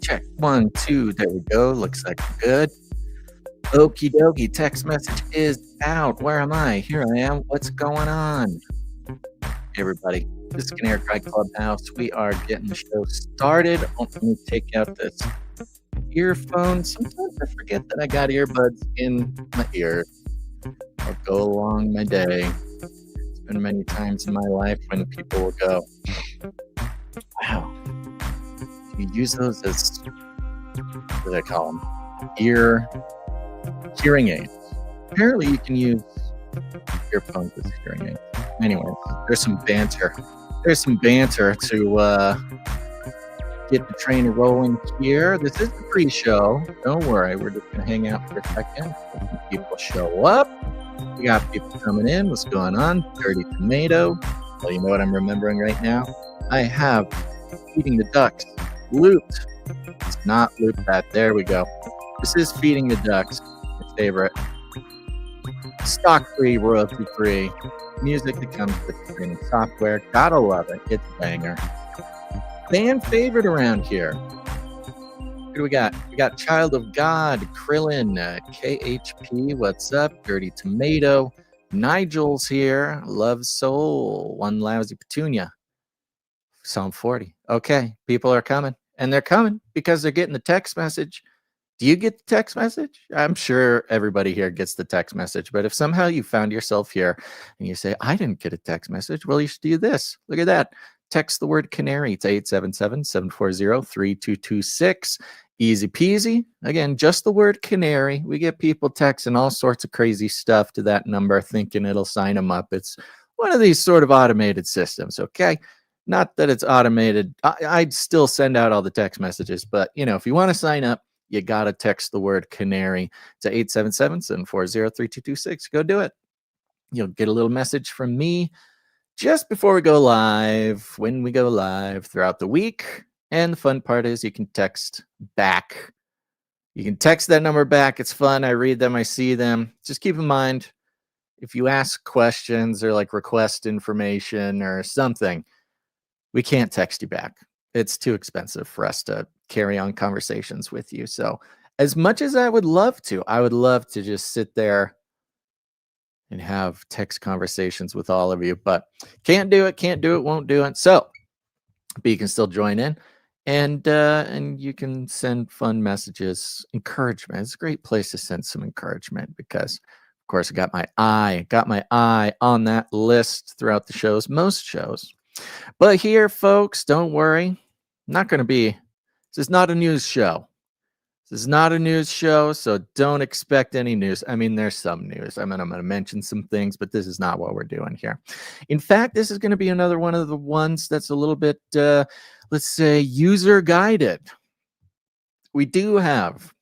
Check. 1, 2. There we go. Looks like we're good. Okie dokie. Text message is out. Where am I? Here I am. What's going on? Hey, everybody. This is Canary Clubhouse. We are getting the show started. Let me take out this earphone. Sometimes I forget that I got earbuds in my ear. I'll go along my day. It's been many times in my life when people will go, wow, do you use those as, what do they call them? Hearing aids. Apparently you can use earphones as hearing aids. Anyways, there's some banter. There's some banter to get the train rolling here. This is the pre-show. Don't worry, we're just gonna hang out for a second. People show up. We got people coming in. What's going on? Dirty Tomato. Well, you know what I'm remembering right now? I have Feeding the Ducks looped. It's not looped that. There we go. This is Feeding the Ducks, my favorite. Stock-free, royalty-free music that comes with streaming software. Gotta love it. It's a banger. Fan favorite around here. What do we got? We got Child of God, Krillin, KHP, what's up? Dirty Tomato. Nigel's here. Love Soul. One Lousy Petunia. Psalm 40. Okay, people are coming. And they're coming because they're getting the text message. Do you get the text message? I'm sure everybody here gets the text message. But if somehow you found yourself here and you say, I didn't get a text message, well, you should do this. Look at that. Text the word Canary to 877-740-3226. Easy peasy. Again, just the word Canary. We get people texting all sorts of crazy stuff to that number thinking it'll sign them up. It's one of these sort of automated systems, okay? Not that it's automated. I'd still send out all the text messages, but you know, if you want to sign up, you got to text the word Canary to 877-740-3226. Go do it. You'll get a little message from me just before we go live, when we go live throughout the week. And the fun part is you can text back. You can text that number back. It's fun. I read them. I see them. Just keep in mind, if you ask questions or like request information or something, we can't text you back. It's too expensive for us to carry on conversations with you. So as much as I would love to just sit there and have text conversations with all of you, but can't do it, won't do it. So, but you can still join in and you can send fun messages, encouragement. It's a great place to send some encouragement because of course I got my eye on that list throughout the shows, most shows. But here, folks, don't worry. This is not a news show. This is not a news show, so don't expect any news. I mean, there's some news. I'm going to mention some things, but this is not what we're doing here. In fact, this is going to be another one of the ones that's a little bit, let's say, user-guided. We do have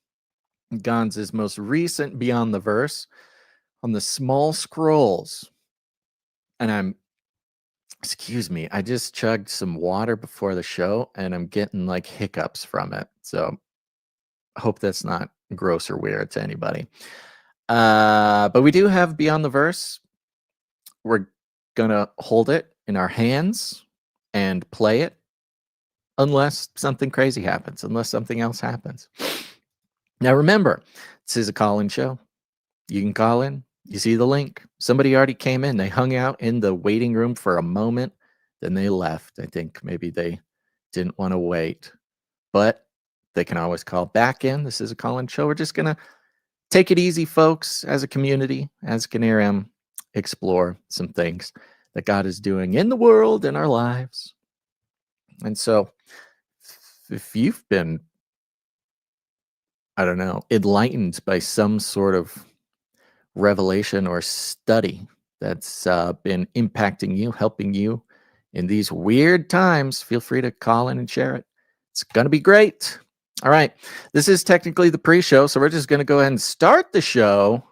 Gonz's most recent Beyond the Verse on the small scrolls. And excuse me, I just chugged some water before the show and I'm getting like hiccups from it. So I hope that's not gross or weird to anybody. But we do have Beyond the Verse. We're going to hold it in our hands and play it unless something crazy happens, unless something else happens. Now remember, this is a call-in show. You can call in. You see the link. Somebody already came in. They hung out in the waiting room for a moment. Then they left. I think maybe they didn't want to wait. But they can always call back in. This is a call-in show. We're just going to take it easy, folks, as a community, as Canary, explore some things that God is doing in the world, in our lives. And so if you've been, I don't know, enlightened by some sort of revelation or study that's been impacting you, helping you in these weird times, feel free to call in and share it. It's going to be great. All right. This is technically the pre-show, so we're just going to go ahead and start the show.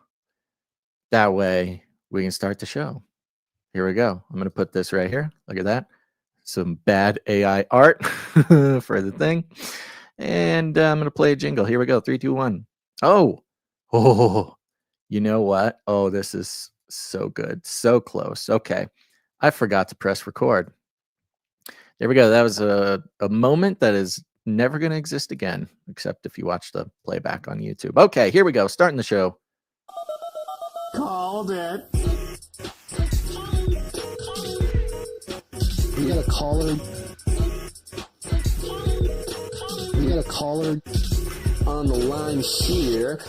That way we can start the show. Here we go. I'm going to put this right here. Look at that. Some bad AI art for the thing. And I'm going to play a jingle. Here we go. 3, 2, 1. Oh, you know what? Oh, this is so good. So close. Okay. I forgot to press record. There we go. That was a moment that is never going to exist again, except if you watch the playback on YouTube. Okay, here we go. Starting the show. Called it. We got a caller. We got a caller on the line here.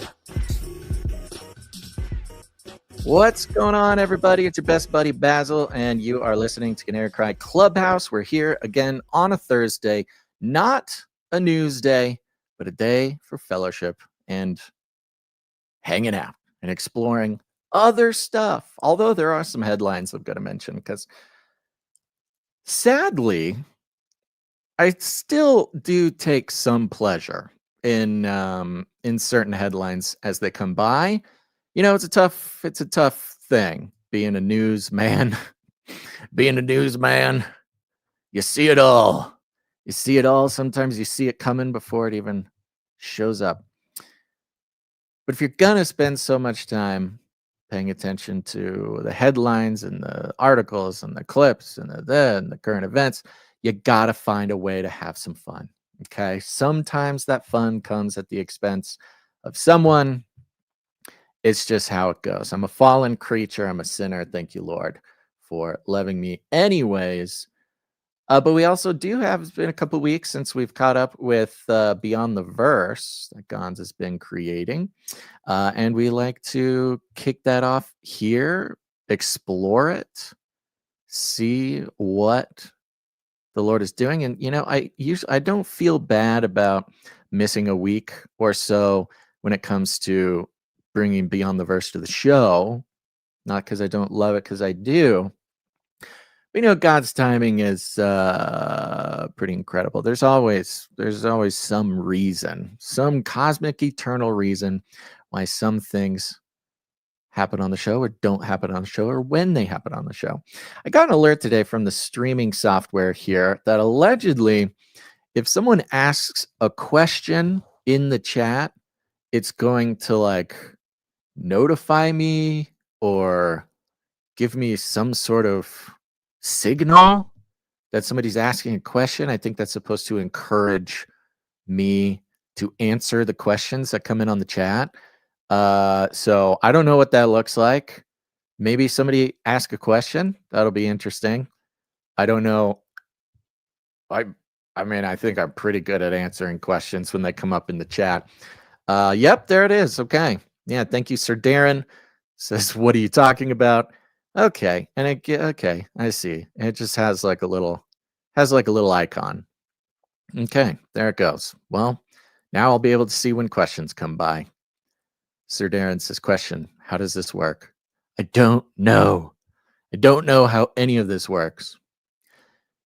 What's going on, everybody? It's your best buddy Basil, and you are listening to Canary Clubhouse. We're here again on a Thursday, not a news day, but a day for fellowship and hanging out and exploring other stuff. Although there are some headlines I'm going to mention, because sadly, I still do take some pleasure in certain headlines as they come by. You know, it's a tough thing being a newsman. Being a newsman, you see it all. You see it all. Sometimes you see it coming before it even shows up. But if you're gonna spend so much time paying attention to the headlines and the articles and the clips and the current events, you gotta find a way to have some fun. Okay. Sometimes that fun comes at the expense of someone. It's just how it goes. I'm a fallen creature. I'm a sinner. Thank you, Lord, for loving me anyways. But we also do have, it's been a couple weeks since we've caught up with Beyond the Verse that Gons has been creating. And we like to kick that off here, explore it, see what the Lord is doing. And, you know, I don't feel bad about missing a week or so when it comes to bringing Beyond the Verse to the show. Not because I don't love it, because I do. But, you know, God's timing is pretty incredible. There's always some reason, some cosmic eternal reason why some things happen on the show or don't happen on the show, or when they happen on the show. I got an alert today from the streaming software here that allegedly, if someone asks a question in the chat, it's going to like notify me or give me some sort of signal that somebody's asking a question. I think that's supposed to encourage me to answer the questions that come in on the chat. So I don't know what that looks like. Maybe somebody ask a question. That'll be interesting. I don't know. I mean, I think I'm pretty good at answering questions when they come up in the chat. Yep, there it is. Okay. Yeah, thank you, Sir Darren. Says, what are you talking about? Okay. And okay, I see. It just has like a little icon. Okay, there it goes. Well, now I'll be able to see when questions come by. Sir Darren says, question, how does this work? I don't know. I don't know how any of this works.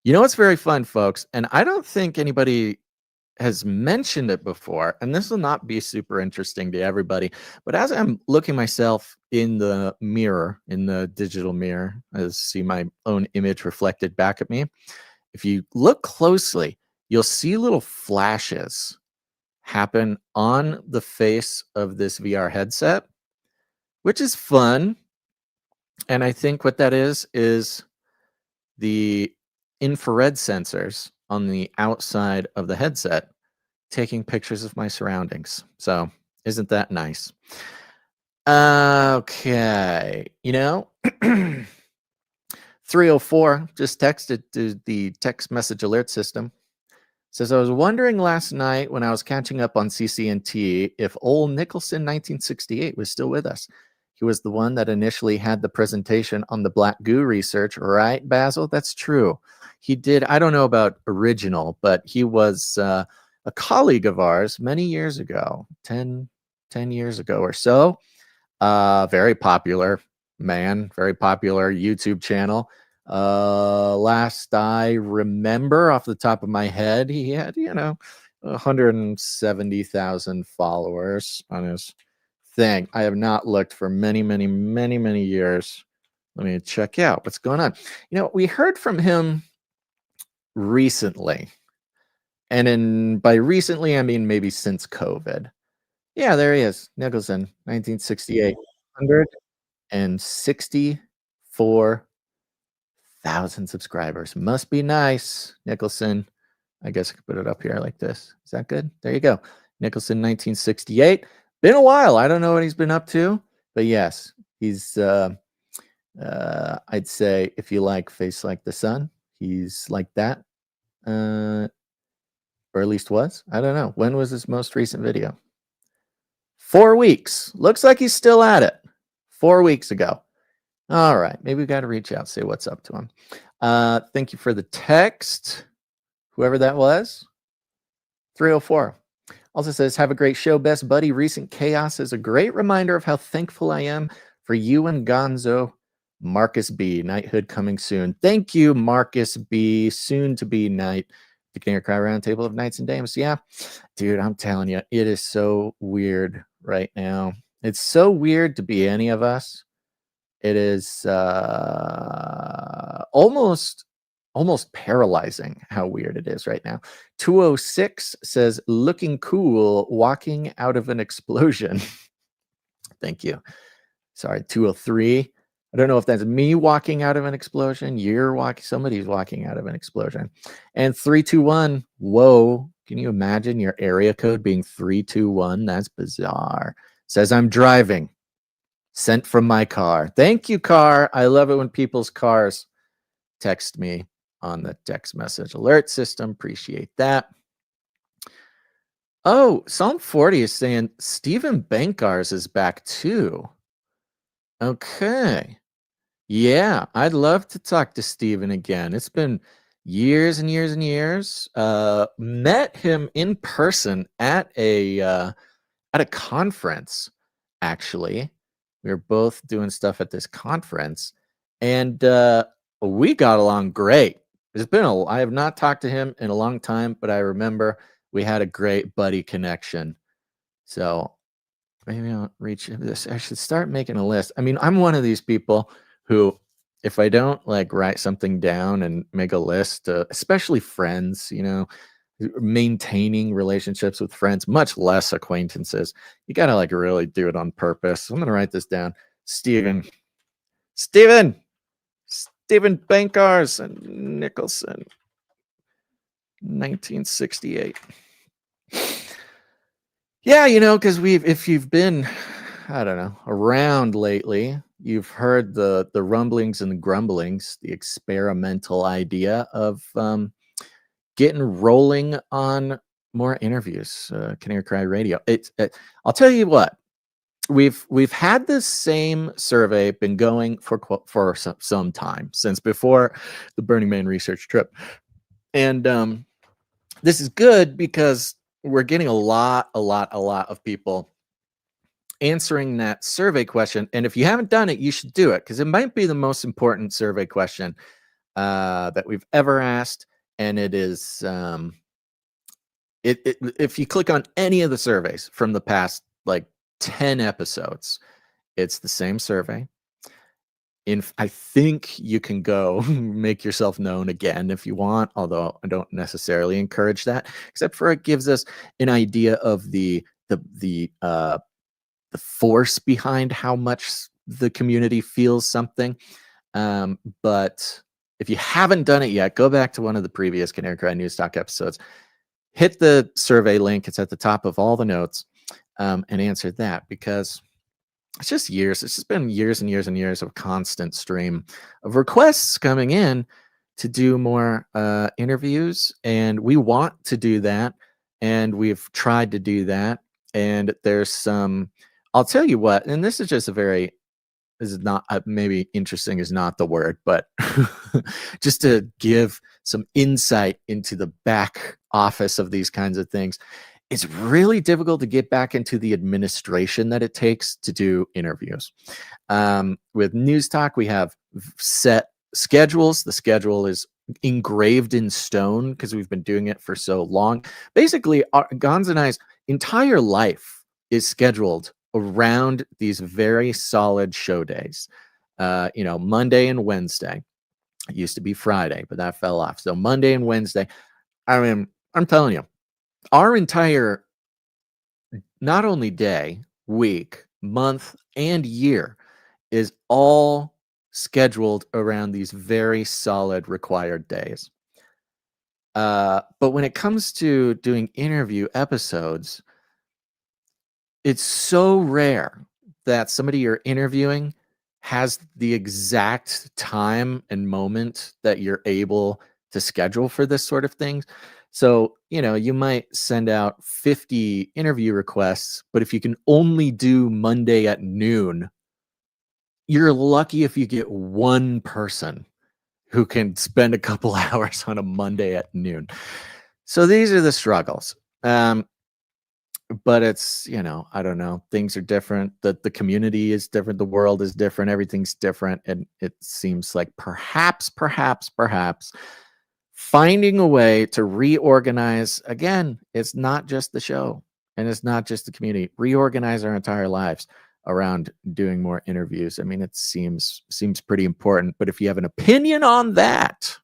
You know what's very fun, folks? And I don't think anybody has mentioned it before, and this will not be super interesting to everybody, but as I'm looking myself in the mirror, in the digital mirror, I see my own image reflected back at me. If you look closely, you'll see little flashes happen on the face of this VR headset, which is fun. And I think what that is the infrared sensors on the outside of the headset taking pictures of my surroundings. So isn't that nice? Okay. You know, 304 just texted to the text message alert system. Says, I was wondering last night when I was catching up on CCNT if old Nicholson 1968 was still with us. He was the one that initially had the presentation on the black goo research, right, Basil? That's true. He did. I don't know about original, but he was a colleague of ours many years ago, 10 years ago or so. Very popular man, very popular YouTube channel. Last I remember off the top of my head, he had, 170,000 followers on his thing. I have not looked for many, many, many, many years. Let me check out what's going on. We heard from him recently. And by recently, I mean maybe since COVID. Yeah, there he is. Nicholson, 1968. 164,000 subscribers. Must be nice, Nicholson. I guess I could put it up here like this. Is that good? There you go. Nicholson, 1968. Been a while. I don't know what he's been up to, but yes, he's. I'd say if you like Face Like the Sun, he's like that, or at least was. I don't know. When was his most recent video? 4 weeks. Looks like he's still at it. 4 weeks ago. All right. Maybe we got to reach out, say what's up to him. Thank you for the text. Whoever that was. 304. Also says, have a great show, best buddy. Recent chaos is a great reminder of how thankful I am for you and Gonzo. Marcus B. Knighthood coming soon. Thank you, Marcus B. Soon to be knight. The Canary Cry Roundtable of Knights and Dames. Yeah, dude, I'm telling you, it is so weird right now. It's so weird to be any of us. It is almost paralyzing how weird it is right now. 206 says, looking cool, walking out of an explosion. Thank you. Sorry, 203. I don't know if that's me walking out of an explosion. You're walking, somebody's walking out of an explosion. And 321, whoa. Can you imagine your area code being 321? That's bizarre. Says, I'm driving. Sent from my car. Thank you, car. I love it when people's cars text me on the text message alert system. Appreciate that. Oh, Psalm 40 is saying Stephen Bankars is back too. Okay. Yeah, I'd love to talk to Stephen again. It's been years and years and years. Met him in person at a conference, actually. We were both doing stuff at this conference, and we got along great. I have not talked to him in a long time, but I remember we had a great buddy connection. So maybe I'll reach this. I should start making a list. I mean, I'm one of these people who, if I don't like write something down and make a list, especially friends, maintaining relationships with friends, much less acquaintances, you gotta like really do it on purpose. So I'm gonna write this down. Stephen Bankars and Nicholson, 1968. Yeah, because if you've been, I don't know, around lately, you've heard the rumblings and the grumblings, the experimental idea of getting rolling on more interviews, Canary Cry Radio. I'll tell you what, we've had this same survey been going for some time, since before the Burning Man research trip, and this is good because we're getting a lot of people answering that survey question. And if you haven't done it, you should do it, because it might be the most important survey question that we've ever asked. And it is, if you click on any of the surveys from the past like 10 episodes, it's the same survey. I think you can go make yourself known again if you want, although I don't necessarily encourage that, except for it gives us an idea of the force behind how much the community feels something. But if you haven't done it yet, go back to one of the previous Canary Cry News Talk episodes, hit the survey link. It's at the top of all the notes, and answer that, because it's just years. It's just been years and years and years of constant stream of requests coming in to do more interviews. And we want to do that. And we've tried to do that. And there's some, I'll tell you what, and this is just this is not, maybe interesting is not the word, but just to give some insight into the back office of these kinds of things. It's really difficult to get back into the administration that it takes to do interviews. With News Talk, we have set schedules. The schedule is engraved in stone because we've been doing it for so long. Basically, Gonz and I's entire life is scheduled around these very solid show days. Monday and Wednesday. It used to be Friday, but that fell off. So Monday and Wednesday. I mean, I'm telling you, our entire, not only day, week, month, and year is all scheduled around these very solid required days. But when it comes to doing interview episodes, it's so rare that somebody you're interviewing has the exact time and moment that you're able to schedule for this sort of thing. So, you might send out 50 interview requests, but if you can only do Monday at noon, you're lucky if you get one person who can spend a couple hours on a Monday at noon. So these are the struggles. But it's, I don't know, things are different. The community is different. The world is different. Everything's different. And it seems like perhaps finding a way to reorganize, again, it's not just the show and it's not just the community, reorganize our entire lives around doing more interviews. I mean, it seems pretty important, but if you have an opinion on that,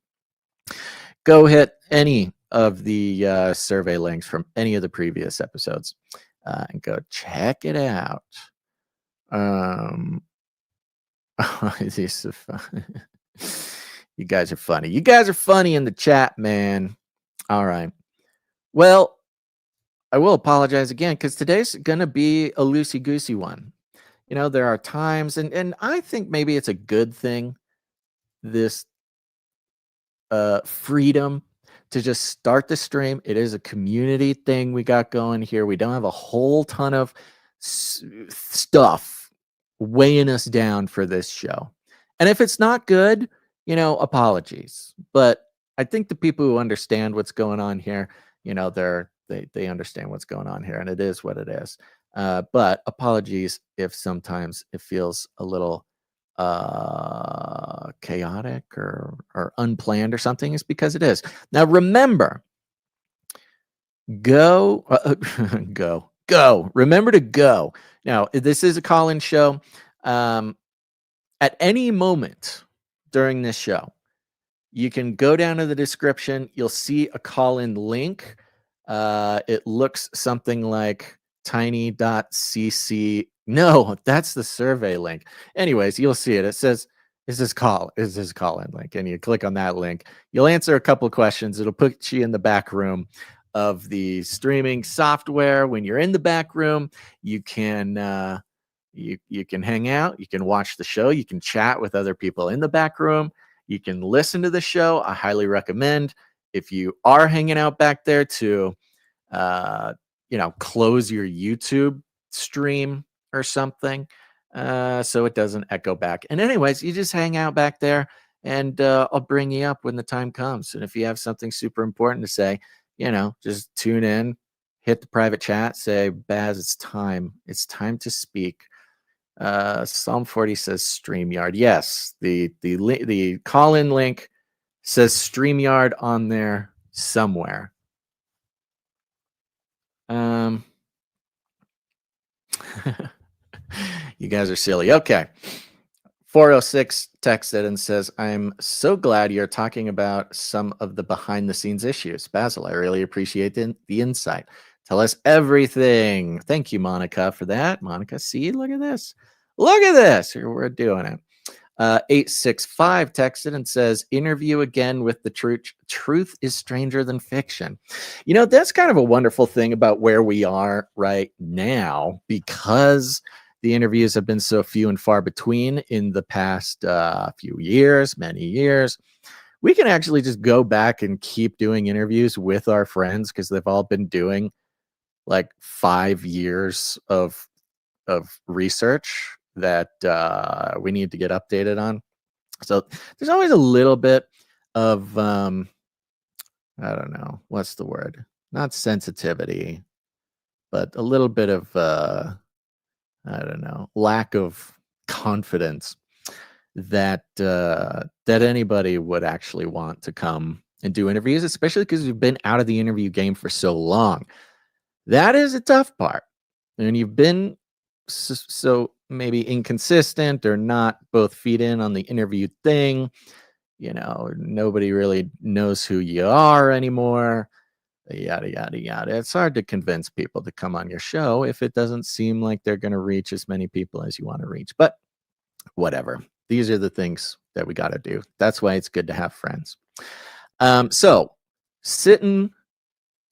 go hit any of the survey links from any of the previous episodes and go check it out. These are fun. You guys are funny. You guys are funny in the chat, man. All right. Well, I will apologize again because today's going to be a loosey-goosey one. There are times, and I think maybe it's a good thing, this freedom to just start the stream. It is a community thing we got going here. We don't have a whole ton of stuff weighing us down for this show. And if it's not good, apologies. But I think the people who understand what's going on here, they understand what's going on here, and it is what it is. But apologies if sometimes it feels a little chaotic or unplanned or something, is because it is. Now remember, go remember to go. Now this is a call-in show. At any moment during this show, you can go down to the description. You'll see a call-in link. It looks something like tiny.cc. No, that's the survey link. Anyways, you'll see it. It says, is this call-in link? And you click on that link. You'll answer a couple of questions. It'll put you in the back room of the streaming software. When you're in the back room, you can you can hang out. You can watch the show. You can chat with other people in the back room. You can listen to the show. I highly recommend, if you are hanging out back there, to close your YouTube stream or something, so it doesn't echo back. And anyways, you just hang out back there, and I'll bring you up when the time comes. And if you have something super important to say, just tune in, hit the private chat, say, Baz, it's time to speak. Psalm 40 says StreamYard. Yes, the call-in link says StreamYard on there somewhere. You guys are silly. Okay. 406 texted and says, I'm so glad you're talking about some of the behind the scenes issues. Basil, I really appreciate the insight. Tell us everything. Thank you, Monica, for that. Monica, see, look at this. Look at this. We're doing it. 865 texted and says, interview again with the truth. Truth is stranger than fiction. That's kind of a wonderful thing about where we are right now, because the interviews have been so few and far between in the past many years. We can actually just go back and keep doing interviews with our friends, because they've all been doing like 5 years of research that we need to get updated on. So there's always a little bit of I don't know, what's the word? Not sensitivity, but a little bit of I don't know, lack of confidence that anybody would actually want to come and do interviews, especially because we've been out of the interview game for so long. That is a tough part. And you've been so maybe inconsistent or not both feed in on the interview thing. Nobody really knows who you are anymore. Yada, yada, yada. It's hard to convince people to come on your show if it doesn't seem like they're going to reach as many people as you want to reach. But whatever. These are the things that we got to do. That's why it's good to have friends. So sitting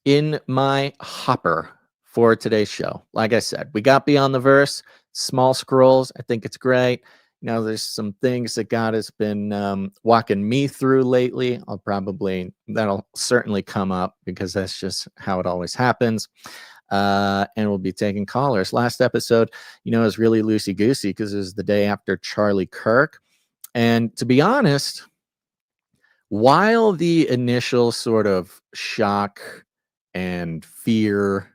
in my hopper for today's show. Like I said, we got Beyond the Verse, small scrolls. I think it's great. You know, there's some things that God has been walking me through lately. That'll certainly come up because that's just how it always happens. And we'll be taking callers. Last episode, you know, is really loosey-goosey because it was the day after Charlie Kirk. And to be honest, while the initial sort of shock and fear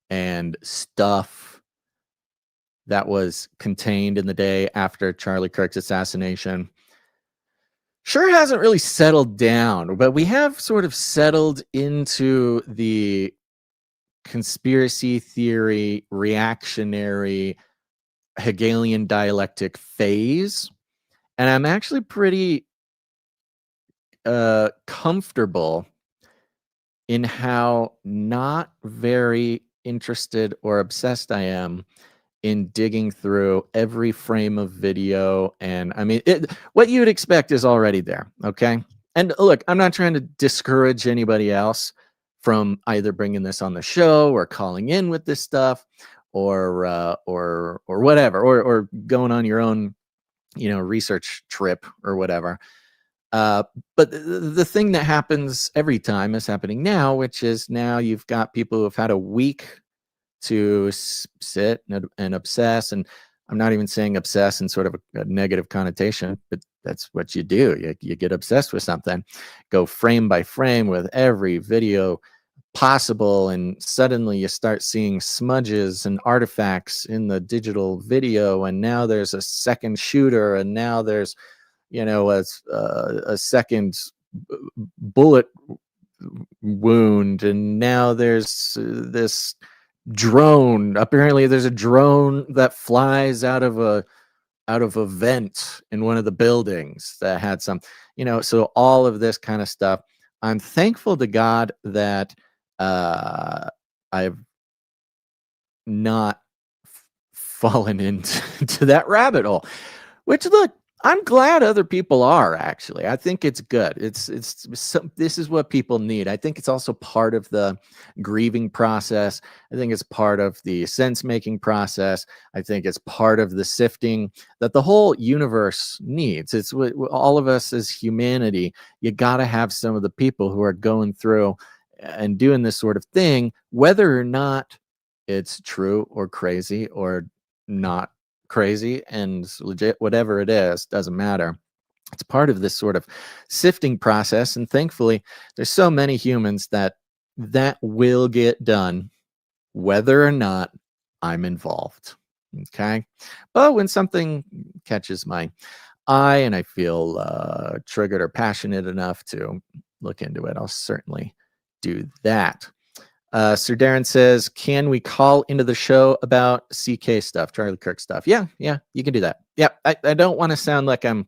and stuff that was contained in the day after Charlie Kirk's assassination sure hasn't really settled down, but we have sort of settled into the conspiracy theory, reactionary, Hegelian dialectic phase. And I'm actually pretty comfortable in how not very interested or obsessed I am in digging through every frame of video. And I mean, what you would expect is already there. Okay. And look, I'm not trying to discourage anybody else from either bringing this on the show or calling in with this stuff or whatever, or going on your own, you know, research trip or whatever. But the thing that happens every time is happening now, which is now you've got people who have had a week to sit and obsess. And I'm not even saying obsess in sort of a negative connotation, but that's what you do. You get obsessed with something, go frame by frame with every video possible, and suddenly you start seeing smudges and artifacts in the digital video, and now there's a second shooter, and now there's, you know, a second bullet wound, and now there's this drone. Apparently there's a drone that flies out of a vent in one of the buildings that had some, you know, so all of this kind of stuff. I'm thankful to God that I've not fallen into that rabbit hole, which, look, I'm glad other people are. Actually, I think it's good. This is what people need. I think it's also part of the grieving process. I think it's part of the sense-making process. I think it's part of the sifting that the whole universe needs. It's what all of us as humanity. You got to have some of the people who are going through and doing this sort of thing, whether or not it's true or crazy or not crazy and legit, whatever it is, doesn't matter. It's part of this sort of sifting process, and thankfully there's so many humans that will get done whether or not I'm involved. Okay, but when something catches my eye and I feel triggered or passionate enough to look into it, I'll certainly do that. Sir Darren says, can we call into the show about CK stuff, Charlie Kirk stuff? Yeah, you can do that. Yeah, I don't want to sound like I'm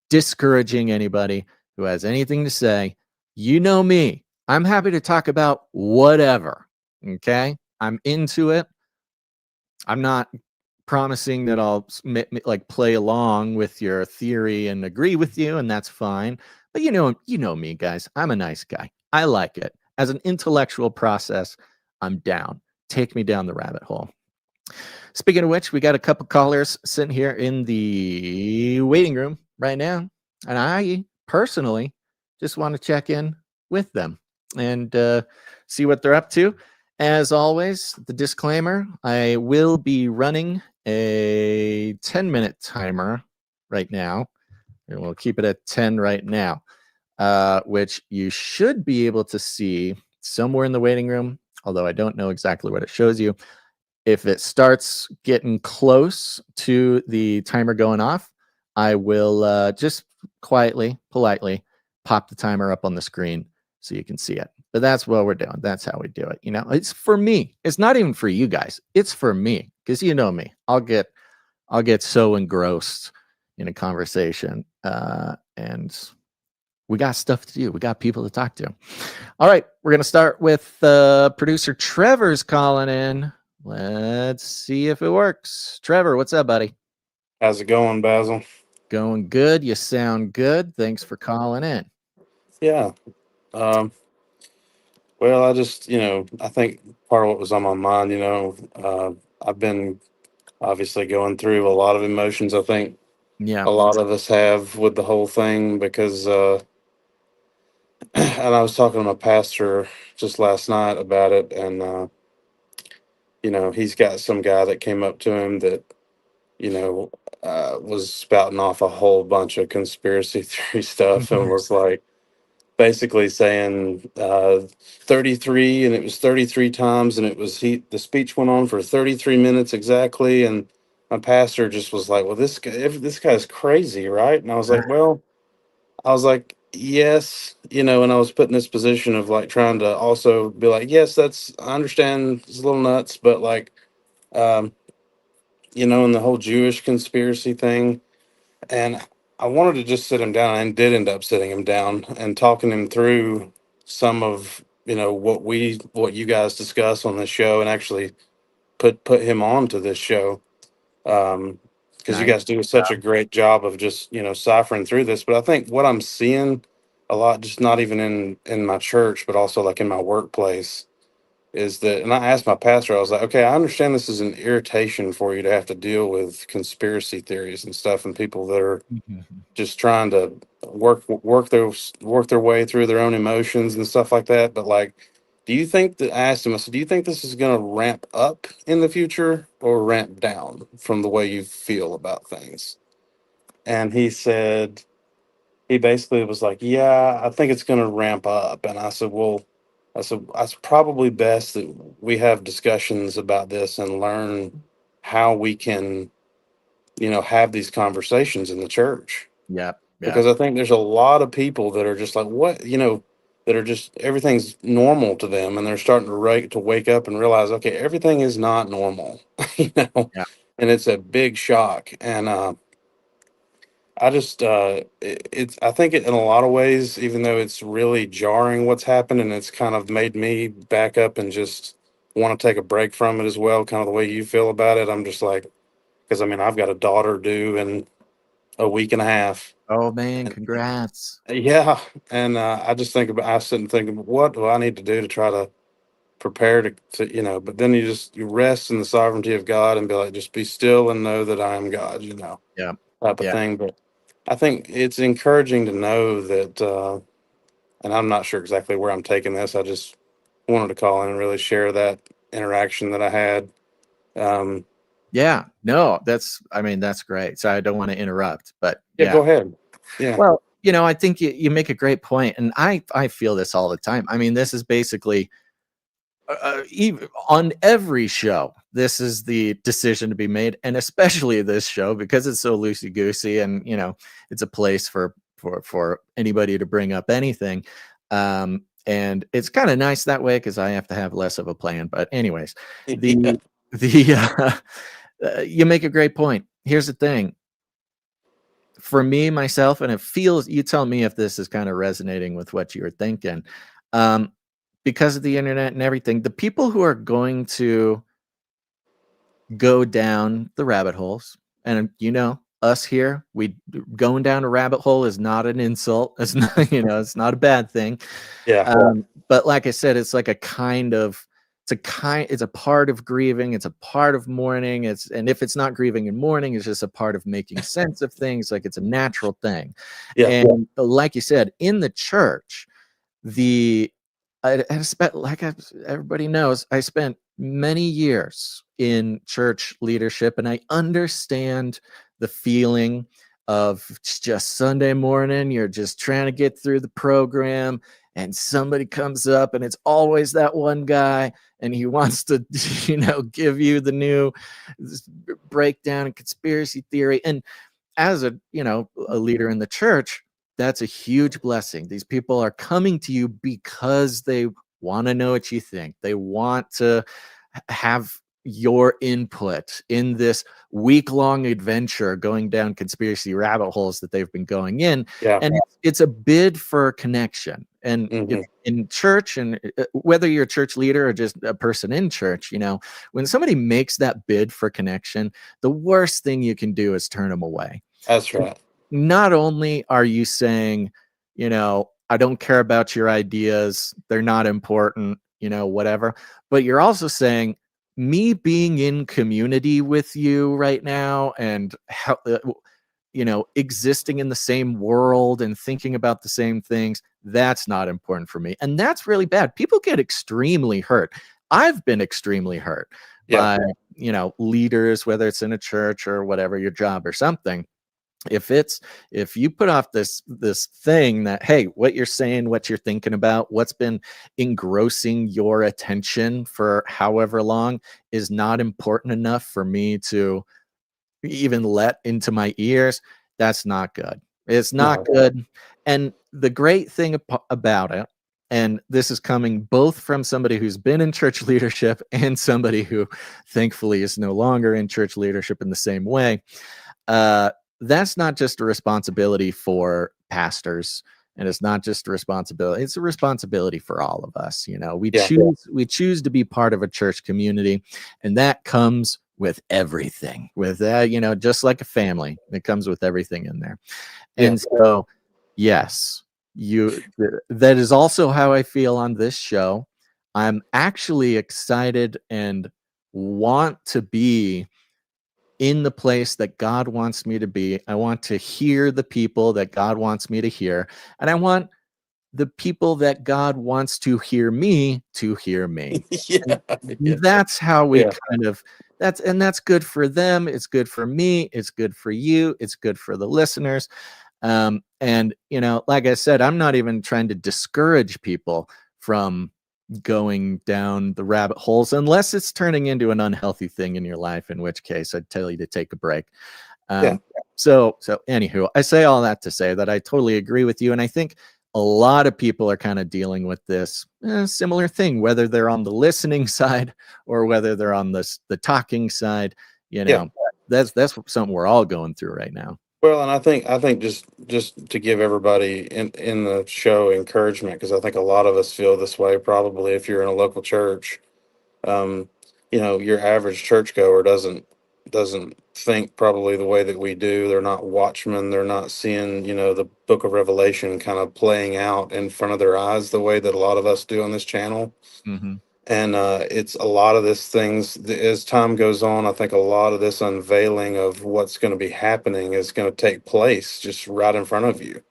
discouraging anybody who has anything to say. You know me. I'm happy to talk about whatever. Okay? I'm into it. I'm not promising that I'll like play along with your theory and agree with you, and that's fine. But you know me, guys. I'm a nice guy. I like it. As an intellectual process, I'm down. Take me down the rabbit hole. Speaking of which, we got a couple callers sitting here in the waiting room right now, and I personally just want to check in with them and see what they're up to. As always, the disclaimer, I will be running a 10-minute timer right now, and we'll keep it at 10 right now. Which you should be able to see somewhere in the waiting room, although I don't know exactly what it shows you. If it starts getting close to the timer going off, I will just quietly, politely pop the timer up on the screen so you can see it. But that's what we're doing. That's how we do it. You know, it's for me. It's not even for you guys. It's for me, because you know me. I'll get so engrossed in a conversation, and we got stuff to do. We got people to talk to. All right, we're going to start with producer Trevor's calling in. Let's see if it works. Trevor, what's up, buddy? How's it going, Basil? Going good. You sound good. Thanks for calling in. Yeah. Well, I just, I think part of what was on my mind, I've been obviously going through a lot of emotions. I think Yeah. a lot of us have with the whole thing because, and I was talking to my pastor just last night about it, and he's got some guy that came up to him that you know was spouting off a whole bunch of conspiracy theory stuff, and was like basically saying 33, and it was 33 times, and it was the speech went on for 33 minutes exactly, and my pastor just was like, well, this guy's crazy, right? And I was like, well, I was like, yes, and I was put in this position of like trying to also be like, yes, I understand it's a little nuts, but like, um, and the whole Jewish conspiracy thing. And I wanted to just sit him down, and did end up sitting him down and talking him through some of, what you guys discuss on this show, and actually put him on to this show. Because you Nice. guys do such a great job of just ciphering through this. But I think what I'm seeing a lot, just not even in my church, but also like in my workplace, is that, and I asked my pastor, I was like, okay, I understand this is an irritation for you to have to deal with conspiracy theories and stuff, and people that are Mhm. just trying to work their way through their own emotions and stuff like that. But like, do you think that, I asked him, I said, do you think this is going to ramp up in the future or ramp down from the way you feel about things? And he basically was like, yeah, I think it's going to ramp up. And I said, well, it's probably best that we have discussions about this and learn how we can, have these conversations in the church, Yep. because Yep. I think there's a lot of people that are just like, what, that are just, everything's normal to them, and they're starting to wake up and realize, okay, everything is not normal, Yeah. and it's a big shock. And I just, I think in a lot of ways, even though it's really jarring what's happened, and it's kind of made me back up and just want to take a break from it as well, kind of the way you feel about it. I'm just like, because I mean, I've got a daughter due in a week and a half. Oh man, congrats. Yeah, and I sit and think, what do I need to do to try to prepare to. But then you rest in the sovereignty of God and be like, just be still and know that I am God, Yeah. type of Yeah. thing. But I think it's encouraging to know that, and I'm not sure exactly where I'm taking this. I just wanted to call in and really share that interaction that I had. Um, Yeah. No, that's great. So I don't want to interrupt, but yeah, yeah. go ahead. Yeah, Well, I think you make a great point, and I feel this all the time. I mean, this is basically even on every show. This is the decision to be made, and especially this show because it's so loosey goosey, and it's a place for anybody to bring up anything. And it's kind of nice that way because I have to have less of a plan. But anyways, yeah, the you make a great point. Here's the thing for me myself, and it feels, you tell me if this is kind of resonating with what you were thinking. um because of the internet and everything, the people who are going to go down the rabbit holes, and us here, we going down a rabbit hole is not an insult. It's not, it's not a bad thing. yeah, But like I said, it's like it's a part of grieving, it's a part of mourning, and if it's not grieving and mourning, it's just a part of making sense of things. Like, it's a natural thing. yeah, And like you said, in the church, the I spent, everybody knows, I spent many years in church leadership, and I understand the feeling of just Sunday morning. You're just trying to get through the program, and somebody comes up, and it's always that one guy, and he wants to, give you the new breakdown and conspiracy theory. And as a leader in the church, that's a huge blessing. These people are coming to you because they want to know what you think. They want to have your input in this week-long adventure going down conspiracy rabbit holes that they've been going in. yeah. And it's a bid for connection. And Hmm. in church, and whether you're a church leader or just a person in church, when somebody makes that bid for connection, the worst thing you can do is turn them away. That's right. Not only are you saying, I don't care about your ideas. They're not important, whatever. But you're also saying me being in community with you right now and how, existing in the same world and thinking about the same things, that's not important for me. And that's really bad. People get extremely hurt. I've been extremely hurt by, leaders, whether it's in a church or whatever, your job or something. If you put off this thing that, hey, what you're saying, what you're thinking about, what's been engrossing your attention for however long is not important enough for me to even let into my ears, that's not good. It's not good. And the great thing about it, and this is coming both from somebody who's been in church leadership and somebody who thankfully is no longer in church leadership in the same way, that's not just a responsibility for pastors, and it's not just a responsibility, it's a responsibility for all of us. We choose to be part of a church community, and that comes with everything, with that, just like a family, it comes with everything in there. And so, yes, that is also how I feel on this show. I'm actually excited and want to be in the place that God wants me to be. I want to hear the people that God wants me to hear. And I want the people that God wants to hear me to hear me. That's how we that's good for them. It's good for me. It's good for you. It's good for the listeners. And like I said, I'm not even trying to discourage people from going down the rabbit holes unless it's turning into an unhealthy thing in your life, in which case I'd tell you to take a break. So anywho, I say all that to say that I totally agree with you, and I think a lot of people are kind of dealing with this similar thing, whether they're on the listening side or whether they're on the talking side. That's something we're all going through right now. Well, and I think just to give everybody in the show encouragement, because I think a lot of us feel this way. Probably if you're in a local church, um, your average churchgoer doesn't think probably the way that we do. They're not watchmen. They're not seeing the Book of Revelation kind of playing out in front of their eyes the way that a lot of us do on this channel. Mm-hmm. And it's a lot of this things as time goes on. I think a lot of this unveiling of what's going to be happening is going to take place just right in front of you.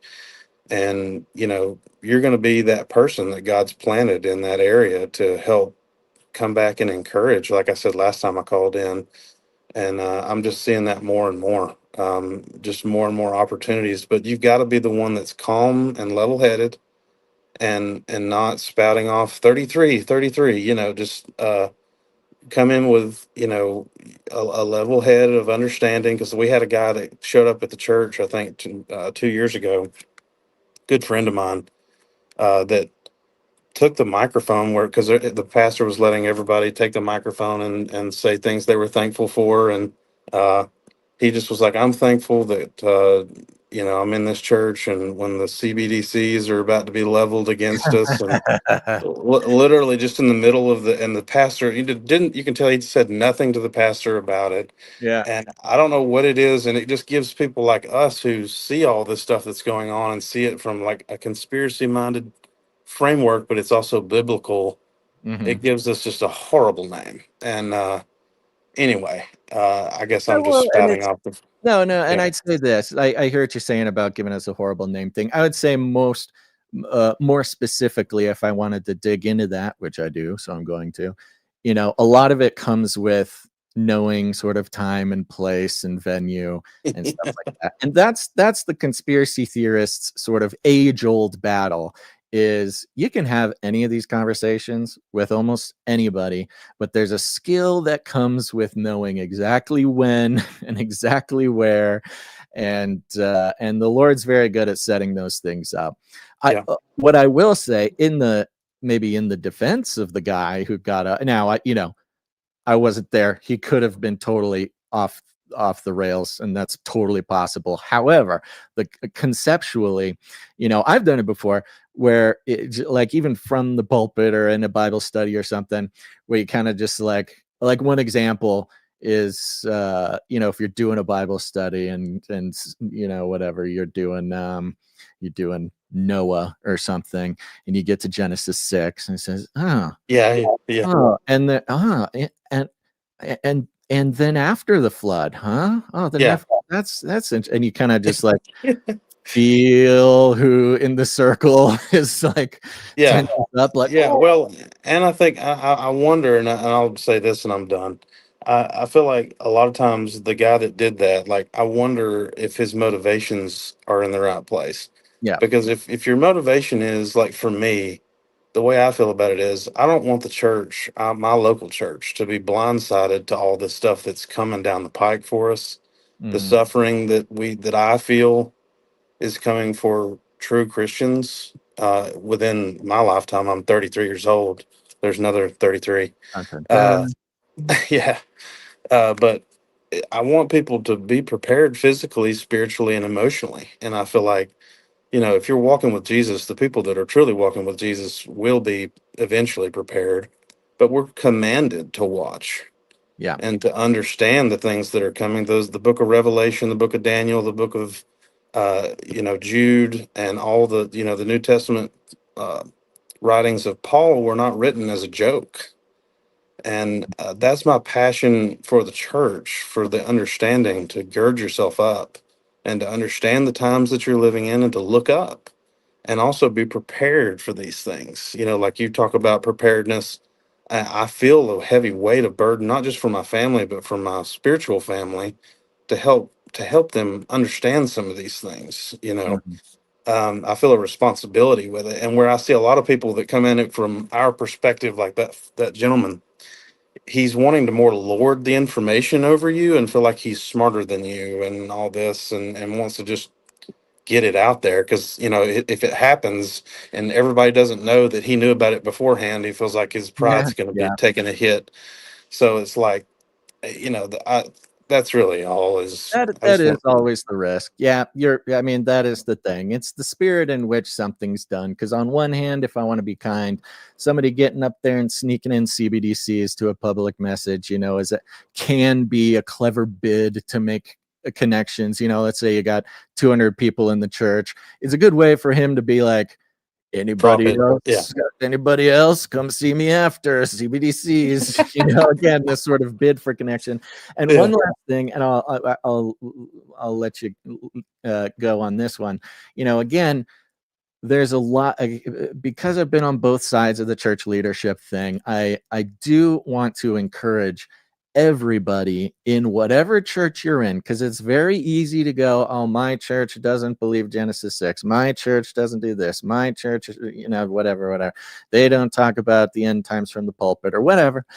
And, you're going to be that person that God's planted in that area to help come back and encourage. Like I said, last time I called in, and I'm just seeing that more and more, just more and more opportunities. But you've got to be the one that's calm and level headed and not spouting off 33, just come in with a level head of understanding, because we had a guy that showed up at the church, I think 2 years ago, good friend of mine, that took the microphone where, because the pastor was letting everybody take the microphone and say things they were thankful for, and he just was like, I'm thankful that I'm in this church, and when the CBDCs are about to be leveled against us, and literally just in the middle of the pastor, you can tell he said nothing to the pastor about it. Yeah. And I don't know what it is, and it just gives people like us who see all this stuff that's going on and see it from like a conspiracy minded framework, but it's also biblical. Mm-hmm. It gives us just a horrible name. And anyway, I guess I'm just spouting off the. No, and I'd say this. I hear what you're saying about giving us a horrible name thing. I would say more specifically, if I wanted to dig into that, which I do, so I'm going to, a lot of it comes with knowing sort of time and place and venue and stuff like that. And that's the conspiracy theorists' sort of age-old battle. Is you can have any of these conversations with almost anybody, but there's a skill that comes with knowing exactly when and exactly where, and the Lord's very good at setting those things up. What I will say in the defense of the guy who got I wasn't there. He could have been totally off the rails, and that's totally possible. However, conceptually, I've done it before, where like even from the pulpit or in a Bible study or something, where you kind of just like one example is if you're doing a Bible study and whatever you're doing Noah or something, and you get to Genesis 6 and it says, Yeah. and the and then after the flood, Yeah. that's and you kind of just like feel who in the circle is like Yeah. tenses up, like, Yeah. Well, and I think I wonder, and I'll say this, and I'm done. I feel like a lot of times the guy that did that, like, I wonder if his motivations are in the right place. yeah, Because if your motivation is like, for me, the way I feel about it is, I don't want the church, my local church, to be blindsided to all this stuff that's coming down the pike for us, the mhm, suffering that I feel is coming for true Christians. Within my lifetime, I'm 33 years old. There's another 33. dun, dun, Uh, dun. yeah. But I want people to be prepared physically, spiritually, and emotionally. And I feel like, if you're walking with Jesus, the people that are truly walking with Jesus will be eventually prepared. But we're commanded to watch Yeah, and to understand the things that are coming. The book of Revelation, the book of Daniel, the book of Jude, and all the New Testament uh, writings of Paul were not written as a joke. And that's my passion for the church, for the understanding, to gird yourself up and to understand the times that you're living in, and to look up and also be prepared for these things. Like you talk about preparedness. I feel a heavy weight of burden, not just for my family, but for my spiritual family, to help them understand some of these things. mhm, I feel a responsibility with it, and where I see a lot of people that come in it from our perspective, like that gentleman, he's wanting to more lord the information over you and feel like he's smarter than you and all this, and wants to just get it out there, because if it happens and everybody doesn't know that he knew about it beforehand, he feels like his yeah, pride's going to be yeah. taking a hit. So it's like, that's really all. Is I That just is want always the risk. Yeah, I mean, that is the thing. It's the spirit in which something's done. Because on one hand, if I want to be kind, somebody getting up there and sneaking in CBDCs to a public message, can be a clever bid to make connections. Let's say you got 200 people in the church. It's a good way for him to be like, profit. Yeah. anybody else, come see me after CBDCs. Again, this sort of bid for connection. And Yeah. one last thing, and I'll let you go on this one. Again, there's a lot, because I've been on both sides of the church leadership thing. I do want to encourage everybody in whatever church you're in, because it's very easy to go, oh, my church doesn't believe Genesis 6, my church doesn't do this, my church, whatever, they don't talk about the end times from the pulpit or whatever.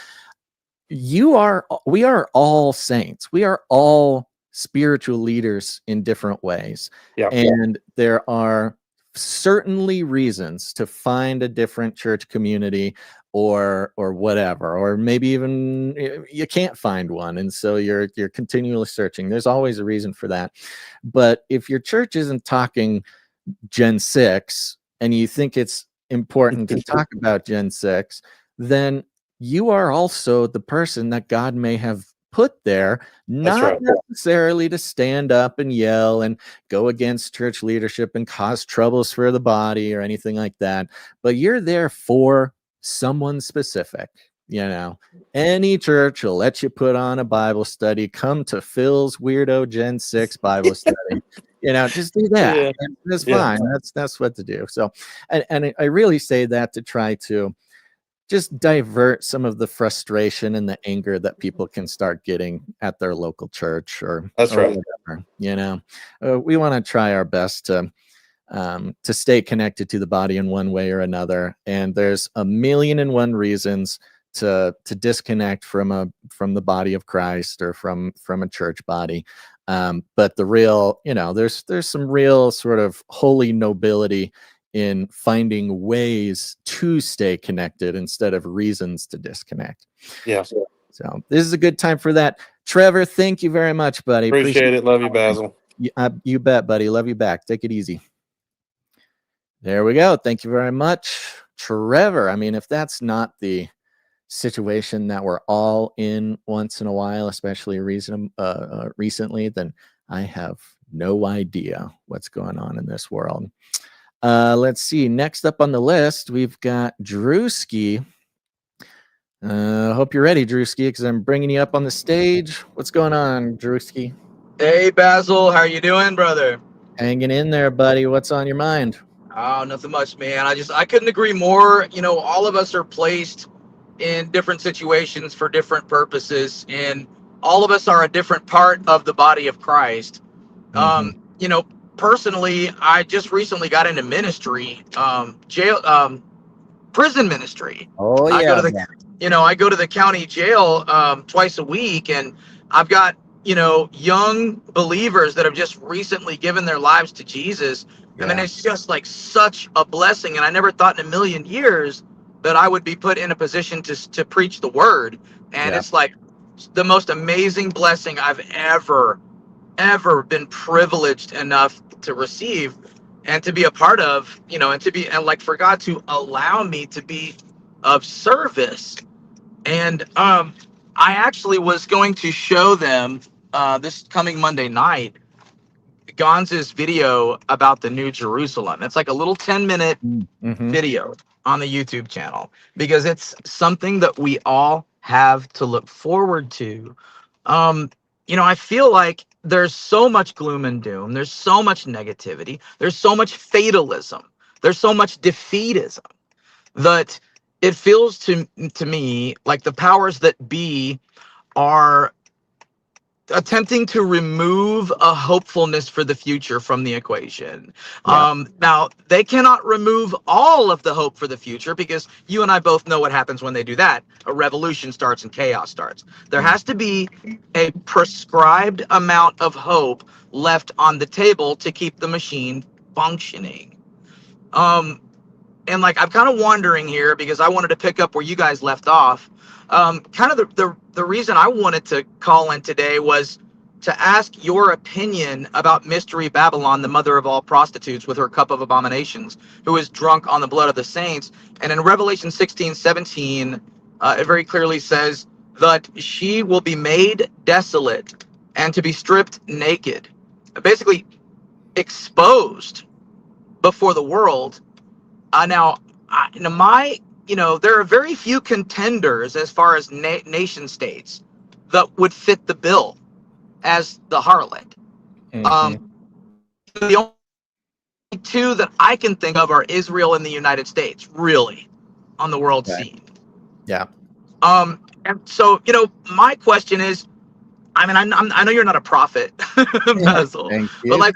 We are all saints. We are all spiritual leaders in different ways. Yeah. And there are certainly reasons to find a different church community or whatever, or maybe even you can't find one, and so you're continually searching. There's always a reason for that. But if your church isn't talking Gen 6 and you think it's important to talk about Gen 6, then you are also the person that God may have put there, That's not right. necessarily to stand up and yell and go against church leadership and cause troubles for the body or anything like that, but you're there for someone specific. Any church will let you put on a Bible study. Come to Phil's weirdo Gen 6 Bible study. Just do that. Yeah. That's Yeah. fine. That's what to do. So, and I really say that to try to just divert some of the frustration and the anger that people can start getting at their local church or That's right. whatever. We want to try our best to stay connected to the body in one way or another. And there's a million and one reasons to disconnect from the body of Christ or from a church body. But the real, there's some real sort of holy nobility in finding ways to stay connected instead of reasons to disconnect. Yeah. So this is a good time for that. Trevor, thank you very much, buddy. Appreciate it. Love you, Basil. You bet, buddy. Love you back. Take it easy. There we go. Thank you very much, Trevor. I mean, if that's not the situation that we're all in once in a while, especially recently, then I have no idea what's going on in this world. Let's see. Next up on the list, we've got Drewski. Hope you're ready, Drewski, because I'm bringing you up on the stage. What's going on, Drewski? Hey, Basil. How you doing, brother? Hanging in there, buddy. What's on your mind? Oh, nothing much, man. I couldn't agree more. You know, all of us are placed in different situations for different purposes, and all of us are a different part of the body of Christ. You know, personally, I just recently got into ministry, prison ministry. Oh, I go yeah. to I go to the county jail twice a week, and I've got, young believers that have just recently given their lives to Jesus. I mean, it's just like such a blessing. And I never thought in a million years that I would be put in a position to preach the word. And it's like the most amazing blessing I've ever been privileged enough to receive and to be a part of, and like for God to allow me to be of service. And I actually was going to show them this coming Monday night Gonz's video about the New Jerusalem. It's like a little 10-minute video on the YouTube channel, because it's something that we all have to look forward to. I feel like there's so much gloom and doom. There's so much negativity. There's so much fatalism. There's so much defeatism that it feels to me like the powers that be are attempting to remove a hopefulness for the future from the equation. Now, they cannot remove all of the hope for the future, because you and I both know what happens when they do that. A revolution starts and chaos starts. There has to be a prescribed amount of hope left on the table to keep the machine functioning. And like, I'm kind of wondering here, because I wanted to pick up where you guys left off. Kind of the reason I wanted to call in today was to ask your opinion about Mystery Babylon, the mother of all prostitutes, with her cup of abominations, who is drunk on the blood of the saints. And in Revelation 16:17, it very clearly says that she will be made desolate and to be stripped naked, basically exposed before the world. Now, there are very few contenders as far as nation states that would fit the bill as the harlot. The only two that I can think of are Israel and the United States, really, on the world scene. And so, my question is, I mean, I know you're not a prophet, Basil, but like,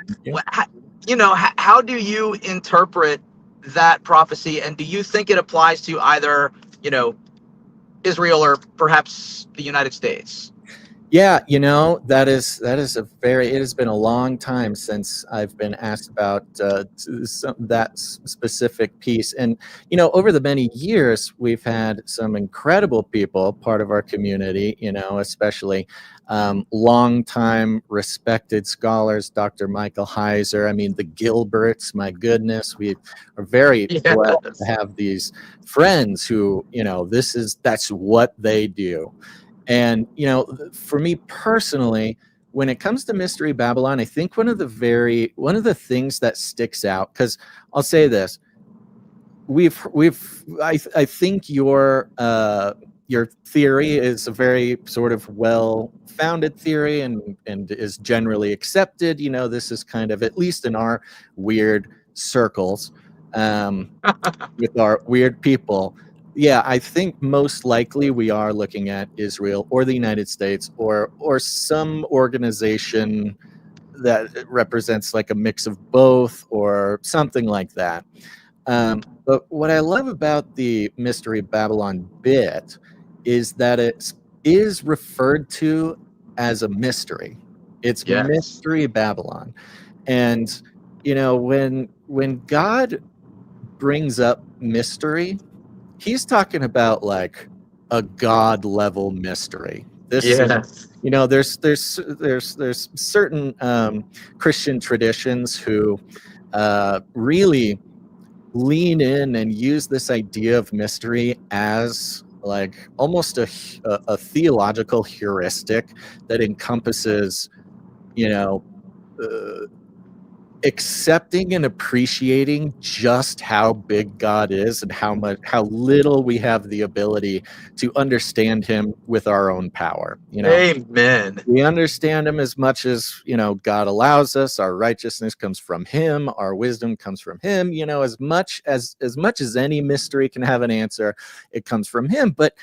how do you interpret that prophecy, and do you think it applies to either, Israel or perhaps the United States? Yeah, that is it has been a long time since I've been asked about that specific piece. And, over the many years, we've had some incredible people part of our community, especially long-time respected scholars, Dr. Michael Heiser. I mean, the Gilberts, my goodness, we are very blessed to have these friends who, that's what they do. And, for me personally, when it comes to Mystery Babylon, I think one of the things that sticks out, because I'll say this, I think your theory is a very sort of well-founded theory and is generally accepted. This is kind of, at least in our weird circles, with our weird people. Yeah, I think most likely we are looking at Israel or the United States or some organization that represents like a mix of both or something like that. But what I love about the Mystery Babylon bit is that it is referred to as a mystery. It's Mystery Babylon. And, when God brings up mystery, he's talking about like a God level mystery. This is, there's certain Christian traditions who really lean in and use this idea of mystery as like almost a theological heuristic that encompasses, you know, accepting and appreciating just how big God is and how little we have the ability to understand him with our own power. You know, Amen. we understand him as much as, you know, God allows us. Our righteousness comes from him. Our wisdom comes from him. You know, as much as any mystery can have an answer, it comes from him. But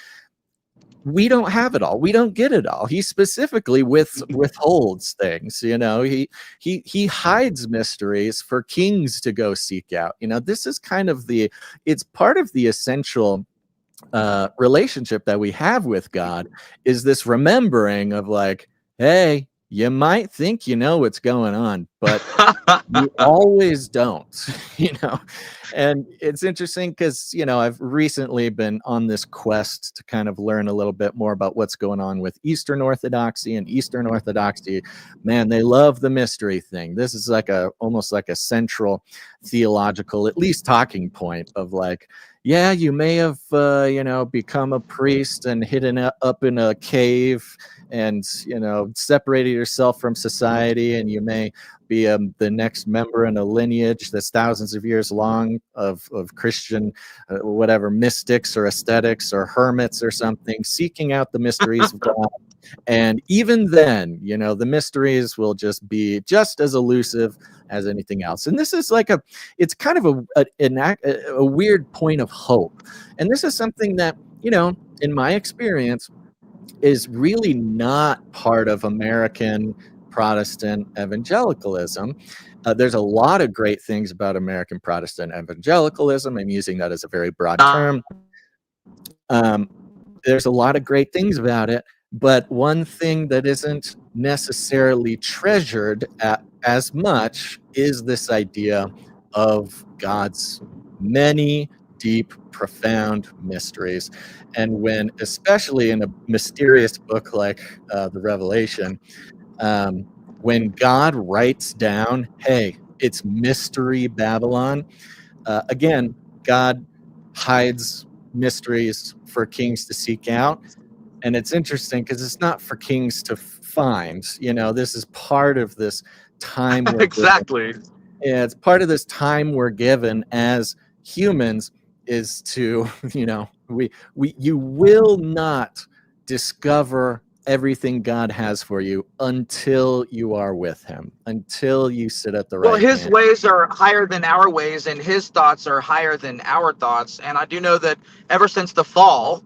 we don't have it all. We don't get it all. He specifically withholds things. You know, he hides mysteries for kings to go seek out. You know, this is kind of it's part of the essential relationship that we have with God, is this remembering of like, hey, you might think you know what's going on, but you always don't, you know. And it's interesting because, you know, I've recently been on this quest to kind of learn a little bit more about what's going on with Eastern Orthodoxy. And Eastern Orthodoxy, man, they love the mystery thing. This is like almost like a central theological, at least talking point of like, yeah, you may have, you know, become a priest and hidden up in a cave and, you know, separated yourself from society, and you may be the next member in a lineage that's thousands of years long of Christian, whatever, mystics or ascetics or hermits or something, seeking out the mysteries of God. And even then, you know, the mysteries will just be just as elusive as anything else. And this is like it's kind of a weird point of hope. And this is something that, you know, in my experience, is really not part of American Protestant evangelicalism. There's a lot of great things about American Protestant evangelicalism. I'm using that as a very broad term. There's a lot of great things about it, but one thing that isn't necessarily treasured as much is this idea of God's many deep, profound mysteries. And when, especially in a mysterious book like the Revelation, when God writes down, hey, it's mystery Babylon, again, God hides mysteries for kings to seek out. And it's interesting because it's not for kings to find. You know, this is part of this time we're exactly given. Yeah, it's part of this time we're given as humans, is to, you know, you will not discover everything God has for you until you are with him, until you sit at the right his hand. ways are higher than our ways, and his thoughts are higher than our thoughts. And I do know that ever since the fall,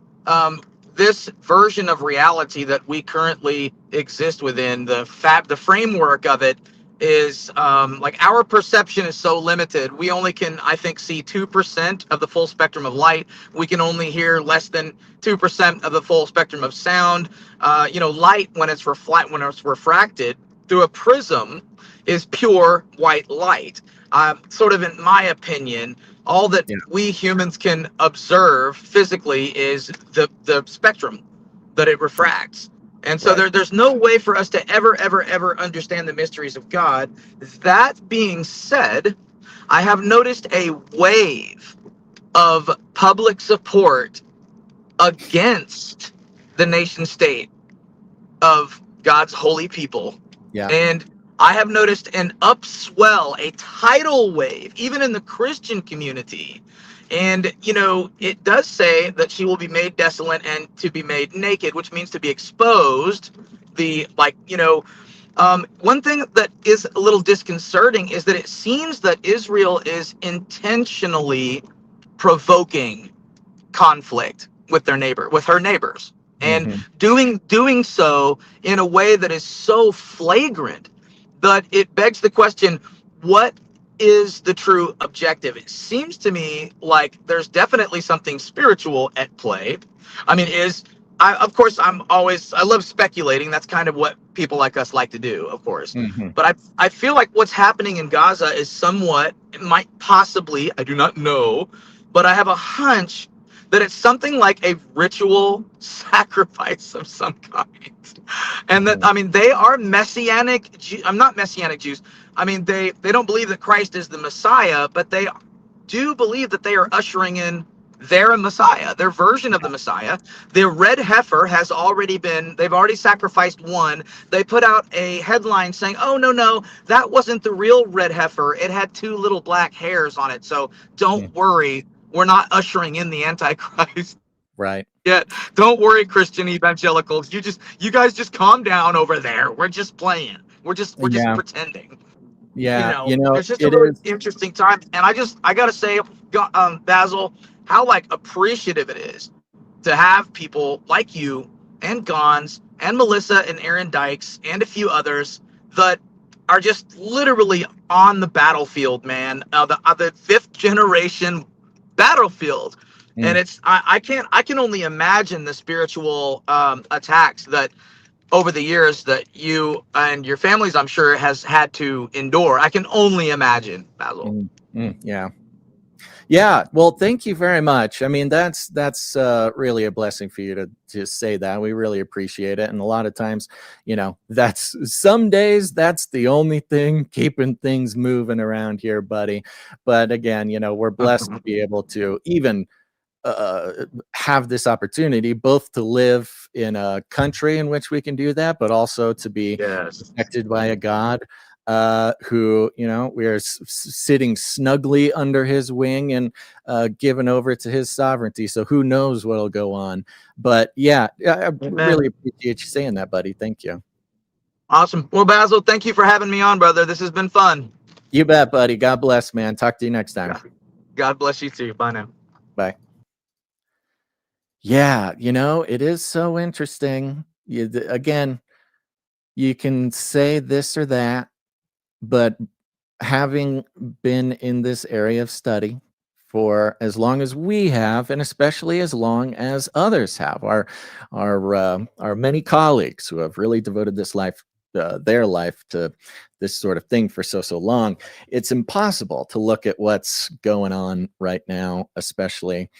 this version of reality that we currently exist within, the framework of it is like our perception is so limited. We only can, I think, see 2% of the full spectrum of light. We can only hear less than 2% of the full spectrum of sound. You know, light, when it's refracted through a prism, is pure white light. Sort of, in my opinion, all that we humans can observe physically is the spectrum that it refracts. And so there's no way for us to ever understand the mysteries of God. That being said, I have noticed a wave of public support against the nation state of God's holy people. Yeah. And I have noticed an upswell, a tidal wave, even in the Christian community. And, you know, it does say that she will be made desolate and to be made naked, which means to be exposed. One thing that is a little disconcerting is that it seems that Israel is intentionally provoking conflict with her neighbors, and doing so in a way that is so flagrant that it begs the question, what is the true objective? It seems to me like there's definitely something spiritual at play. I mean, of course, I love speculating. That's kind of what people like us like to do, of course. But I feel like what's happening in Gaza is somewhat, it might possibly, I do not know, but I have a hunch that it's something like a ritual sacrifice of some kind. And that, I mean, they are Messianic. I'm not Messianic Jews. I mean, they don't believe that Christ is the Messiah, but they do believe that they are ushering in they're a Messiah, their version of the Messiah. The red heifer has already been, they've already sacrificed one. They put out a headline saying, oh, no, that wasn't the real red heifer. It had 2 little black hairs on it. So don't worry, we're not ushering in the Antichrist. Right. Yeah, don't worry, Christian evangelicals. You guys just calm down over there. We're just playing. We're just pretending. Yeah, It's just a it really is. interesting time, and I gotta say, Basil, how like appreciative it is to have people like you and Gons and Melissa and Aaron Dykes and a few others that are just literally on the battlefield, man. The 5th generation battlefield. And it's I can only imagine the spiritual attacks that over the years that you and your families, I'm sure, has had to endure. I can only imagine, Basil. Yeah. Well, thank you very much. I mean, that's really a blessing for you to say that. We really appreciate it. And a lot of times, that's some days that's the only thing keeping things moving around here, buddy. But again, we're blessed to be able to even have this opportunity both to live in a country in which we can do that, but also to be protected by a God who, we are sitting snugly under his wing and given over to his sovereignty. So who knows what'll go on. But yeah, I really appreciate you saying that, buddy. Thank you. Awesome. Well, Basil, thank you for having me on, brother. This has been fun. You bet, buddy. God bless, man. Talk to you next time. God bless you too. Bye now. Bye. Yeah, it is so interesting. Again, you can say this or that, but having been in this area of study for as long as we have, and especially as long as others have, our many colleagues who have really devoted their life to this sort of thing for so long, it's impossible to look at what's going on right now, especially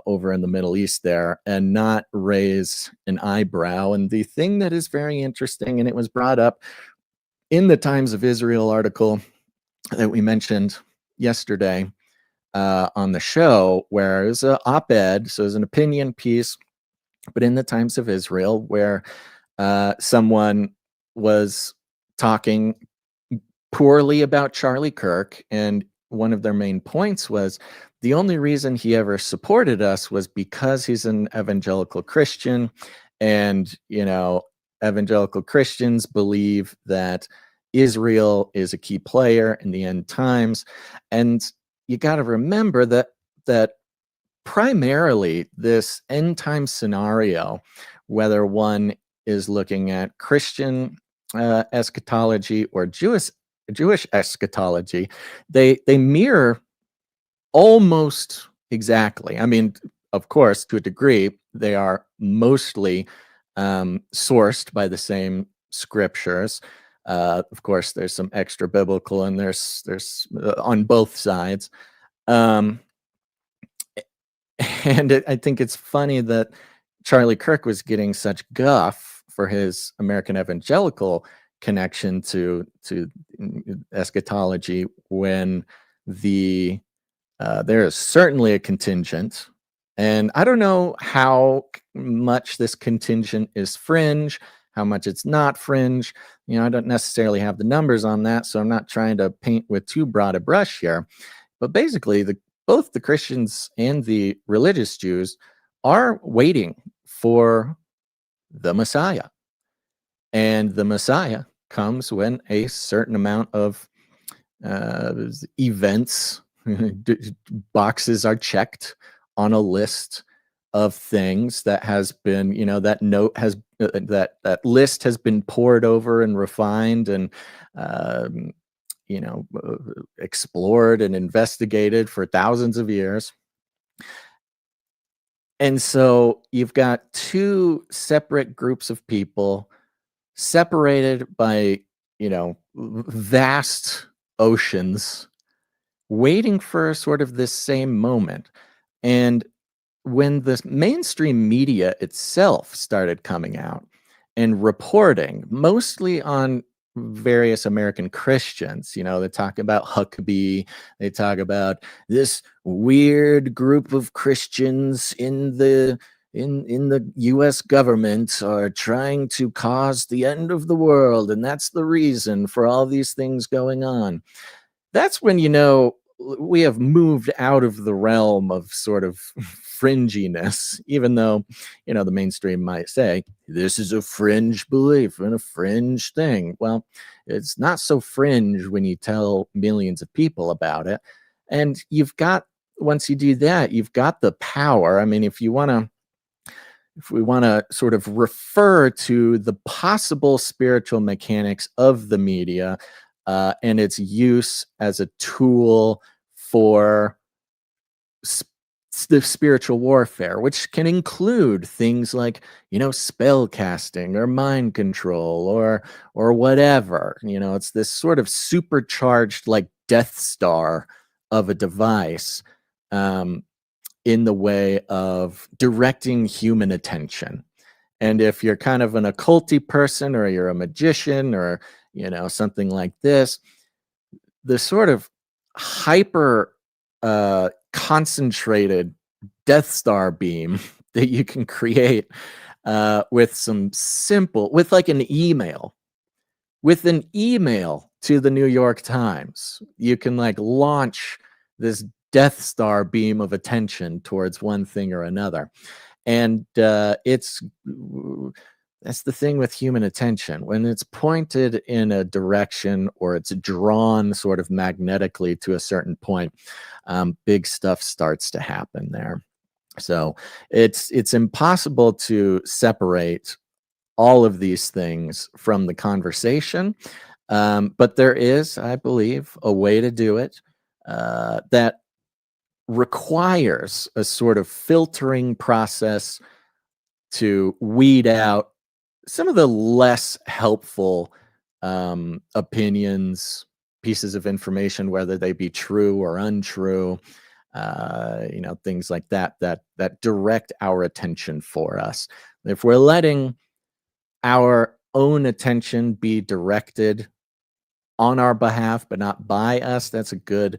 over in the Middle East there, and not raise an eyebrow. And the thing that is very interesting, and it was brought up in the Times of Israel article that we mentioned yesterday on the show, where it was an op-ed, so it was an opinion piece, but in the Times of Israel, where someone was talking poorly about Charlie Kirk, and one of their main points was the only reason he ever supported us was because he's an evangelical Christian, and evangelical Christians believe that Israel is a key player in the end times. And you got to remember that primarily this end time scenario, whether one is looking at Christian eschatology or Jewish eschatology, they mirror almost exactly. I mean, of course, to a degree, they are mostly sourced by the same scriptures. Of course, there's some extra biblical, and there's on both sides. And I think it's funny that Charlie Kirk was getting such guff for his American evangelical connection to eschatology when there is certainly a contingent, and I don't know how much this contingent is fringe, how much it's not fringe. I don't necessarily have the numbers on that, so I'm not trying to paint with too broad a brush here. But basically, both the Christians and the religious Jews are waiting for the Messiah. And the Messiah comes when a certain amount of events, boxes are checked on a list of things that has been, that note has that list has been poured over and refined and explored and investigated for thousands of years. And so you've got 2 separate groups of people separated by vast oceans, waiting for sort of this same moment. And when the mainstream media itself started coming out and reporting mostly on various American Christians. You know, they talk about Huckabee. They talk about this weird group of Christians in the U.S. government are trying to cause the end of the world, and that's the reason for all these things going on. That's when you know we have moved out of the realm of sort of fringiness, even though, you know, the mainstream might say this is a fringe belief and a fringe thing. Well, it's not so fringe when you tell millions of people about it. And you've got, once you do that, you've got the power. I mean, if we want to sort of refer to the possible spiritual mechanics of the media, and its use as a tool for the spiritual warfare, which can include things like, you know, spell casting or mind control or whatever. You know, it's this sort of supercharged like Death Star of a device, in the way of directing human attention. And if you're kind of an occulty person, or you're a magician, or, you know, something like this, the sort of hyper concentrated Death Star beam that you can create with like an email, to the New York Times, you can like launch this Death Star beam of attention towards one thing or another. And that's the thing with human attention. When it's pointed in a direction, or it's drawn sort of magnetically to a certain point, big stuff starts to happen there. So it's impossible to separate all of these things from the conversation. But there is, I believe, a way to do it that requires a sort of filtering process to weed out some of the less helpful opinions, pieces of information, whether they be true or untrue, you know, things like that direct our attention for us. If we're letting our own attention be directed on our behalf but not by us, that's a good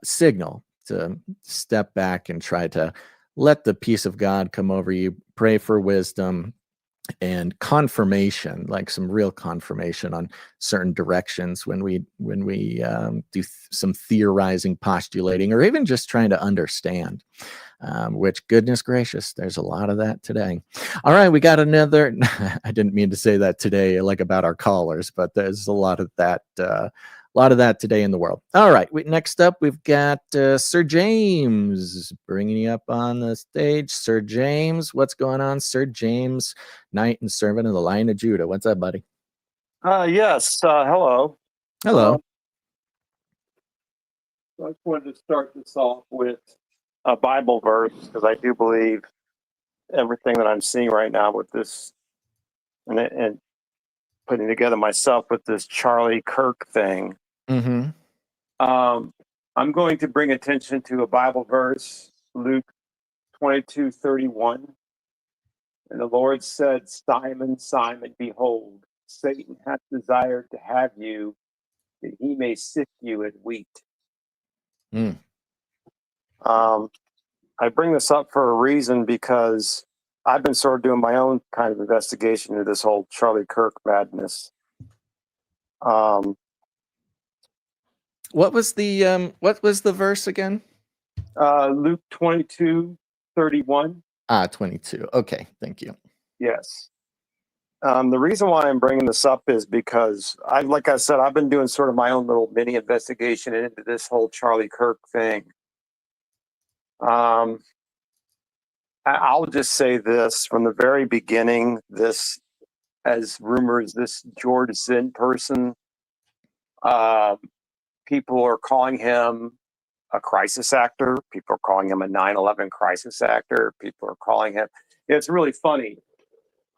signal to step back and try to let the peace of God come over you. Pray for wisdom and confirmation, like some real confirmation on certain directions when we do some theorizing, postulating, or even just trying to understand. Which, goodness gracious, there's a lot of that today. All right, we got another. I didn't mean to say that today, like about our callers, but there's a lot of that. Today in the world. All right, next up, we've got Sir James, bringing you up on the stage. Sir James, what's going on? Sir James, Knight and Servant of the Lion of Judah. What's up, buddy? Yes. Hello. Hello. I just wanted to start this off with a Bible verse, because I do believe everything that I'm seeing right now with this, and putting together myself with this Charlie Kirk thing. Mm-hmm. I'm going to bring attention to a Bible verse, Luke 22:31. And the Lord said, Simon, Simon, behold, Satan hath desired to have you, that he may sift you as wheat. I bring this up for a reason, because I've been sort of doing my own kind of investigation into this whole Charlie Kirk madness. What was the verse again? Luke 22:31. 22. Okay, thank you. Yes. The reason why I'm bringing this up is because like I said, I've been doing sort of my own little mini investigation into this whole Charlie Kirk thing. I'll just say this from the very beginning, this, as rumors, this George Zinn person, people are calling him a crisis actor. People are calling him a 9/11 crisis actor. People are calling him, it's really funny.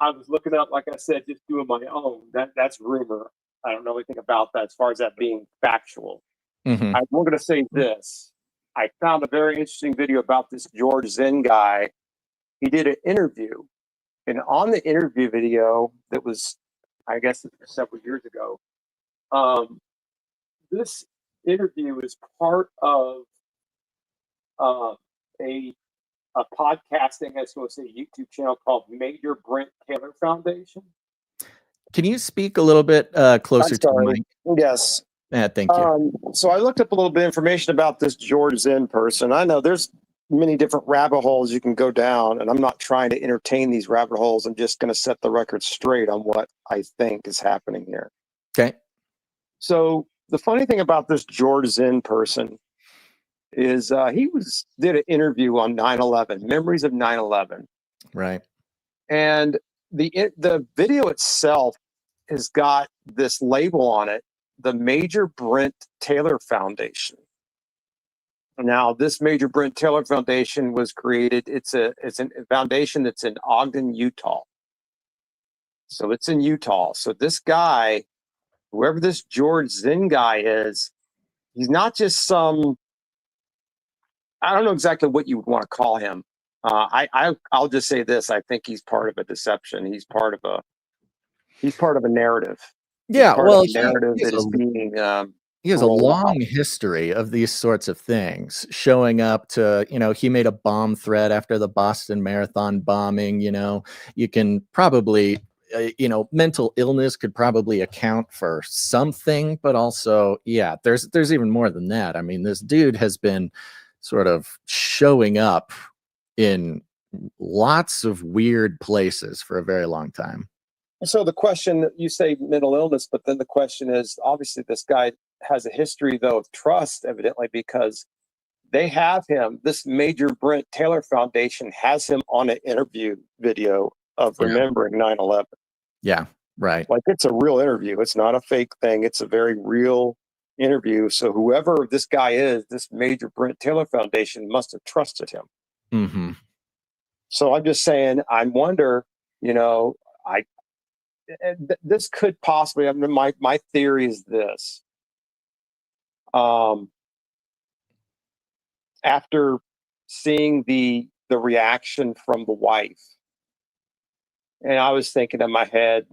I was looking up, like I said, just doing my own. That's rumor. I don't know anything about that as far as that being factual. Mm-hmm. I'm going to say this. I found a very interesting video about this George Zinn guy. He did an interview, and on the interview video that was I guess several years ago. This interview is part of a podcasting, as well as a YouTube channel called Major Brent Taylor Foundation. Can you speak a little bit closer to the mic? Yes. Yeah, thank you. So I looked up a little bit of information about this George Zinn person. I know there's many different rabbit holes you can go down, and I'm not trying to entertain these rabbit holes. I'm just going to set the record straight on what I think is happening here. Okay. So the funny thing about this George Zinn person is he did an interview on 9/11, memories of 9/11. Right. And the video itself has got this label on it, the Major Brent Taylor Foundation. Now, this Major Brent Taylor Foundation was created. It's a foundation that's in Ogden, Utah. So it's in Utah. So this guy, whoever this George Zinn guy is, he's not just some, I don't know exactly what you would want to call him. I'll just say this. I think he's part of a deception. He's part of a narrative. Yeah, well, narrative that is being. He has a long history of these sorts of things, showing up to, he made a bomb threat after the Boston Marathon bombing. You can probably, mental illness could probably account for something, but also, yeah, there's even more than that. I mean, this dude has been sort of showing up in lots of weird places for a very long time. So the question, you say mental illness, but then the question is, obviously this guy has a history, though, of trust, evidently, because they have him, this Major Brent Taylor Foundation has him on an interview video of remembering 9/11. Yeah, right. Like, it's a real interview. It's not a fake thing. It's a very real interview. So whoever this guy is, this Major Brent Taylor Foundation must have trusted him. Mm-hmm. So I'm just saying, I wonder, this could possibly, my theory is this. After seeing the reaction from the wife, and I was thinking in my head,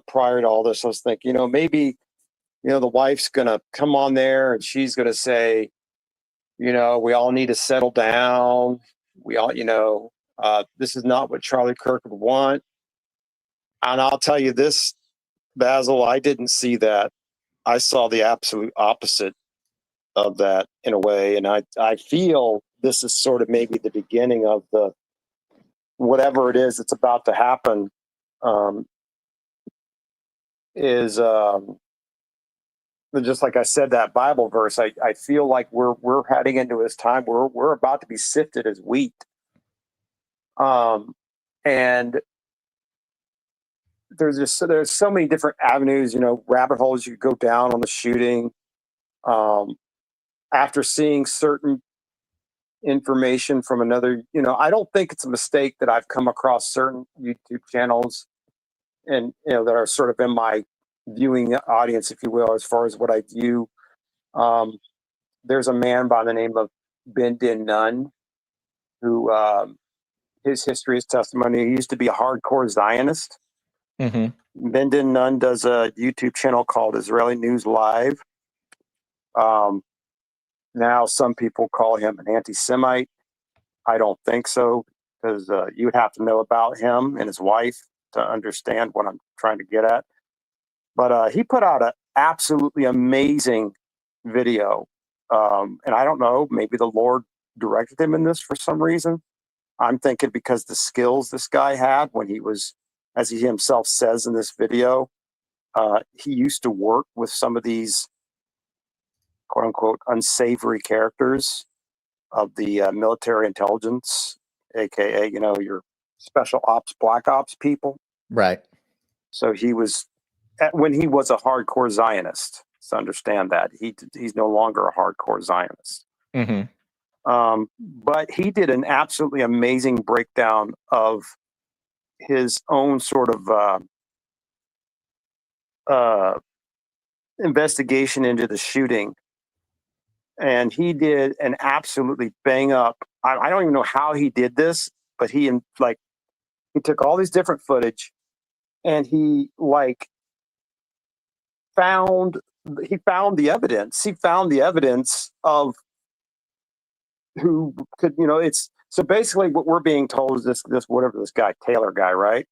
prior to all this, I was thinking, maybe, the wife's going to come on there and she's going to say, we all need to settle down. We all, this is not what Charlie Kirk would want. And I'll tell you this, Basil, I didn't see that. I saw the absolute opposite of that in a way. And I feel this is sort of maybe the beginning of the whatever it is that's about to happen. Just like I said, that Bible verse, I feel like we're heading into this time where we're about to be sifted as wheat. And there's so many different avenues, rabbit holes you could go down on the shooting. After seeing certain information from another, I don't think it's a mistake that I've come across certain YouTube channels and, that are sort of in my viewing audience, if you will, as far as what I view. There's a man by the name of Ben Din Nun who, his history, his testimony, he used to be a hardcore Zionist. Mm-hmm. Ben Din Nun does a YouTube channel called Israeli News Live. Now some people call him an anti-Semite. I don't think so, because you would have to know about him and his wife to understand what I'm trying to get at. But he put out an absolutely amazing video. And I don't know, maybe the Lord directed him in this for some reason. I'm thinking because the skills this guy had when he was, as he himself says in this video, he used to work with some of these quote unquote unsavory characters of the military intelligence, aka, your special ops, black ops people. Right. So he was, when he was a hardcore Zionist, so understand that he's no longer a hardcore Zionist. Mm-hmm. But he did an absolutely amazing breakdown of his own sort of investigation into the shooting. And he did an absolutely bang up. I don't even know how he did this, but he took all these different footage and he found the evidence. He found the evidence of who could, it's so basically what we're being told is this whatever this guy Taylor guy, right?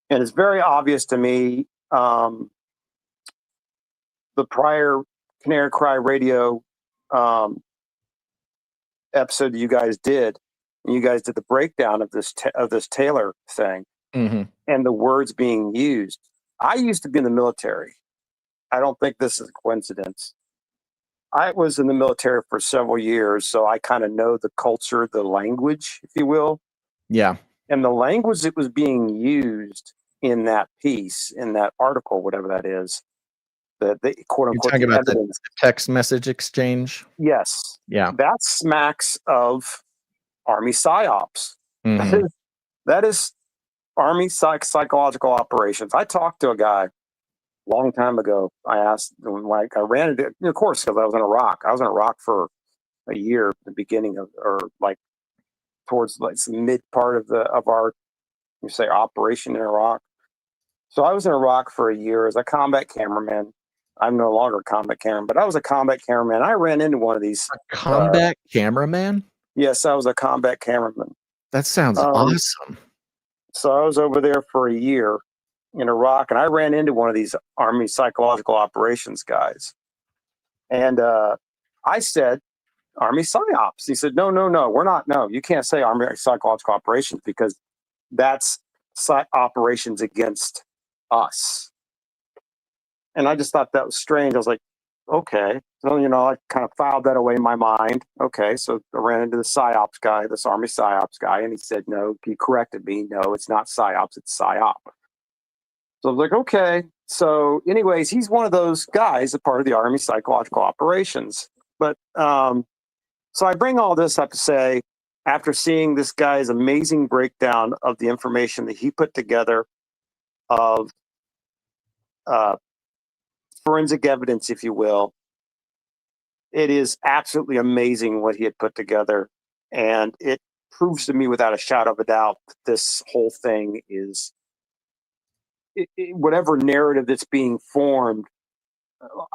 And it's very obvious to me. The prior Canary Cry Radio episode that you guys did, and you guys did the breakdown of this Taylor thing, and the words being used. I used to be in the military. I don't think this is a coincidence. I was in the military for several years, so I kind of know the culture, the language, if you will. Yeah. And the language that was being used in that piece, in that article, whatever that is, the quote unquote You're talking about evidence. the text message exchange? Yes. Yeah. That smacks of Army psyops. That is Army psychological operations. I talked to a guy a long time ago. I asked, like, I ran into, of course, because I was in Iraq. I was in Iraq for a year, the beginning of, or like towards like the mid part of our, you say, operation in Iraq. So I was in Iraq for a year as a combat cameraman. I'm no longer a combat cameraman, but I was a combat cameraman. I ran into one of these. A combat cameraman? Yes, I was a combat cameraman. That sounds awesome. So I was over there for a year in Iraq, and I ran into one of these Army psychological operations guys. And I said, Army psyops. He said, no, we're not. No, you can't say Army psychological operations because that's operations against us. And I just thought that was strange. I was like, okay. So, I kind of filed that away in my mind. Okay. So I ran into the psyops guy, this Army psyops guy, and he said, no, he corrected me. No, it's not psyops, it's psyop. So I was like, okay. So anyways, he's one of those guys, a part of the Army psychological operations. But so I bring all this up to say, after seeing this guy's amazing breakdown of the information that he put together of forensic evidence, if you will, it is absolutely amazing what he had put together. And it proves to me without a shadow of a doubt that this whole thing is whatever narrative that's being formed.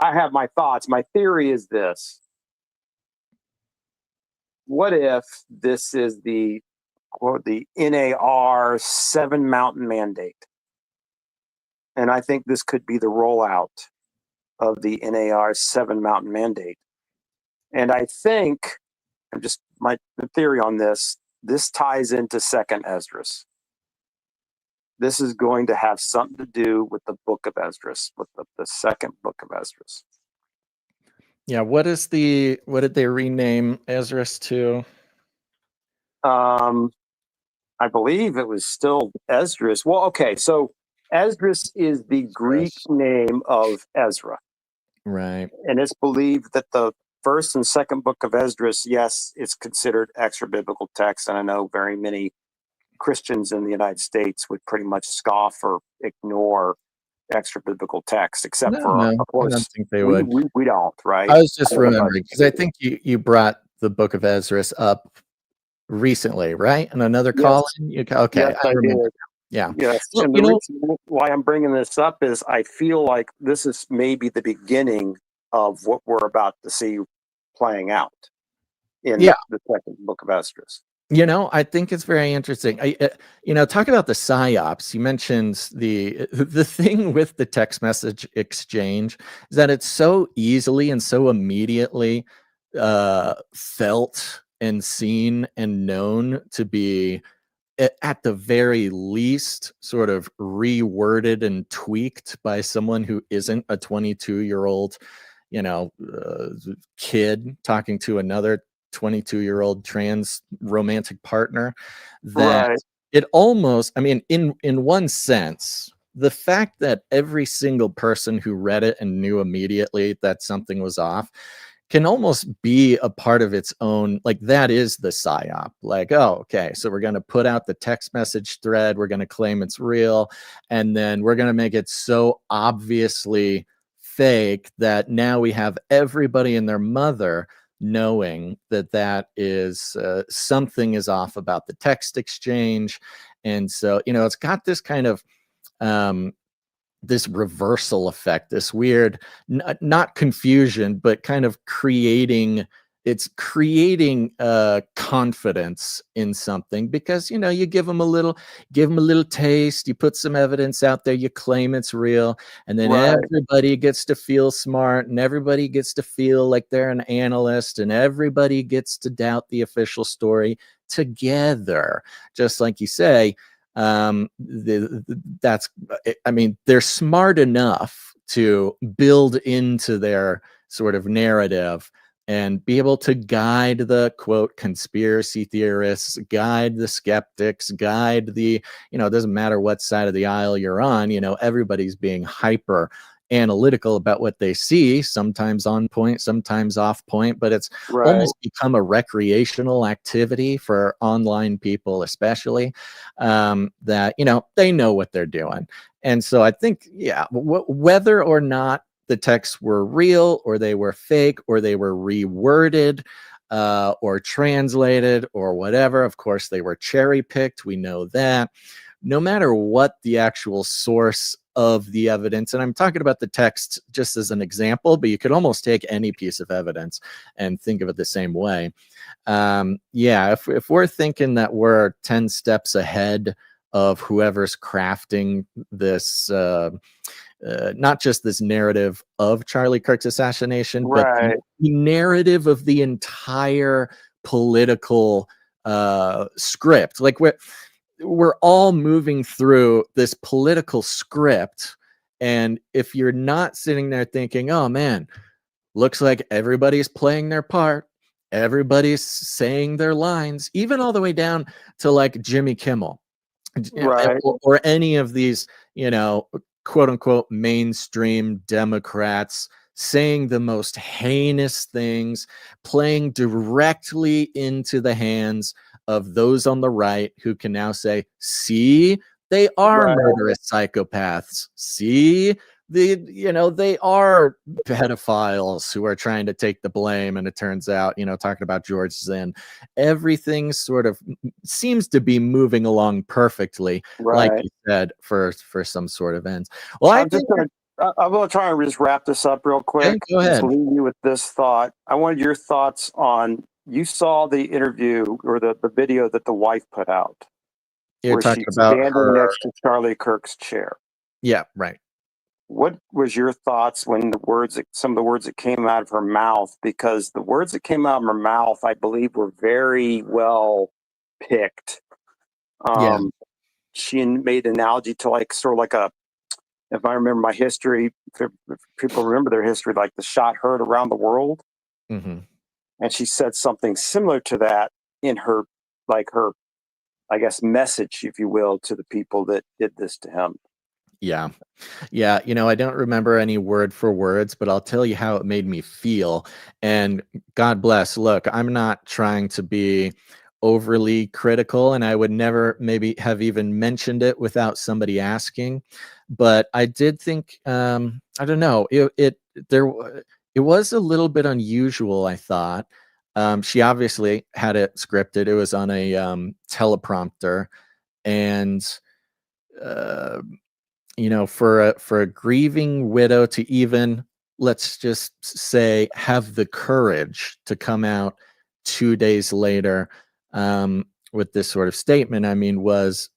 I have my thoughts. My theory is this. What if this is the NAR 7 Mountain Mandate? And I think this could be the rollout of the NAR 7 Mountain Mandate. And I think, my theory on this ties into Second Esdras. This is going to have something to do with the book of Esdras, with the second book of Esdras. Yeah, what did they rename Esdras to? I believe it was still Esdras. Well, okay, so Esdras is the Greek name of Ezra. Right. And it's believed that the first and second book of Esdras, yes, it's considered extra biblical text. And I know very many Christians in the United States would pretty much scoff or ignore extra biblical text, except of course, I don't think they would. We don't, right? I was just remembering because I think you brought the book of Esdras up recently, right? And another call in? Okay, yes, I remember. did. Yeah. Yes. Well, and the reason why I'm bringing this up is I feel like this is maybe the beginning of what we're about to see playing out in the second book of Esdras. I think it's very interesting. Talk about the psyops. You mentioned the thing with the text message exchange is that it's so easily and so immediately felt and seen and known to be, at the very least, sort of reworded and tweaked by someone who isn't a 22-year-old, kid talking to another 22-year-old trans romantic partner. That it almost, in one sense, the fact that every single person who read it and knew immediately that something was off can almost be a part of its own, like that is the psyop. Like, oh, okay, so we're going to put out the text message thread, we're going to claim it's real, and then we're going to make it so obviously fake that now we have everybody and their mother knowing that is something is off about the text exchange. And so, it's got this kind of this reversal effect, this weird, not confusion, but kind of creating confidence in something, because you give them a little taste, you put some evidence out there, you claim it's real, and then Right. everybody gets to feel smart, and everybody gets to feel like they're an analyst, and everybody gets to doubt the official story together, just like you say. That's, I mean, they're smart enough to build into their sort of narrative and be able to guide the quote conspiracy theorists, guide the skeptics, guide the, it doesn't matter what side of the aisle you're on, everybody's being hyper analytical about what they see, sometimes on point, sometimes off point, but it's almost become a recreational activity for online people, especially, that, they know what they're doing. And so I think, yeah, whether or not the texts were real or they were fake or they were reworded or translated or whatever, of course, they were cherry picked. We know that. No matter what the actual source of the evidence, and I'm talking about the text just as an example, but you could almost take any piece of evidence and think of it the same way. Yeah, if we're thinking that we're 10 steps ahead of whoever's crafting this, not just this narrative of Charlie Kirk's assassination, but the narrative of the entire political script. Like we're all moving through this political script, and if you're not sitting there thinking, oh man, looks like everybody's playing their part, everybody's saying their lines, even all the way down to like Jimmy Kimmel, or any of these, quote unquote mainstream Democrats saying the most heinous things, playing directly into the hands of those on the right who can now say, see, they are murderous psychopaths. See, they are pedophiles who are trying to take the blame. And it turns out, talking about George Zinn, everything sort of seems to be moving along perfectly, like you said, for some sort of ends. Well, I'm going to try and just wrap this up real quick. Okay, go ahead. Just leave you with this thought. I wanted your thoughts on, you saw the interview or the video that the wife put out. You're where talking she's about standing her next to Charlie Kirk's chair. Yeah, right. What was your thoughts when some of the words that came out of her mouth? Because the words that came out of her mouth, I believe, were very well picked. She made an analogy to sort of like if I remember my history, if people remember their history, like the shot heard around the world. Mm-hmm. And she said something similar to that in her, I guess, message, if you will, to the people that did this to him. Yeah. I don't remember any word for words, but I'll tell you how it made me feel. And God bless. Look, I'm not trying to be overly critical, and I would never maybe have even mentioned it without somebody asking. But I did think, I don't know, it was a little bit unusual, I thought. She obviously had it scripted. It was on a teleprompter, and for a grieving widow to even, let's just say, have the courage to come out 2 days later with this sort of statement, I mean,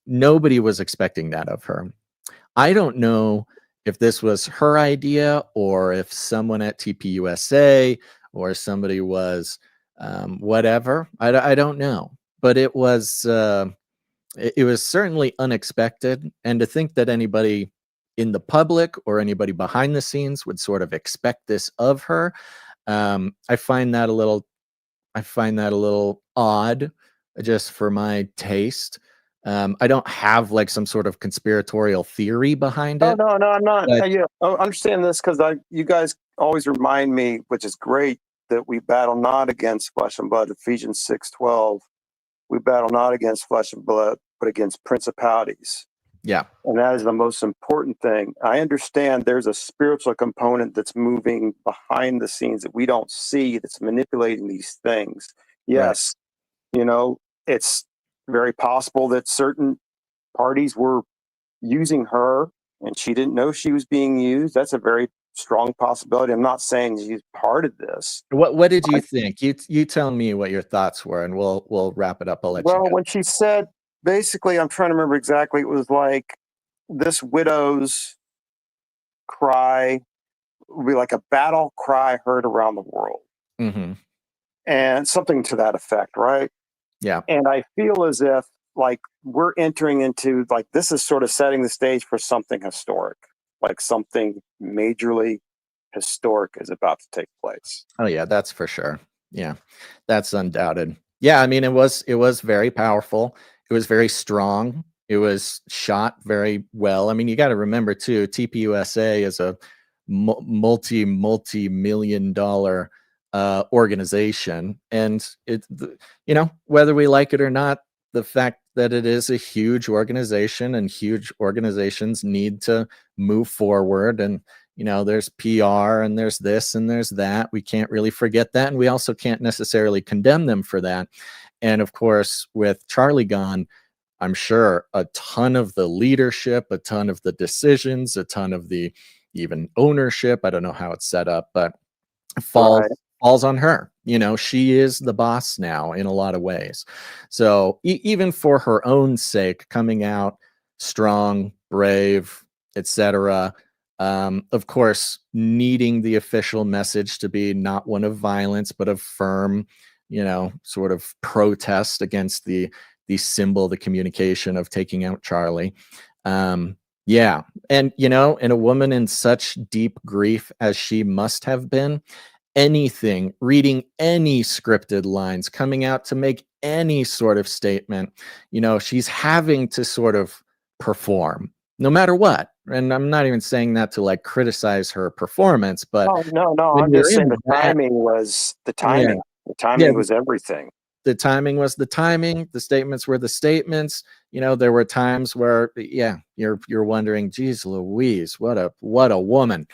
nobody was expecting that of her. I don't know if this was her idea or if someone at TPUSA or somebody was whatever. I don't know, but it was certainly unexpected. And to think that anybody in the public or anybody behind the scenes would sort of expect this of her, I find that a little odd, just for my taste. I don't have some sort of conspiratorial theory behind it. No, I'm not. But, I understand this because you guys always remind me, which is great, that we battle not against flesh and blood. Ephesians 6:12. We battle not against flesh and blood, but against principalities. Yeah. And that is the most important thing. I understand there's a spiritual component that's moving behind the scenes that we don't see, that's manipulating these things. Yes, it's very possible that certain parties were using her and she didn't know she was being used. That's a very strong possibility. I'm not saying she's part of this. What did you think? You tell me what your thoughts were, and we'll wrap it up. I'll let you go. When she said, basically, I'm trying to remember exactly, it was like this widow's cry would be like a battle cry heard around the world. Mm-hmm. And something to that effect, right? Yeah. And I feel as if like we're entering into, like, this is sort of setting the stage for something historic, like something majorly historic is about to take place. Oh yeah, that's for sure. Yeah, that's undoubted. Yeah, I mean, it was very powerful. It was very strong. It was shot very well. I mean, you got to remember too, TPUSA is a multi-million dollar organization, and whether we like it or not, the fact that it is a huge organization and huge organizations need to move forward, and there's PR and there's this and there's that. We can't really forget that. And we also can't necessarily condemn them for that. And of course, with Charlie gone, I'm sure a ton of the leadership, a ton of the decisions, a ton of the even ownership, I don't know how it's set up, but falls on her. She is the boss now in a lot of ways. So even for her own sake, coming out strong, brave, etc., of course, needing the official message to be not one of violence, but of firm, sort of protest against the symbol, the communication of taking out Charlie. Yeah. And, in a woman in such deep grief as she must have been, reading any scripted lines, coming out to make any sort of statement, she's having to sort of perform no matter what. And I'm not even saying that to like criticize her performance, but no, I'm just saying the timing was the timing. Yeah. The timing was everything. The timing was the timing. The statements were the statements. There were times where, you're wondering, geez, Louise, what a woman.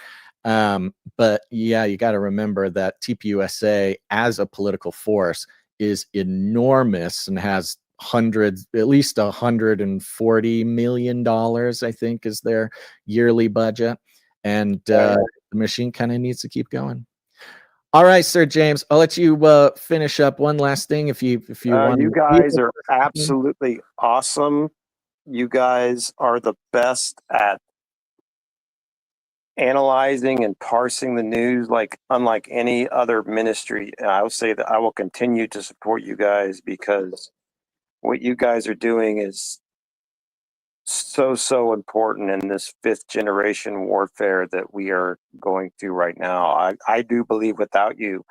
But yeah, you got to remember that TPUSA as a political force is enormous and has at least $140 million, I think, is their yearly budget. And the machine kind of needs to keep going. All right, Sir James, I'll let you finish up. One last thing, if you want. You guys are absolutely awesome. You guys are the best at analyzing and parsing the news, like unlike any other ministry. And I will say that I will continue to support you guys because what you guys are doing is so important in this 5th generation warfare that we are going through right now. I do believe without you,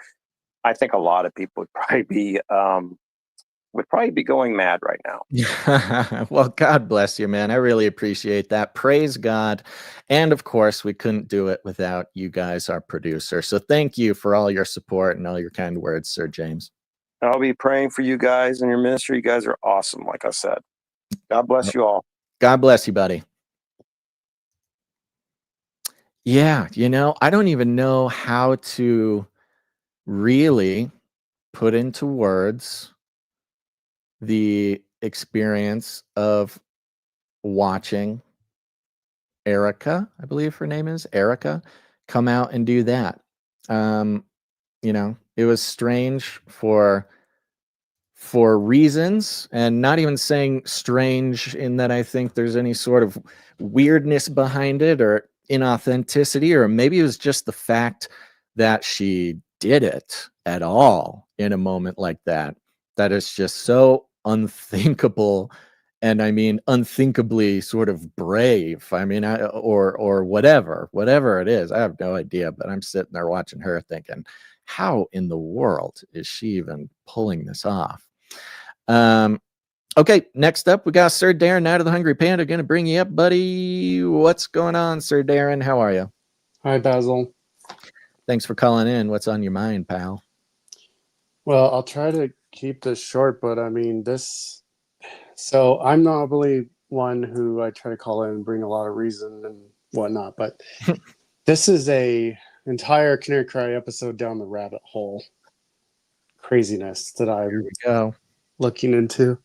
I think a lot of people would probably be going mad right now. Well, God bless you, man. I really appreciate that. Praise God. And of course, we couldn't do it without you guys, our producer. So thank you for all your support and all your kind words, Sir James. I'll be praying for you guys and your ministry. You guys are awesome, like I said. God bless you all. God bless you, buddy. Yeah, I don't even know how to really put into words the experience of watching Erica, I believe her name is Erica, come out and do that. It was strange for reasons, and not even saying strange in that I think there's any sort of weirdness behind it or inauthenticity, or maybe it was just the fact that she did it at all in a moment like that is just so unthinkable. And I mean, unthinkably sort of brave. I mean, or whatever it is. I have no idea, but I'm sitting there watching her thinking, how in the world is she even pulling this off? Okay, next up, we got Sir Darren, Night of the Hungry Panda. Going to bring you up, buddy. What's going on, Sir Darren? How are you? Hi, Basil. Thanks for calling in. What's on your mind, pal? Well, I'll try to keep this short, but I mean, so I'm not really one who I try to call in and bring a lot of reason and whatnot, but this is a entire Canary Cry episode down the rabbit hole craziness that I'm looking into.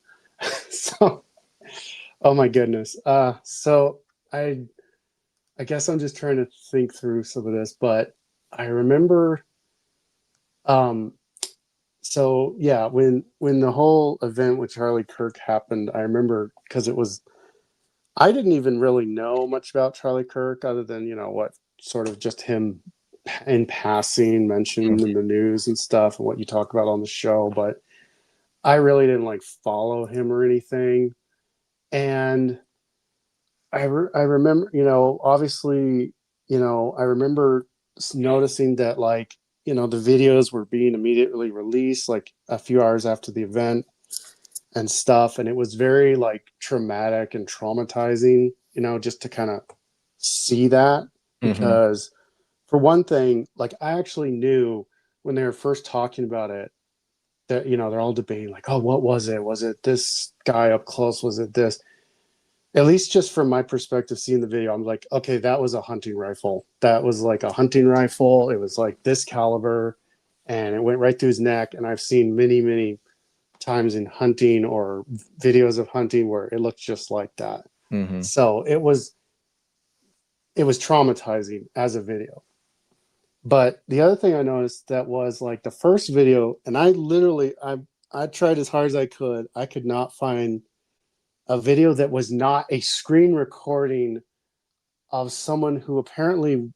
So, oh my goodness. So I I guess I'm just trying to think through some of this, but I remember, so yeah, when the whole event with Charlie Kirk happened, I remember because I didn't even really know much about Charlie Kirk other than, what sort of just him in passing mentioned in the news and stuff and what you talk about on the show, but I really didn't like follow him or anything. And I remember, obviously, I remember noticing that like, the videos were being immediately released like a few hours after the event and stuff. And it was very like traumatic and traumatizing, just to kind of see that. Because for one thing, like I actually knew when they were first talking about it that, they're all debating like, oh, what was it? Was it this guy up close? Was it this? At least just from my perspective, seeing the video, I'm like, okay, that was a hunting rifle. That was like a hunting rifle. It was like this caliber and it went right through his neck. And I've seen many, many times in hunting or videos of hunting where it looks just like that. So it was traumatizing as a video. But the other thing I noticed that was like the first video, and I tried as hard as I could not find a video that was not a screen recording of someone who apparently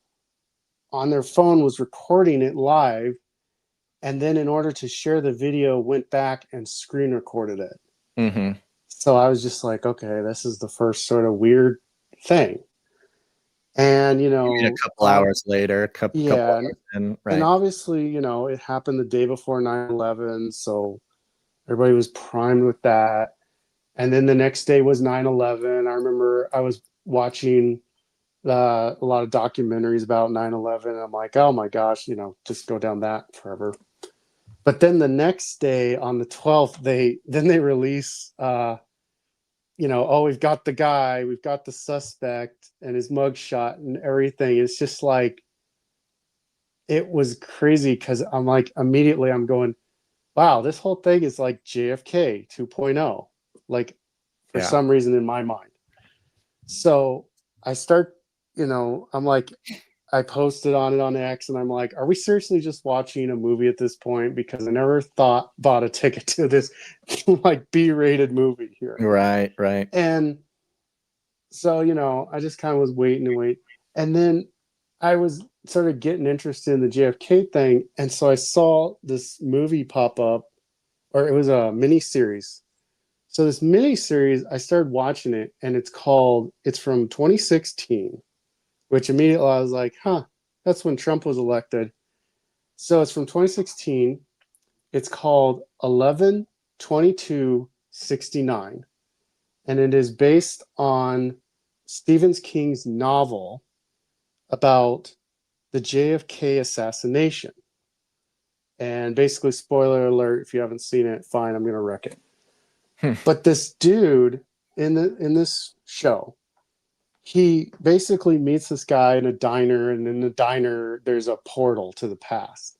on their phone was recording it live, and then in order to share the video went back and screen recorded it. So I was just like, okay, this is the first sort of weird thing. And a couple hours later, couple hours in, right? And obviously, it happened the day before 9/11, so everybody was primed with that. And then the next day was 9/11. I remember I was watching a lot of documentaries about 9/11. And I'm like, oh my gosh, just go down that forever. But then the next day on the 12th, they release, oh, we've got the guy, we've got the suspect and his mugshot and everything. It's just like, it was crazy because I'm like, immediately I'm going, wow, this whole thing is like JFK 2.0, like for some reason in my mind. So I start, I'm like, I posted on it on X and I'm like, are we seriously just watching a movie at this point? Because I never bought a ticket to this like B-rated movie here. Right. And so, I just kind of was waiting and wait. And then I was sort of getting interested in the JFK thing. And so I saw this movie pop up, or it was a mini series. So this mini series, I started watching it, and it's from 2016, which immediately I was like, huh, that's when Trump was elected. So it's from 2016. It's called 11/22/69. And it is based on Stephen King's novel about the JFK assassination. And basically, spoiler alert, if you haven't seen it, fine, I'm going to wreck it. But this dude in this show, he basically meets this guy in a diner, and in the diner, there's a portal to the past.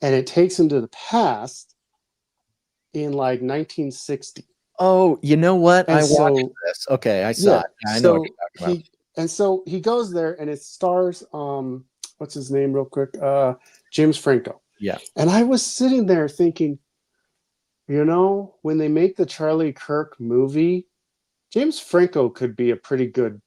And it takes him to the past in like 1960. Oh, you know what? And I so, watched this. Okay, I saw it. I know what you're talking about. So he goes there, and it stars what's his name real quick? James Franco. Yeah. And I was sitting there thinking, when they make the Charlie Kirk movie, James Franco could be a pretty good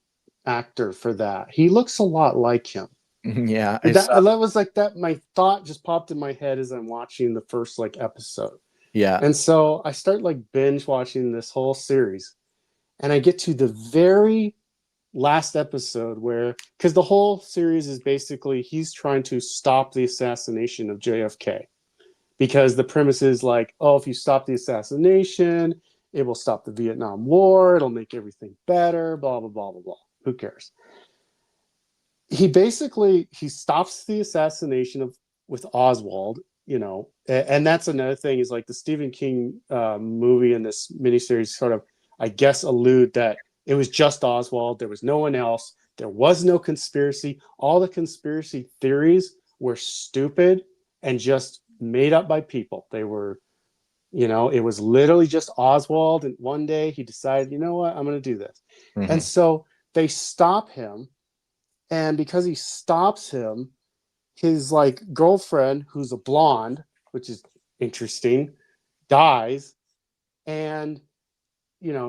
actor for that. He looks a lot like him. Yeah. That was like that. My thought just popped in my head as I'm watching the first like episode. Yeah. And so I start like binge watching this whole series, and I get to the very last episode because the whole series is basically he's trying to stop the assassination of JFK, because the premise is like, oh, if you stop the assassination, it will stop the Vietnam War, it'll make everything better, blah blah blah blah blah. Who cares? He stops the assassination with Oswald, and that's another thing is like the Stephen King movie and this miniseries sort of, I guess, allude that it was just Oswald. There was no one else. There was no conspiracy. All the conspiracy theories were stupid and just made up by people. They were, it was literally just Oswald. And one day he decided, you know what, I'm going to do this. And so they stop him. And because he stops him, his like girlfriend, who's a blonde, which is interesting, dies. And,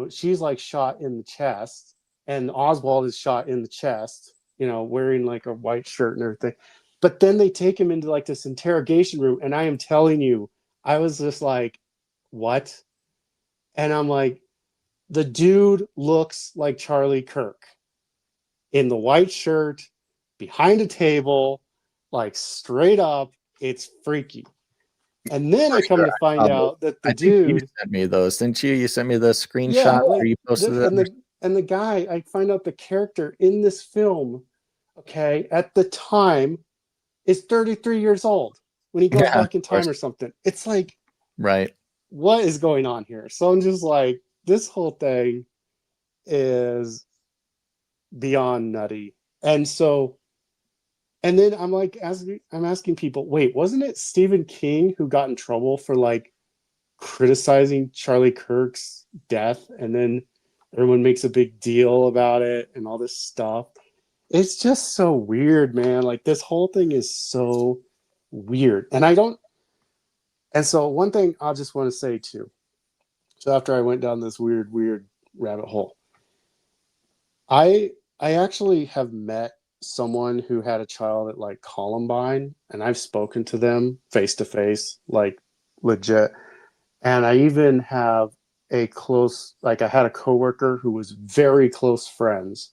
she's like shot in the chest. And Oswald is shot in the chest, wearing like a white shirt and everything. But then they take him into like this interrogation room. And I am telling you, I was just like, what? And I'm like, the dude looks like Charlie Kirk in the white shirt behind a table, like straight up. It's freaky. And then I come to find out that the I think you dude, sent me those, didn't you? You sent me the yeah, screenshot where you posted that. and the guy, I find out the character in this film, okay, at the time is 33 years old when he goes Yeah, back in of course. time or something. It's like, Right. what is going on here? So I'm just like, this whole thing is beyond nutty. And then I'm like, I'm asking people, wait, wasn't it Stephen King who got in trouble for like criticizing Charlie Kirk's death? And then everyone makes a big deal about it and all this stuff. It's just so weird, man. Like, this whole thing is so weird. And so one thing I just want to say too. So after I went down this weird rabbit hole, I actually have met someone who had a child at like Columbine, and I've spoken to them face to face, like legit. And I even have I had a coworker who was very close friends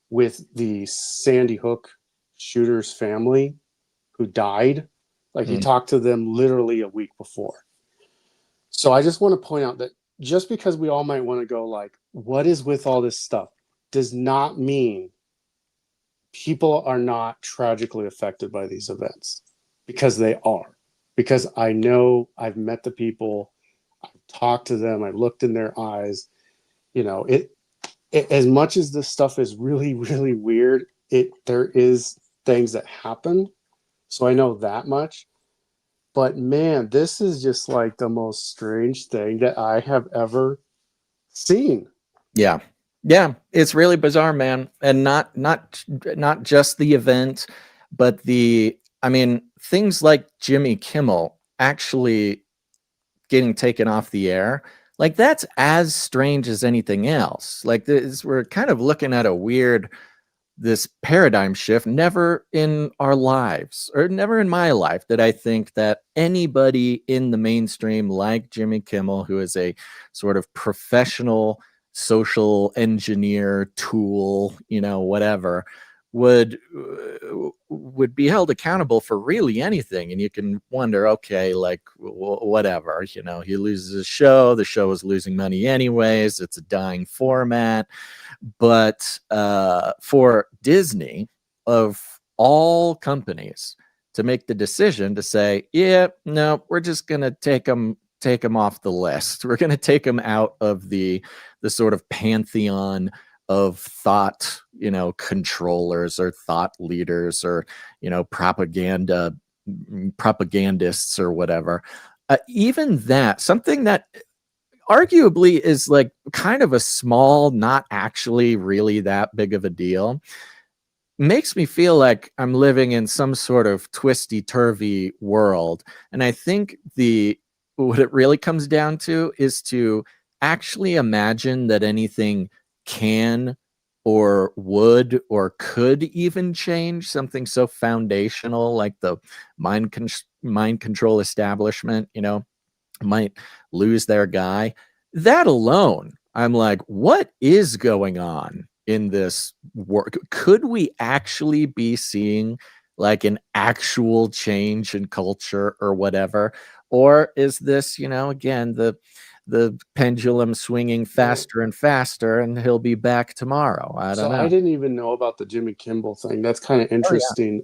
with the Sandy Hook shooter's family who died. Like, he talked to them literally a week before. So I just want to point out that just because we all might want to go like, what is with all this stuff, does not mean people are not tragically affected by these events, because they are. Because I know, I've met the people, I've talked to them, I've looked in their eyes. It as much as this stuff is really, really weird, there is things that happen. So I know that much. But man, this is just like the most strange thing that I have ever seen. Yeah. Yeah, it's really bizarre, man. And not just the event, but things like Jimmy Kimmel actually getting taken off the air. Like, that's as strange as anything else. Like, we're kind of looking at this paradigm shift. Never in our lives, or never in my life, did I think that anybody in the mainstream like Jimmy Kimmel, who is a sort of professional social engineer tool, whatever, would be held accountable for really anything. And you can wonder, okay, like, whatever, he loses his show, the show is losing money anyways, it's a dying format. But for Disney, of all companies, to make the decision to say, yeah, no, we're just gonna take them off the list. We're gonna take them out of the sort of pantheon of thought, controllers or thought leaders, or propagandists or whatever. Even that, something that arguably is like kind of a small, not actually really that big of a deal, makes me feel like I'm living in some sort of twisty turvy world. And I think what it really comes down to is to actually imagine that anything can or would or could even change something so foundational like the mind control establishment, might lose their guy. That alone, I'm like, what is going on in this work? Could we actually be seeing like an actual change in culture or whatever? Or is this, again, the pendulum swinging faster and faster, and he'll be back tomorrow? I don't know. I didn't even know about the Jimmy Kimmel thing. That's kind of interesting.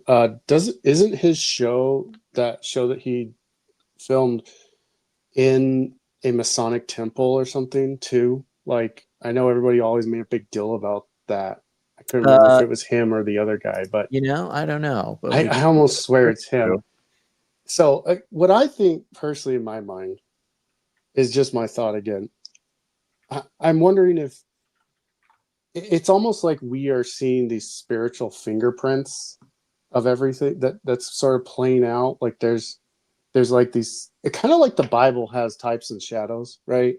Isn't his show that he filmed in a Masonic temple or something too? Like, I know everybody always made a big deal about that. I couldn't remember if it was him or the other guy, but I don't know. But I almost swear it's him. So what I think personally in my mind is just my thought again. I'm wondering it's almost like we are seeing these spiritual fingerprints of everything that's sort of playing out. Like there's like these, it kind of like the Bible has types and shadows, right?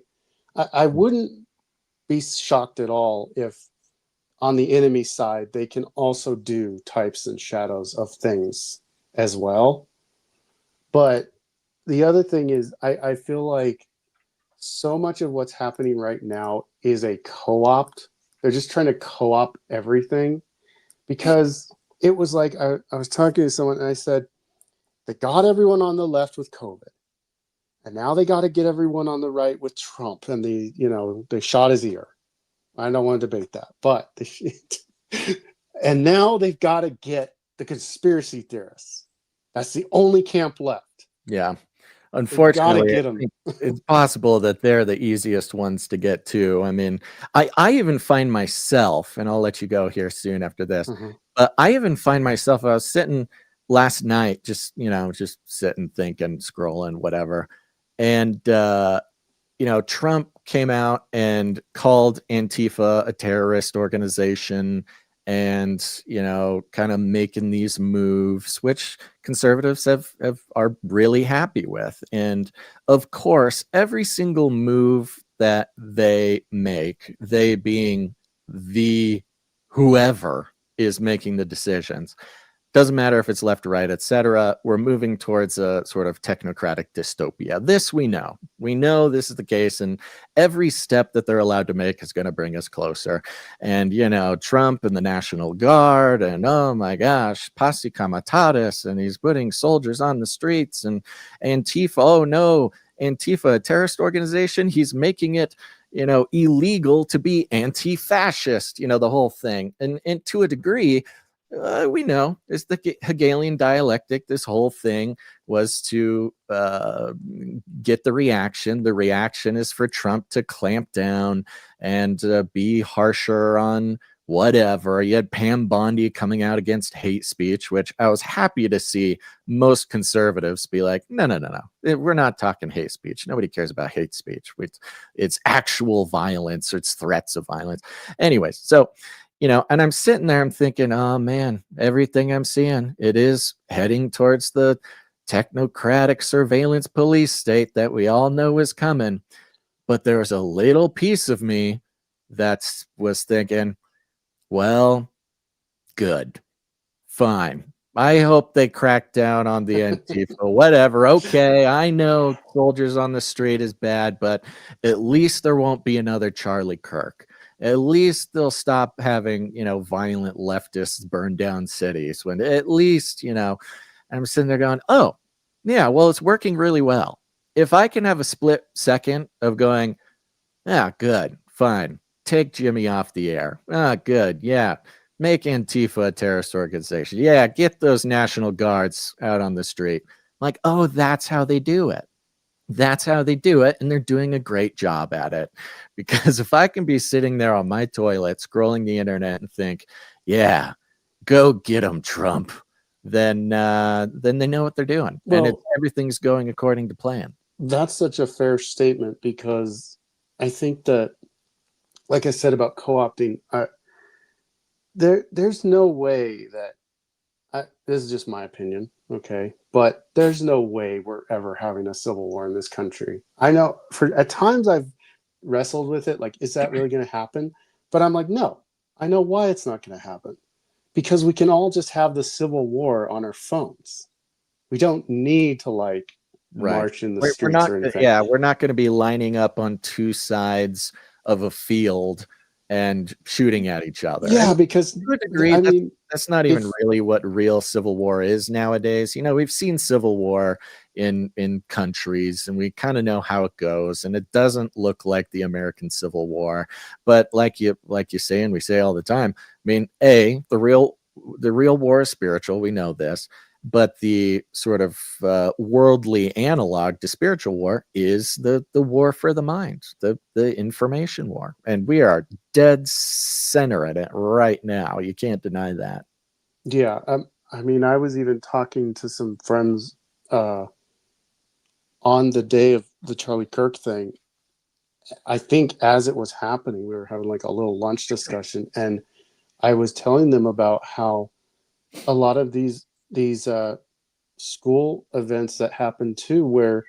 I wouldn't be shocked at all if on the enemy side they can also do types and shadows of things as well. But the other thing is, I feel like so much of what's happening right now is a co-opt. They're just trying to co-opt everything, because it was like I was talking to someone and I said, they got everyone on the left with COVID. And now they got to get everyone on the right with Trump, and they shot his ear. I don't want to debate that, but and now they've got to get the conspiracy theorists. That's the only camp left. Yeah. Got to Unfortunately, get I them. think it's possible that they're the easiest ones to get to. I mean, I even find myself, and I'll let you go here soon after this, but I even find myself, I was sitting last night, just sitting, thinking, scrolling, whatever. And, Trump came out and called Antifa a terrorist organization, and kind of making these moves which conservatives are really happy with. And of course, every single move that they make, they being the whoever is making the decisions, doesn't matter if it's left or right, etc. We're moving towards a sort of technocratic dystopia. This we know. We know this is the case, and every step that they're allowed to make is going to bring us closer. And, Trump and the National Guard, and oh my gosh, Posse Comitatus, and he's putting soldiers on the streets, and Antifa, oh no, Antifa, a terrorist organization, he's making it illegal to be anti-fascist, the whole thing. And to a degree, we know it's the Hegelian dialectic. This whole thing was to get the reaction. The reaction is for Trump to clamp down and be harsher on whatever. You had Pam Bondi coming out against hate speech, which I was happy to see most conservatives be like, no. We're not talking hate speech. Nobody cares about hate speech. It's actual violence, or it's threats of violence. Anyways, so and I'm sitting there, I'm thinking, oh man, everything I'm seeing, it is heading towards the technocratic surveillance police state that we all know is coming. But there was a little piece of me that was thinking, well, good, fine. I hope they crack down on the Antifa, whatever. Okay, I know soldiers on the street is bad, but at least there won't be another Charlie Kirk. At least they'll stop having, violent leftists burn down cities. When at least, I'm sitting there going, oh, yeah, well, it's working really well. If I can have a split second of going, yeah, good, fine, take Jimmy off the air. Ah, good, yeah. Make Antifa a terrorist organization. Yeah, get those National Guards out on the street. Like, oh, that's how they do it. That's how they do it, and they're doing a great job at it. Because if I can be sitting there on my toilet scrolling the internet and think, yeah, go get them, Trump, then they know what they're doing. Well, and everything's going according to plan. That's such a fair statement, because I think that, like I said about co-opting, there's no way that this is just my opinion, okay? But there's no way we're ever having a civil war in this country. I know at times I've wrestled with it, like, is that really going to happen? But I'm like, no, I know why it's not going to happen. Because we can all just have the Civil War on our phones. We don't need to march in the streets or anything. Yeah, we're not going to be lining up on two sides of a field and shooting at each other. Yeah, because to a degree, that's not even really what real civil war is nowadays. We've seen civil war in countries, and we kind of know how it goes, and it doesn't look like the American Civil War. But like you say, and we say all the time, I mean, the real war is spiritual. We know this. But the sort of worldly analog to spiritual war is the war for the mind, the information war. And we are dead center in it right now. You can't deny that. Yeah. I mean, I was even talking to some friends on the day of the Charlie Kirk thing. I think as it was happening, we were having like a little lunch discussion, and I was telling them about how a lot of these school events that happen too, where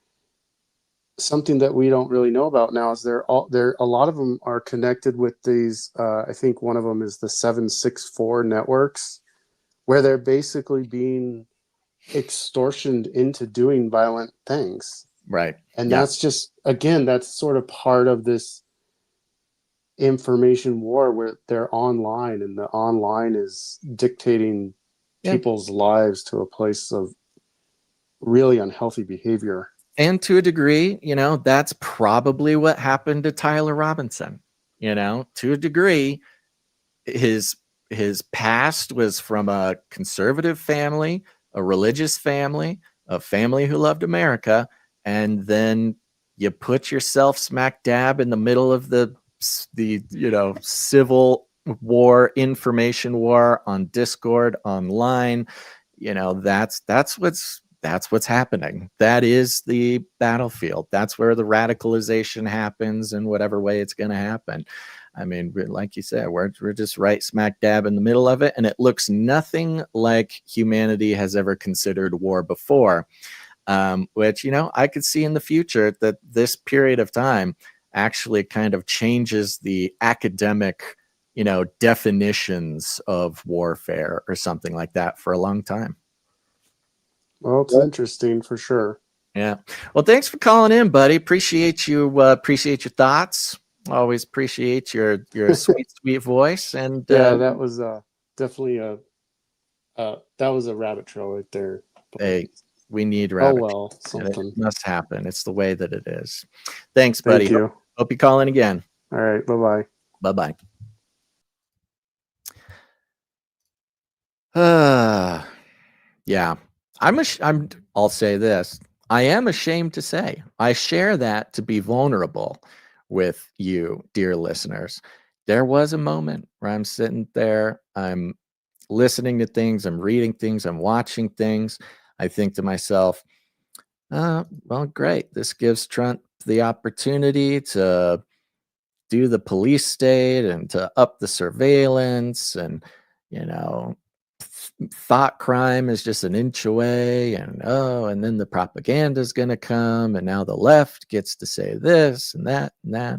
something that we don't really know about now is a lot of them are connected with these. I think one of them is the 764 networks, where they're basically being extortioned into doing violent things. Right. And that's just, again, that's sort of part of this information war where they're online, and the online is dictating people's lives to a place of really unhealthy behavior. And to a degree, that's probably what happened to Tyler Robinson. To a degree, his past was from a conservative family, a religious family, a family who loved America, and then you put yourself smack dab in the middle of the civil war, information war on Discord, online. That's what's happening. That is the battlefield. That's where the radicalization happens in whatever way it's going to happen. I mean, like you said, we're just right smack dab in the middle of it, and it looks nothing like humanity has ever considered war before, which, I could see in the future that this period of time actually kind of changes the academic, definitions of warfare or something like that for a long time. Well, it's interesting for sure. Yeah. Well, thanks for calling in, buddy. Appreciate you. Appreciate your thoughts. Always appreciate your sweet voice. And yeah, that was definitely that was a rabbit trail right there. Hey, we need rabbit. Oh well, something it must happen. It's the way that it is. Thanks, buddy. Thank you. Hope you call in again. All right. Bye-bye. Bye-bye. Yeah. I'll say this. I am ashamed to say I share that to be vulnerable with you, dear listeners. There was a moment where I'm sitting there, I'm listening to things, I'm reading things, I'm watching things. I think to myself, well, great. This gives Trump the opportunity to do the police state and to up the surveillance, and, thought crime is just an inch away, and then the propaganda is going to come, and now the left gets to say this and that and that.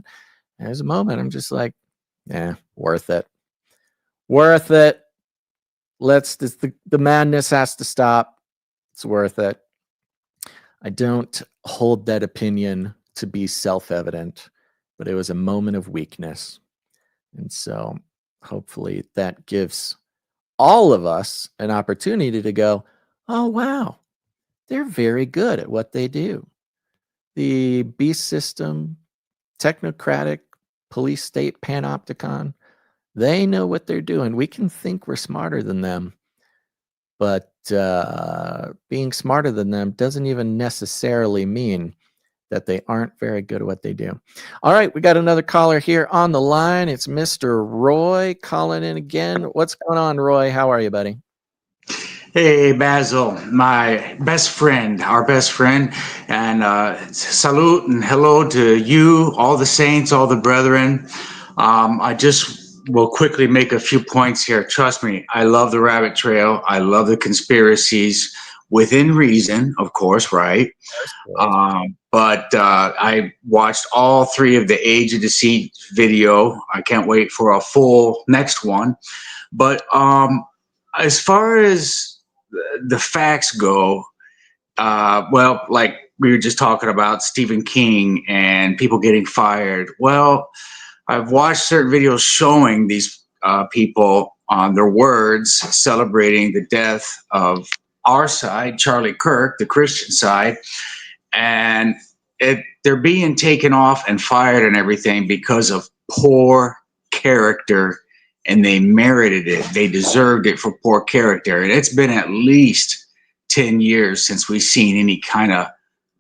And there's a moment I'm just like, worth it. The madness has to stop. It's worth it. I don't hold that opinion to be self-evident, but it was a moment of weakness. And so hopefully that gives all of us an opportunity to go, oh, wow, they're very good at what they do. The beast system, technocratic, police state panopticon, they know what they're doing. We can think we're smarter than them, but being smarter than them doesn't even necessarily mean that they aren't very good at what they do. All right, we got another caller here on the line. It's Mr. Roy calling in again. What's going on, Roy? How are you, buddy? Hey, Basil, my best friend, our best friend, and salute and hello to you, all the saints, all the brethren. I just will quickly make a few points here. Trust me, I love the rabbit trail. I love the conspiracies within reason, of course, right? But I watched all 3 of the Age of Deceit video. I can't wait for a full next one. But as far as the facts go, well, like we were just talking about Stephen King and people getting fired. Well, I've watched certain videos showing these people on their words celebrating the death of our side, Charlie Kirk, the Christian side, and they're being taken off and fired and everything because of poor character, and they merited it. They deserved it for poor character. And it's been at least 10 years since we've seen any kind of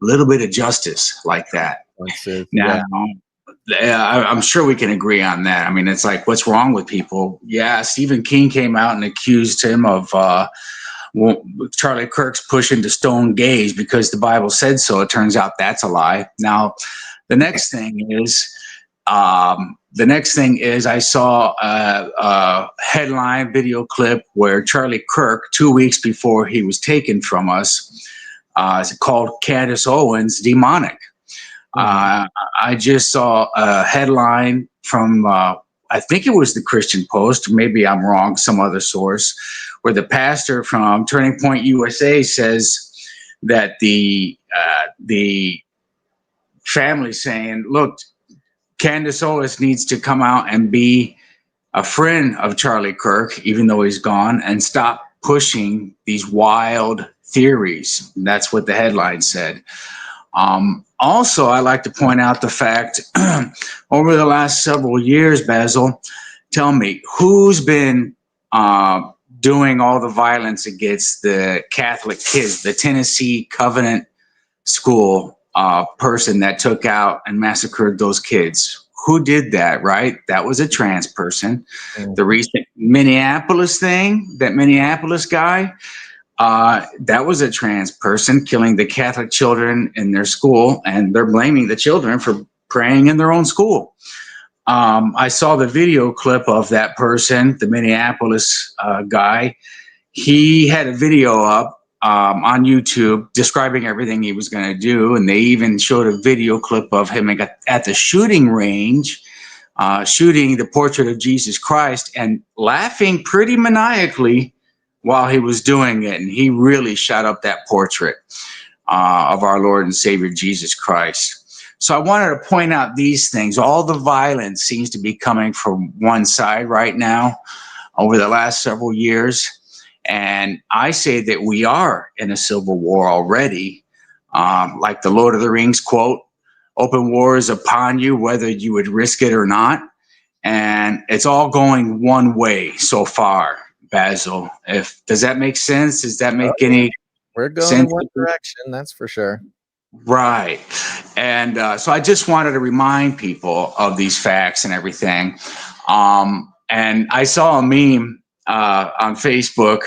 little bit of justice like that. Now, I'm sure we can agree on that. I mean, it's like, what's wrong with people? Yeah, Stephen King came out and accused him of Charlie Kirk's pushing to stone gays because the Bible said so. It turns out that's a lie. Now, the next thing is The next thing is I saw a headline video clip where Charlie Kirk, 2 weeks before he was taken from us, called Candace Owens demonic. I just saw a headline from, I think it was the Christian Post, maybe I'm wrong, some other source, where the pastor from Turning Point USA says that the family saying, look, Candace Owens needs to come out and be a friend of Charlie Kirk, even though he's gone, and stop pushing these wild theories. And that's what the headline said. Also, I like to point out the fact over the last several years, Basil, tell me, who's been doing all the violence against the Catholic kids, the Tennessee Covenant School person that took out and massacred those kids? Who did that, right? That was a trans person. The recent Minneapolis thing, that Minneapolis guy, that was a trans person killing the Catholic children in their school, and they're blaming the children for praying in their own school. I saw the video clip of that person, the Minneapolis guy. He had a video up on YouTube describing everything he was going to do, and they even showed a video clip of him at the shooting range, shooting the portrait of Jesus Christ and laughing pretty maniacally while he was doing it. And he really shot up that portrait of our Lord and Savior Jesus Christ. So I wanted to point out these things. All the violence seems to be coming from one side right now over the last several years. And I say that we are in a civil war already. Like the Lord of the Rings quote, open war is upon you, whether you would risk it or not. And it's all going one way so far, Basil. Does that make sense? Does that make any We're going sense? in one direction, that's for sure. Right. And so I just wanted to remind people of these facts and everything. And I saw a meme on Facebook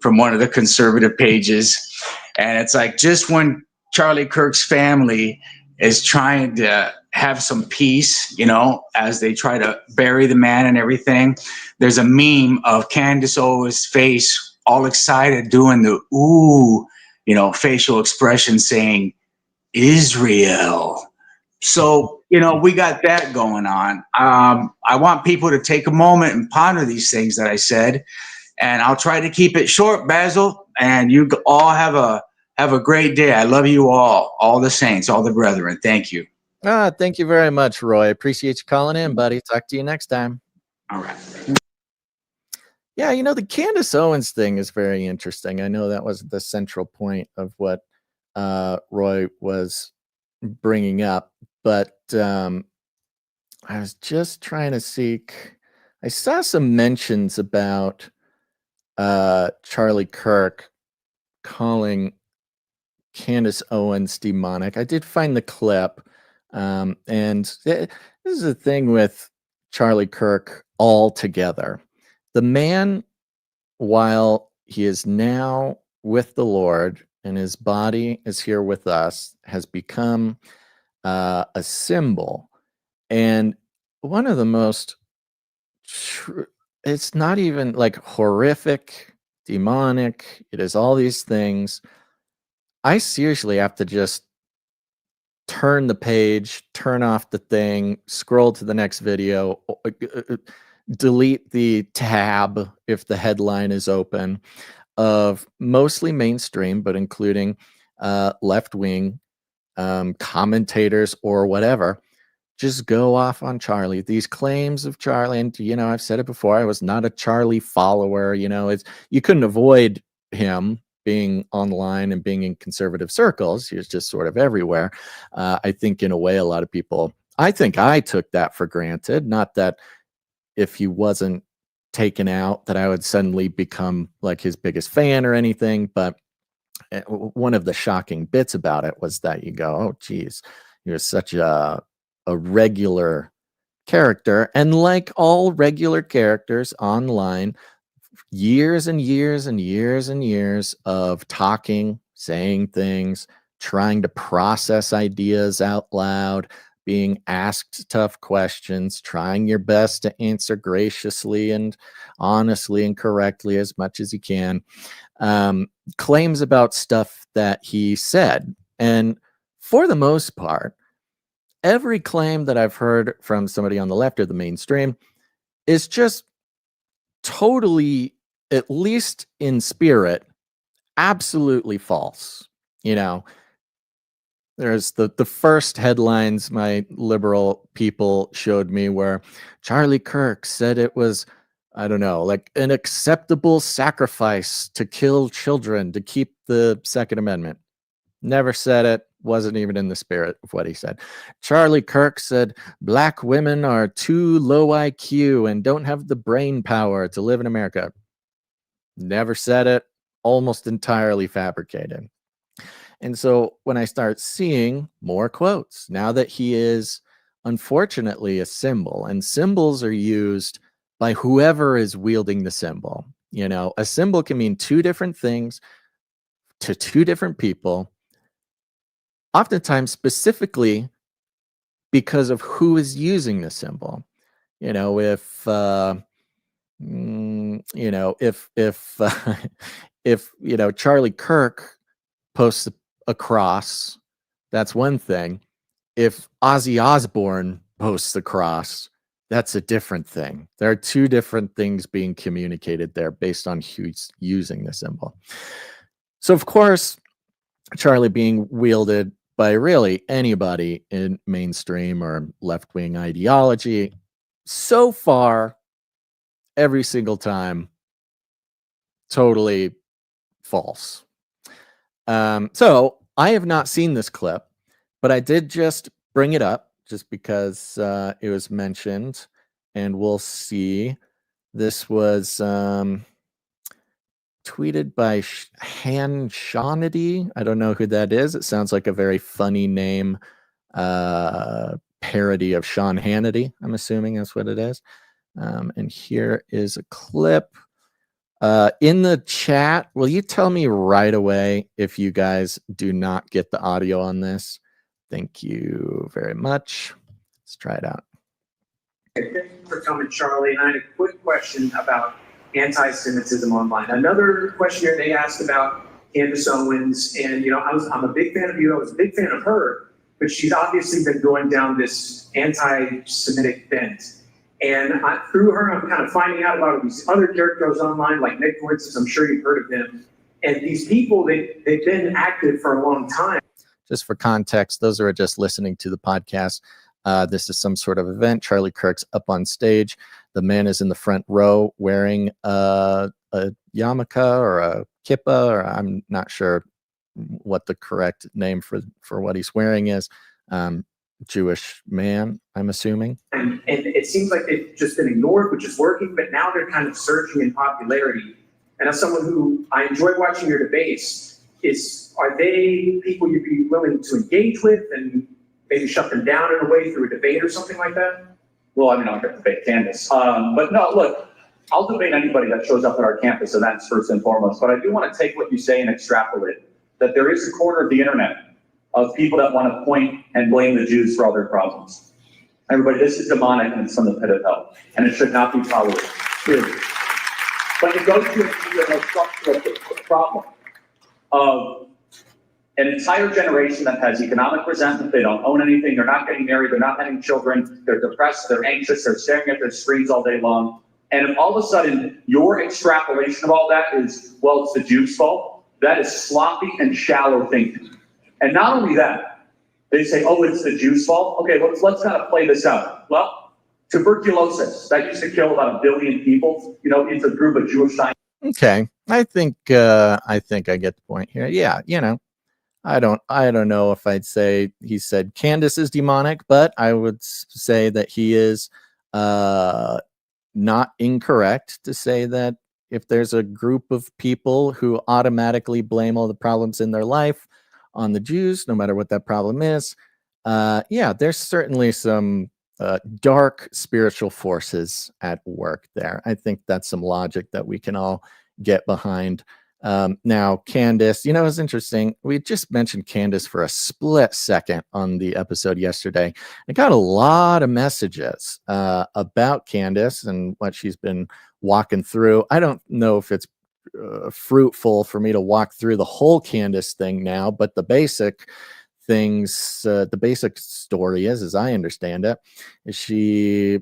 from one of the conservative pages, and it's like, just when Charlie Kirk's family is trying to have some peace, you know, as they try to bury the man and everything, there's a meme of Candace Owens' face all excited doing the ooh, you know, facial expression saying Israel. So, you know, we got that going on. I want people to take a moment and ponder these things that I said, and I'll try to keep it short, Basil, and you all have a great day. I love you all the saints, all the brethren. Thank you. Thank you very much, Roy. Appreciate you calling in, buddy. Talk to you next time. All right. Yeah, you know, the Candace Owens thing is very interesting. I know that was the central point of what Roy was bringing up, but I was just trying to seek. I saw some mentions about Charlie Kirk calling Candace Owens demonic. I did find the clip, and this is the thing with Charlie Kirk altogether. The man, while he is now with the Lord and his body is here with us, has become a symbol. And one of the most, it's not even like horrific, demonic, it is all these things. I seriously have to just turn the page, turn off the thing, scroll to the next video, delete the tab if the headline is open, of mostly mainstream, but including left-wing commentators or whatever, just go off on Charlie. These claims of Charlie, and you know, I've said it before, I was not a Charlie follower. You know, you couldn't avoid him being online and being in conservative circles. He was just sort of everywhere. I think in a way, a lot of people, I think I took that for granted. Not that if he wasn't taken out that I would suddenly become like his biggest fan or anything. But one of the shocking bits about it was that you go, oh, geez, he was such a regular character. And like all regular characters online, years and years and years and years of talking, saying things, trying to process ideas out loud, being asked tough questions, trying your best to answer graciously and honestly and correctly as much as you can, claims about stuff that he said. And for the most part, every claim that I've heard from somebody on the left or the mainstream is just totally, at least in spirit, absolutely false. You know, there's the first headlines my liberal people showed me where Charlie Kirk said it was, I don't know, like an acceptable sacrifice to kill children to keep the Second Amendment. Never said it. Wasn't even in the spirit of what he said. Charlie Kirk said black women are too low IQ and don't have the brain power to live in America. Never said it. Almost entirely fabricated. And so when I start seeing more quotes, now that he is unfortunately a symbol, and symbols are used by whoever is wielding the symbol. You know, a symbol can mean two different things to two different people, oftentimes specifically because of who is using the symbol. You know, if if Charlie Kirk posts a cross, that's one thing. If Ozzy Osbourne posts a cross, that's a different thing. There are two different things being communicated there based on who's using the symbol. So, of course, Charlie being wielded by really anybody in mainstream or left-wing ideology, so far, every single time, totally false. So I have not seen this clip, but I did just bring it up just because it was mentioned, and we'll see. This was tweeted by Han Shawnedy. I don't know who that is. It sounds like a very funny name, parody of Sean Hannity. I'm assuming that's what it is. And here is a clip. In the chat, will you tell me right away if you guys do not get the audio on this? Thank you very much. Let's try it out. Thank you for coming, Charlie. And I had a quick question about anti-Semitism online. Another question here they asked about Candace Owens, and I'm a big fan of you. I was a big fan of her, but she's obviously been going down this anti-Semitic bent. And through her, I'm kind of finding out about these other characters online, like Nick, for instance. I'm sure you've heard of him. And these people, they've been active for a long time. Just for context, those who are just listening to the podcast, this is some sort of event. Charlie Kirk's up on stage. The man is in the front row wearing a yarmulke or a kippah, or I'm not sure what the correct name for what he's wearing is. Jewish man, I'm assuming. And it seems like they've just been ignored, which is working, but now they're kind of surging in popularity. And as someone who I enjoy watching your debates, are they people you'd be willing to engage with and maybe shut them down in a way through a debate or something like that? Well, I mean, I'm going to debate Candace. But no, look, I'll debate anybody that shows up at our campus events first and foremost. But I do want to take what you say and extrapolate that there is a corner of the internet of people that want to point and blame the Jews for all their problems. Everybody, this is demonic and it's from the pit of hell. And it should not be tolerated, period. But it goes to a structural problem of an entire generation that has economic resentment. They don't own anything. They're not getting married. They're not having children. They're depressed. They're anxious. They're staring at their screens all day long. And if all of a sudden your extrapolation of all that is, well, it's the Jews' fault, that is sloppy and shallow thinking. And not only that, they say, oh, it's the Jews' fault. Okay, let's kind of play this out. Well, tuberculosis, that used to kill about 1 billion people, it's a group of Jewish scientists. Okay. I think I get the point here. Yeah, I don't know if I'd say he said Candace is demonic, but I would say that he is not incorrect to say that if there's a group of people who automatically blame all the problems in their life on the Jews, no matter what that problem is, there's certainly some dark spiritual forces at work there. I think that's some logic that we can all get behind. Now, Candace, it's interesting. We just mentioned Candace for a split second on the episode yesterday. I got a lot of messages about Candace and what she's been walking through. I don't know if it's fruitful for me to walk through the whole Candace thing now, but the basic things, the basic story is, as I understand it, is she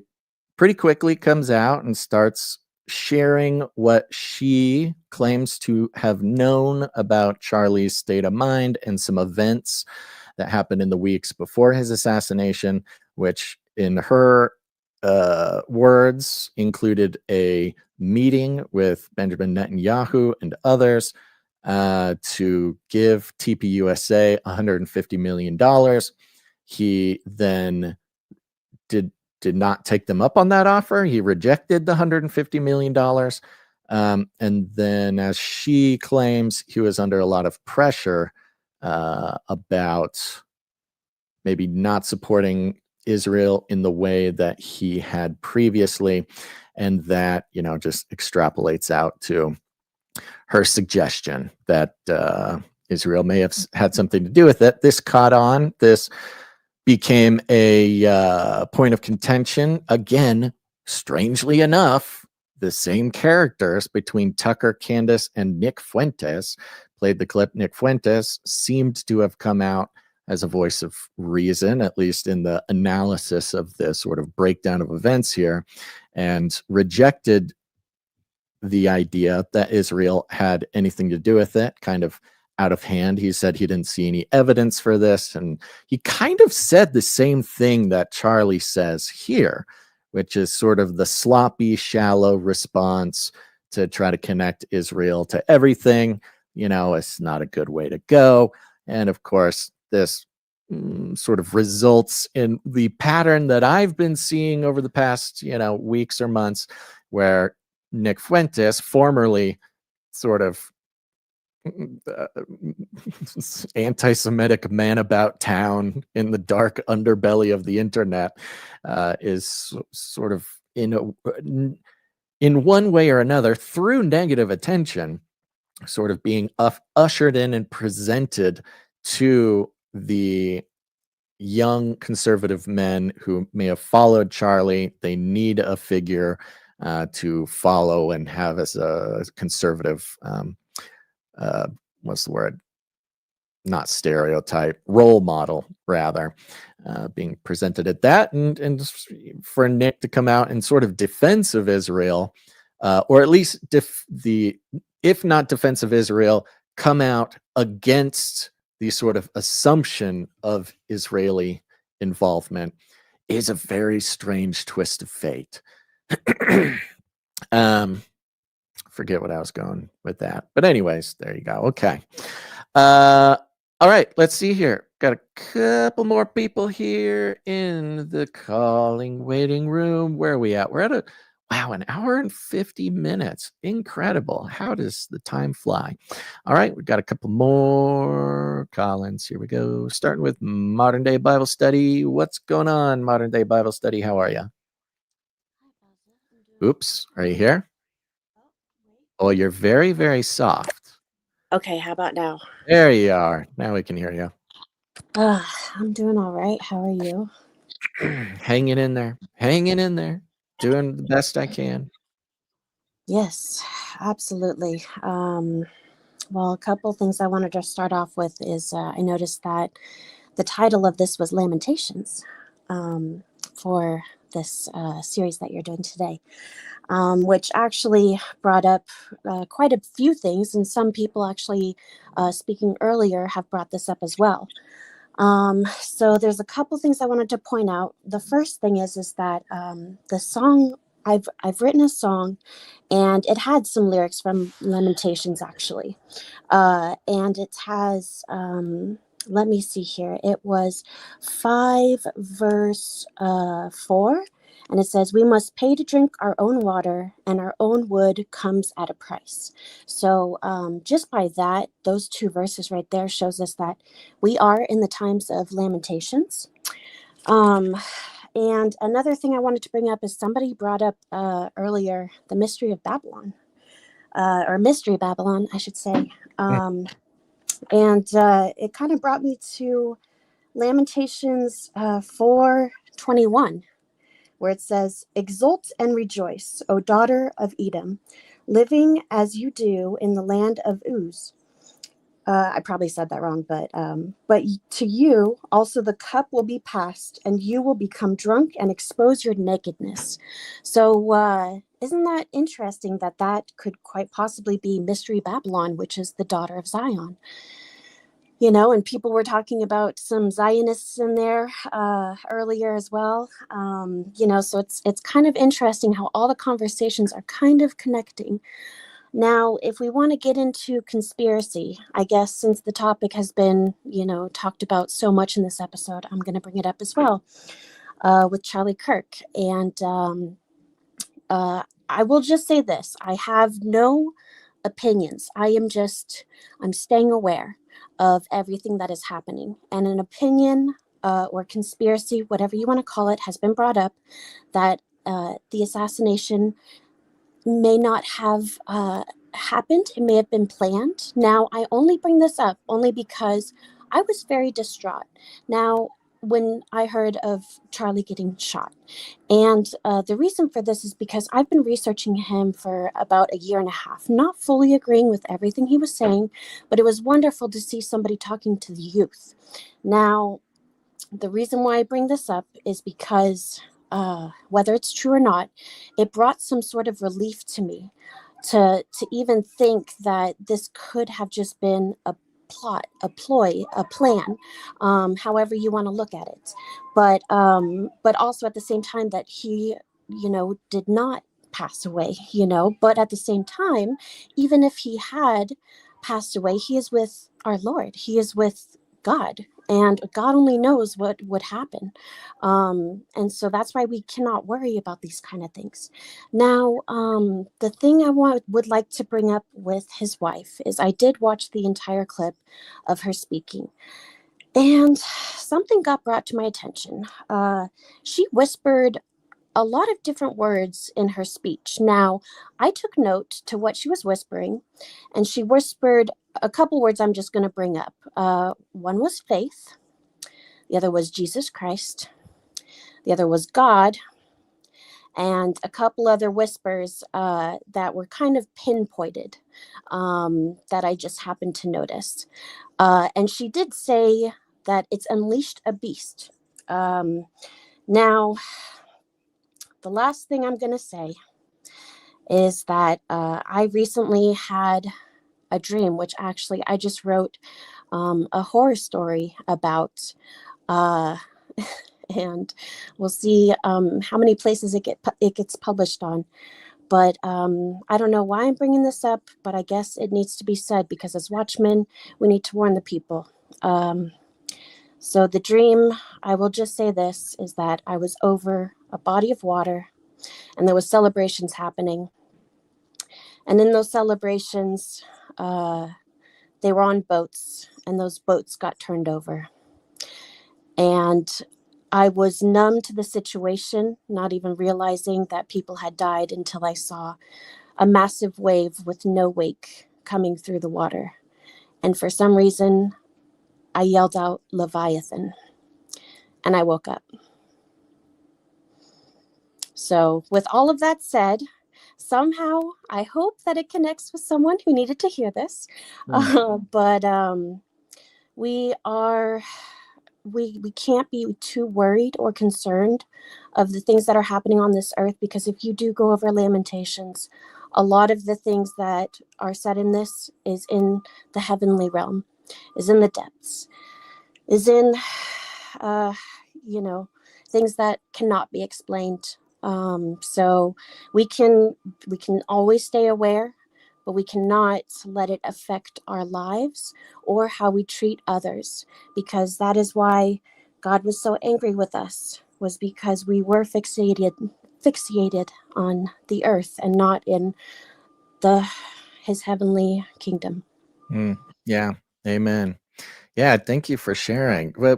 pretty quickly comes out and starts sharing what she claims to have known about Charlie's state of mind and some events that happened in the weeks before his assassination, which in her words included a meeting with Benjamin Netanyahu and others to give TPUSA $150 million. He then did not take them up on that offer. He rejected the $150 million. And then, as she claims, he was under a lot of pressure about maybe not supporting Israel in the way that he had previously. And that, just extrapolates out to her suggestion that Israel may have had something to do with it. This caught on. This became a point of contention. Again, strangely enough, the same characters between Tucker, Candace, and Nick Fuentes played the clip. Nick Fuentes seemed to have come out as a voice of reason, at least in the analysis of this sort of breakdown of events here, and rejected the idea that Israel had anything to do with it, kind of out of hand. He said he didn't see any evidence for this. And he kind of said the same thing that Charlie says here, which is sort of the sloppy, shallow response to try to connect Israel to everything. It's not a good way to go. And of course, this sort of results in the pattern that I've been seeing over the past, weeks or months, where Nick Fuentes, formerly sort of anti-Semitic man about town in the dark underbelly of the internet, is sort of in one way or another, through negative attention, sort of being ushered in and presented to the young conservative men who may have followed Charlie. They need a figure to follow and have as a conservative what's the word? Not stereotype, role model, rather, being presented at that. And for Nick to come out in sort of defense of Israel, or at least if not defense of Israel, come out against the sort of assumption of Israeli involvement, is a very strange twist of fate. Forget what I was going with that. But anyways, there you go. Okay. All right. Let's see here. Got a couple more people here in the calling waiting room. Where are we at? We're at an hour and 50 minutes. Incredible. How does the time fly? All right. We've got a couple more call-ins. Here we go. Starting with Modern Day Bible Study. What's going on, Modern Day Bible Study? How are you? Oops. Are you here? Oh, you're very, very soft. Okay, how about now? There you are. Now we can hear you. I'm doing all right. How are you? Hanging in there. Hanging in there. Doing the best I can. Yes, absolutely. Well, a couple things I wanted to start off with is I noticed that the title of this was Lamentations for this series that you're doing today. Which actually brought up quite a few things, and some people actually speaking earlier have brought this up as well. So there's a couple things I wanted to point out. The first thing is that the song, I've written a song, and it had some lyrics from Lamentations actually, and it has. Let me see here. It was 5 verse 4. And it says, we must pay to drink our own water, and our own wood comes at a price. So just by that, those 2 verses right there shows us that we are in the times of Lamentations. And another thing I wanted to bring up is somebody brought up earlier the mystery of Babylon. or Mystery Babylon, I should say. And it kind of brought me to Lamentations 4:21, where it says, "Exult and rejoice, O daughter of Edom, living as you do in the land of Uz." I probably said that wrong, but to you also the cup will be passed, and you will become drunk and expose your nakedness. So isn't that interesting that that could quite possibly be Mystery Babylon, which is the daughter of Zion? You know, and people were talking about some Zionists in there earlier as well. You know, so it's kind of interesting how all the conversations are kind of connecting. Now, if we want to get into conspiracy, I guess since the topic has been, you know, talked about so much in this episode, I'm going to bring it up as well with Charlie Kirk. And I will just say this. I have no opinions. I'm staying aware of everything that is happening. And an opinion or conspiracy, whatever you want to call it, has been brought up that the assassination may not have happened. It may have been planned. Now, I only bring this up only because I was very distraught. Now, when I heard of Charlie getting shot. And the reason for this is because I've been researching him for about a year and a half, not fully agreeing with everything he was saying, but it was wonderful to see somebody talking to the youth. Now, the reason why I bring this up is because whether it's true or not, it brought some sort of relief to me to even think that this could have just been a plot, a ploy, a plan, however you want to look at it. But also at the same time that he, you know, did not pass away, you know, but at the same time, even if he had passed away, he is with our Lord. He is with God. And God only knows what would happen. And so that's why we cannot worry about these kind of things. Now, the thing I would like to bring up with his wife is I did watch the entire clip of her speaking. And something got brought to my attention. She whispered a lot of different words in her speech. Now, I took note to what she was whispering, and she whispered a couple words I'm just going to bring up. One was faith. The other was Jesus Christ. The other was God. And a couple other whispers that were kind of pinpointed that I just happened to notice. And she did say that it's unleashed a beast. Now, the last thing I'm going to say is that I recently had a dream, which actually I just wrote a horror story about, and we'll see how many places it gets published on. But I don't know why I'm bringing this up, but I guess it needs to be said because as watchmen, we need to warn the people. So the dream, I will just say this, is that I was over a body of water and there was celebrations happening. And in those celebrations, they were on boats and those boats got turned over. And I was numb to the situation, not even realizing that people had died until I saw a massive wave with no wake coming through the water. And for some reason, I yelled out, "Leviathan," and I woke up. So with all of that said, somehow I hope that it connects with someone who needed to hear this. But we can't be too worried or concerned of the things that are happening on this earth, because if you do go over Lamentations, a lot of the things that are said in this is in the heavenly realm, is in the depths, is in things that cannot be explained. So we can always stay aware, but we cannot let it affect our lives or how we treat others, because that is why God was so angry with us, was because we were fixated on the earth and not in his heavenly kingdom. Yeah. Amen. Yeah. Thank you for sharing. Well,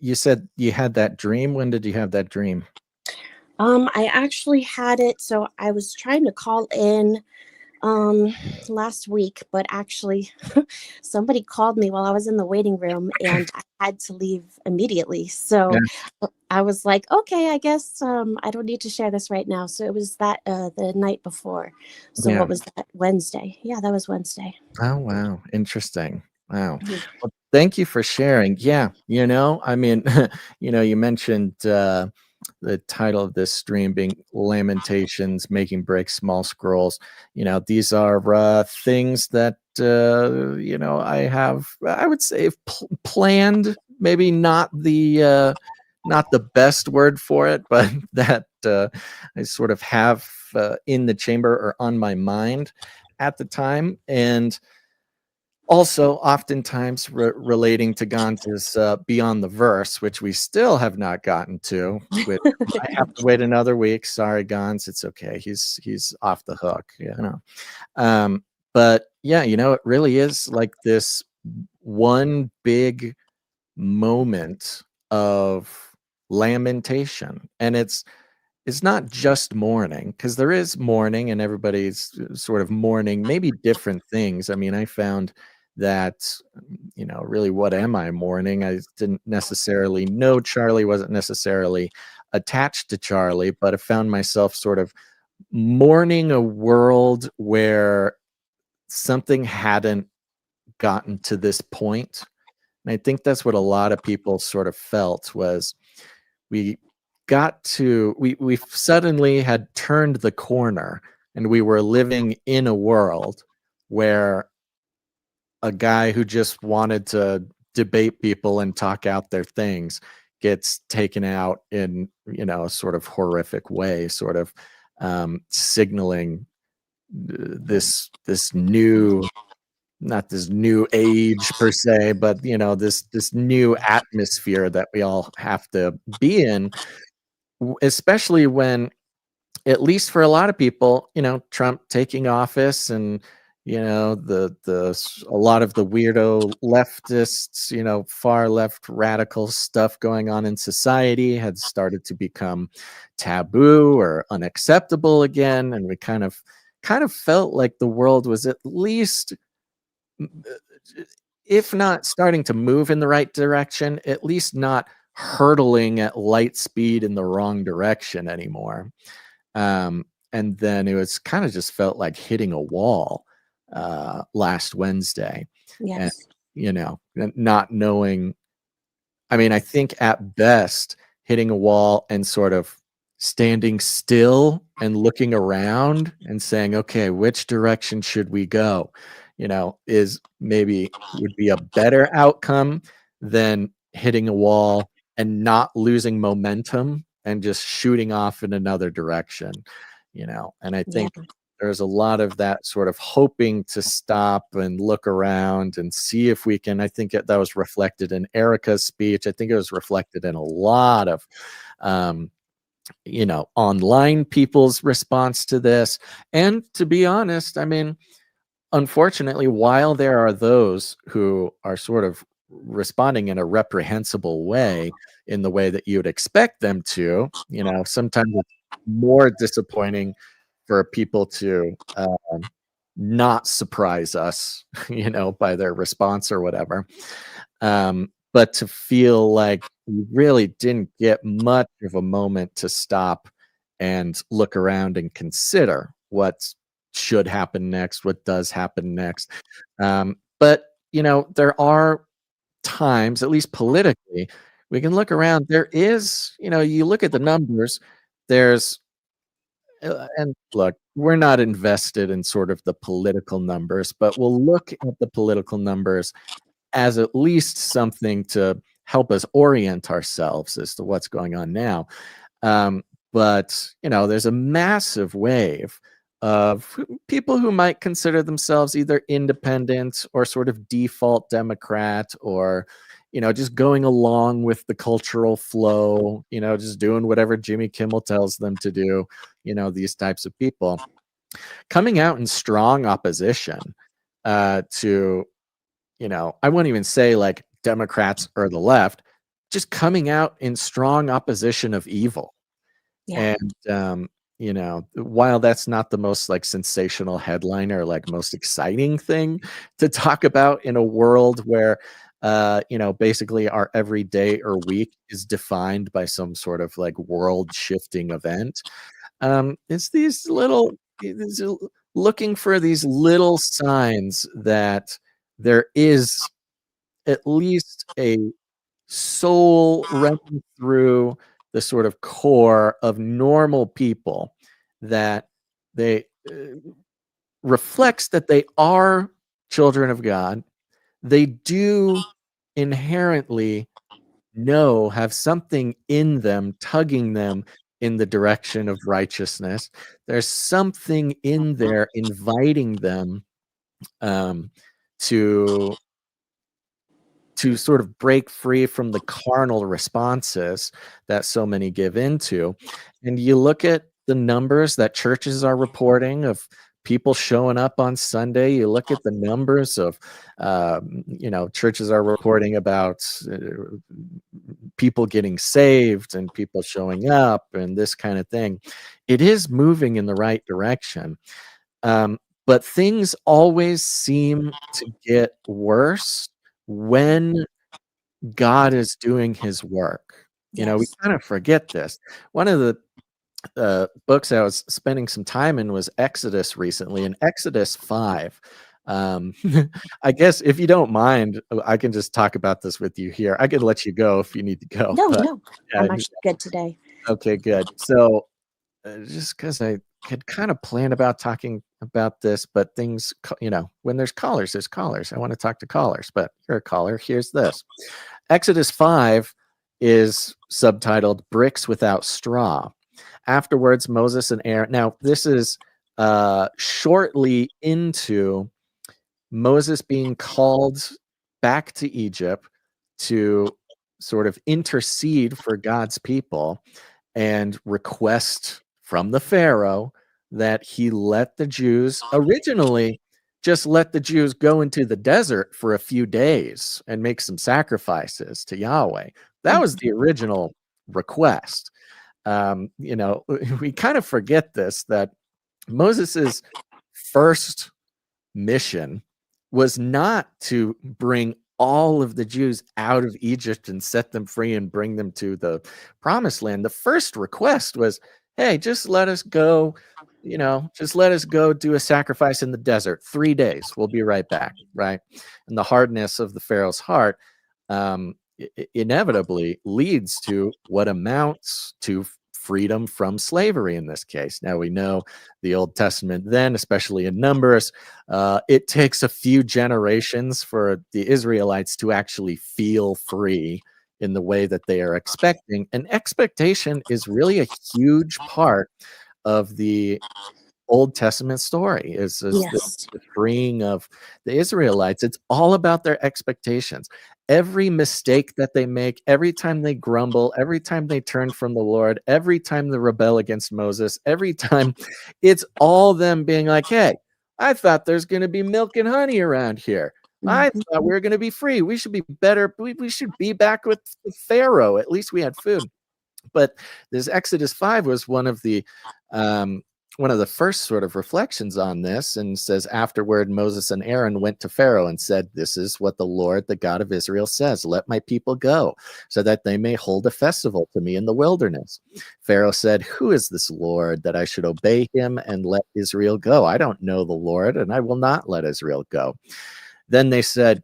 you said you had that dream. When did you have that dream? I actually had it. So I was trying to call in Last week, but actually somebody called me while I was in the waiting room and I had to leave immediately. So I was like, okay, I guess I don't need to share this right now. So it was that the night before. So Yeah. what was that? Wednesday. Yeah, that was Wednesday. Oh, wow. Interesting. Wow. Mhm. Well, thank you for sharing. Yeah. I mean, you mentioned the title of this stream being Lamentations, Making Break Small Scrolls. These are things that, I would say planned, maybe not the best word for it, but that I sort of have in the chamber or on my mind at the time. And also oftentimes relating to Gans' Beyond the Verse, which we still have not gotten to, which I have to wait another week. Sorry, Gans, it's okay. He's off the hook, but yeah, it really is like this one big moment of lamentation. And it's not just mourning, because there is mourning and everybody's sort of mourning maybe different things. I mean, I found that, really, what am I mourning? I didn't necessarily know Charlie, wasn't necessarily attached to Charlie, but I found myself sort of mourning a world where something hadn't gotten to this point. And I think that's what a lot of people sort of felt was we we suddenly had turned the corner and we were living in a world where a guy who just wanted to debate people and talk out their things gets taken out in a sort of horrific way, sort of signaling this new, not this new age per se, but this new atmosphere that we all have to be in, especially when, at least for a lot of people, Trump taking office and a lot of the weirdo leftists, far left radical stuff going on in society had started to become taboo or unacceptable again, and we kind of felt like the world was at least, if not starting to move in the right direction, at least not hurtling at light speed in the wrong direction anymore. And then it was kind of just felt like hitting a wall last Wednesday. And, Yes. not knowing, I mean, I think at best, hitting a wall and sort of standing still and looking around and saying, okay, which direction should we go? Is maybe would be a better outcome than hitting a wall and not losing momentum and just shooting off in another direction. And I think there's a lot of that sort of hoping to stop and look around and see if we can. I think that was reflected in Erica's speech. I think it was reflected in a lot of online people's response to this. And to be honest, I mean, unfortunately, while there are those who are sort of responding in a reprehensible way, in the way that you would expect them to, sometimes it's more disappointing for people to not surprise us, by their response or whatever. But to feel like we really didn't get much of a moment to stop and look around and consider what should happen next, what does happen next. But, there are times, at least politically, we can look around. There is, you look at the numbers, there's, and look, we're not invested in sort of the political numbers, but we'll look at the political numbers as at least something to help us orient ourselves as to what's going on now. But, there's a massive wave of people who might consider themselves either independent or sort of default Democrat, or, just going along with the cultural flow, just doing whatever Jimmy Kimmel tells them to do, these types of people coming out in strong opposition to, I wouldn't even say like Democrats or the left, just coming out in strong opposition of evil. Yeah. And you know, while that's not the most like sensational headline or like most exciting thing to talk about in a world where you know, basically our every day or week is defined by some sort of like world shifting event. It's these little these l- looking for these little signs that there is at least a soul running through the sort of core of normal people, that they reflects that they are children of God. They do inherently have something in them tugging them in the direction of righteousness. There's something in there inviting them um, to sort of break free from the carnal responses that so many give into. And you look at the numbers that churches are reporting of people showing up on Sunday. You look at the numbers of, you know, churches are reporting about people getting saved and people showing up and this kind of thing. It is moving in the right direction. But things always seem to get worse when God is doing his work. You know, we Yes. kind of forget this. One of the books I was spending some time in was Exodus recently, in Exodus 5. Um, I guess if you don't mind, I can just talk about this with you here. I could let you go if you need to go, No, but no. yeah, I'm actually good today. okay, good. So just because I had kind of planned about talking about this, but things, you know, when there's callers, there's callers. I want to talk to callers, but you're a caller. Here's this. Exodus 5 is subtitled Bricks Without Straw. Afterwards, Moses and Aaron. Now, this is shortly into Moses being called back to Egypt to sort of intercede for God's people and request from the Pharaoh that he let the Jews originally just let the Jews go into the desert for a few days and make some sacrifices to Yahweh. That was the original request. You know, we kind of forget this, that Moses's first mission was not to bring all of the Jews out of Egypt and set them free and bring them to the promised land. The first request was, hey, just let us go, you know, just let us go do a sacrifice in the desert. 3 days. We'll be right back. Right. And the hardness of the Pharaoh's heart inevitably leads to what amounts to freedom from slavery in this case. Now we know the Old Testament then, especially in Numbers, it takes a few generations for the Israelites to actually feel free in the way that they are expecting. And expectation is really a huge part of the Old Testament story, is Yes. the freeing of the Israelites. It's all about their expectations. Every mistake that they make, every time they grumble, every time they turn from the Lord, every time they rebel against Moses, every time, it's all them being like, hey, I thought there's going to be milk and honey around here. I Mhm. thought we were going to be free. We should be better. We should be back with Pharaoh. At least we had food. But this Exodus 5 was um, one of the first sort of reflections on this, and says, afterward Moses and Aaron went to Pharaoh and said, this is what the Lord, the God of Israel says, let my people go so that they may hold a festival to me in the wilderness. Pharaoh said, who is this Lord that I should obey him and let Israel go? I don't know the Lord, and I will not let Israel go. Then they said,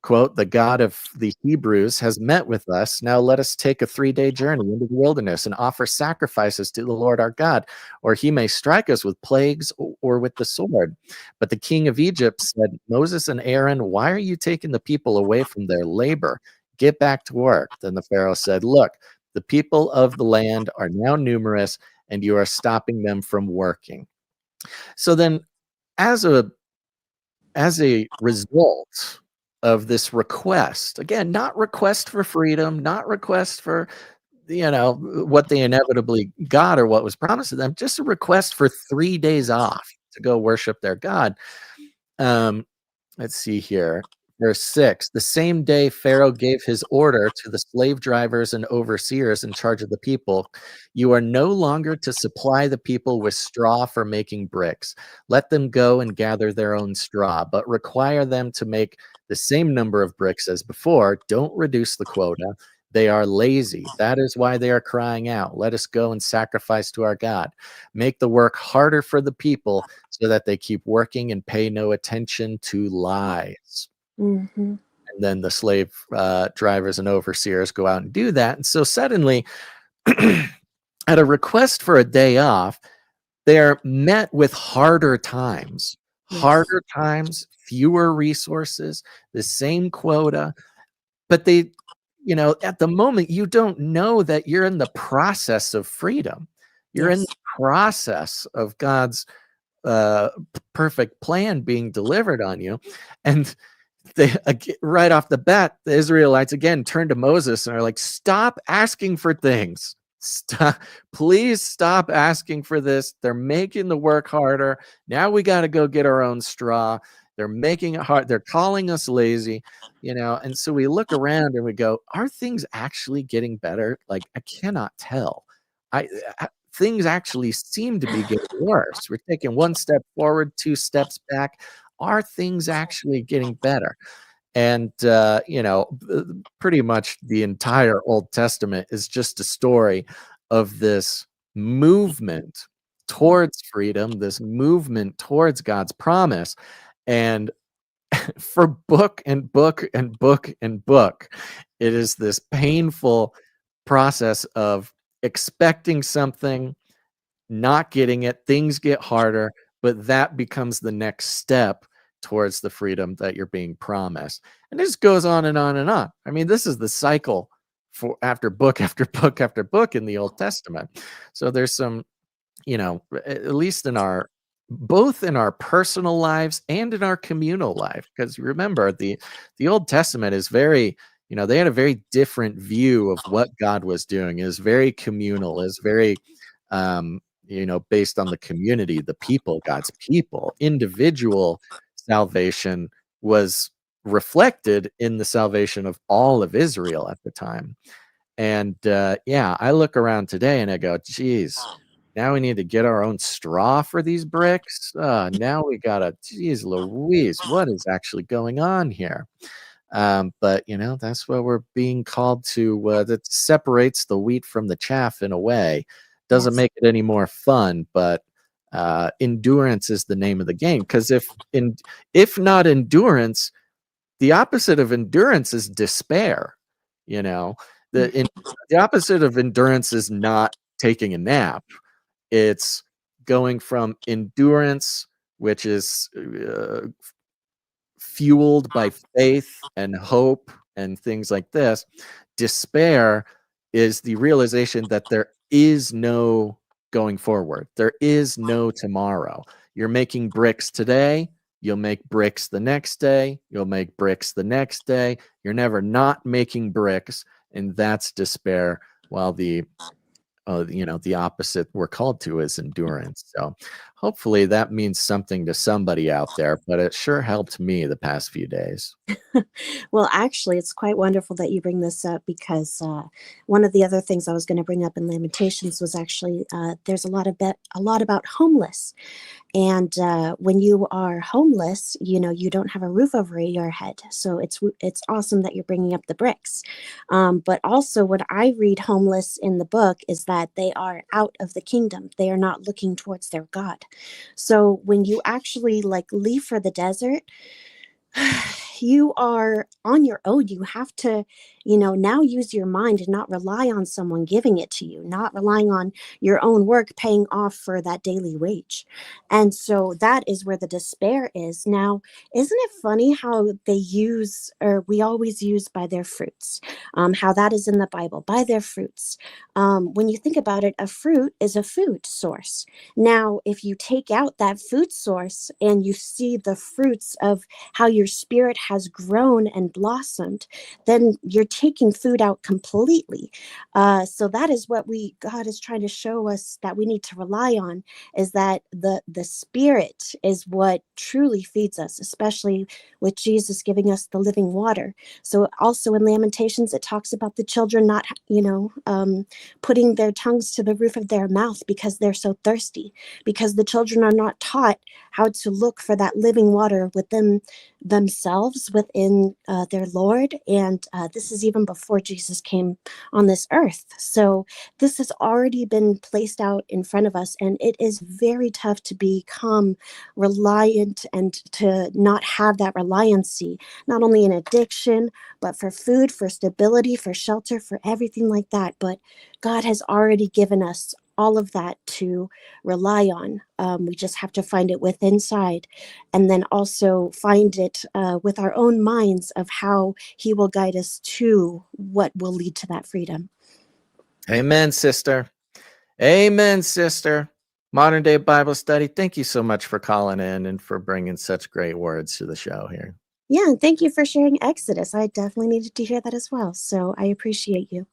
quote, the God of the Hebrews has met with us. Now let us take a 3-day journey into the wilderness and offer sacrifices to the Lord our God, or he may strike us with plagues or with the sword. But the king of Egypt said, Moses and Aaron, why are you taking the people away from their labor? Get back to work. Then the Pharaoh said, look, the people of the land are now numerous, and you are stopping them from working. So then, as a result of this request, again, not request for freedom, not request for, you know, what they inevitably got or what was promised to them, just a request for 3 days off to go worship their God. Let's see here. Verse 6, the same day Pharaoh gave his order to the slave drivers and overseers in charge of the people, you are no longer to supply the people with straw for making bricks. Let them go and gather their own straw, but require them to make the same number of bricks as before. Don't reduce the quota. They are lazy. That is why they are crying out. Let us go and sacrifice to our God. Make the work harder for the people so that they keep working and pay no attention to lies. Mm-hmm. And then the slave drivers and overseers go out and do that. And so suddenly, at a request for a day off, they're met with harder times, fewer resources, the same quota. But they, at the moment, you don't know that you're in the process of freedom. You're in the process of God's perfect plan being delivered on you. And they, right off the bat, the Israelites again turn to Moses and are like, stop asking for things. Please stop asking for this. They're making the work harder. Now we got to go get our own straw. They're making it hard. They're calling us lazy, and so we look around and we go, are things actually getting better? Like, I cannot tell. Things actually seem to be getting worse. We're taking one step forward, two steps back. Are things actually getting better? And, pretty much the entire Old Testament is just a story of this movement towards freedom, this movement towards God's promise. And for book and book and book and book, it is this painful process of expecting something, not getting it, things get harder, but that becomes the next step towards the freedom that you're being promised. And this goes on and on and on. I mean, this is the cycle for after book after book after book in the Old Testament. So there's some, at least both in our personal lives and in our communal life, because remember, the Old Testament is very, they had a very different view of what God was doing. It was very communal, is very based on the community, the people, God's people. Individual salvation was reflected in the salvation of all of Israel at the time. And I look around today and I go, geez, now we need to get our own straw for these bricks. Now we gotta, geez Louise, what is actually going on here? But that's what we're being called to. That separates the wheat from the chaff in a way. Doesn't make it any more fun, but endurance is the name of the game. Because if not endurance, the opposite of endurance is despair. The opposite of endurance is not taking a nap. It's going from endurance, which is fueled by faith and hope and things like this. Despair is the realization that there is no going forward. There is no tomorrow. You're making bricks today. You'll make bricks the next day. You'll make bricks the next day. You're never not making bricks. And that's despair. While the opposite we're called to is endurance. So hopefully that means something to somebody out there, but it sure helped me the past few days. Well, actually, it's quite wonderful that you bring this up, because one of the other things I was going to bring up in Lamentations was actually there's a lot about homeless. And when you are homeless, you don't have a roof over your head. So it's awesome that you're bringing up the bricks. But also what I read homeless in the book is that they are out of the kingdom. They are not looking towards their God. So when you actually leave for the desert, you are on your own. You have to, now use your mind and not rely on someone giving it to you, not relying on your own work paying off for that daily wage. And so that is where the despair is. Now, isn't it funny how we always use by their fruits, how that is in the Bible, by their fruits. When you think about it, a fruit is a food source. Now, if you take out that food source and you see the fruits of how your spirit has grown and blossomed, then you're taking food out completely. So that is what God is trying to show us that we need to rely on, is that the Spirit is what truly feeds us, especially with Jesus giving us the living water. So also in Lamentations, it talks about the children not, putting their tongues to the roof of their mouth because they're so thirsty, because the children are not taught how to look for that living water within themselves, within their Lord. And this is even before Jesus came on this earth. So this has already been placed out in front of us, and it is very tough to become reliant and to not have that reliancy, not only in addiction, but for food, for stability, for shelter, for everything like that. But God has already given us all of that to rely on. We just have to find it within inside, and then also find it with our own minds of how he will guide us to what will lead to that freedom. Amen, sister. Amen, sister. Modern Day Bible Study, thank you so much for calling in and for bringing such great words to the show here. Yeah, and thank you for sharing Exodus. I definitely needed to hear that as well, so I appreciate you.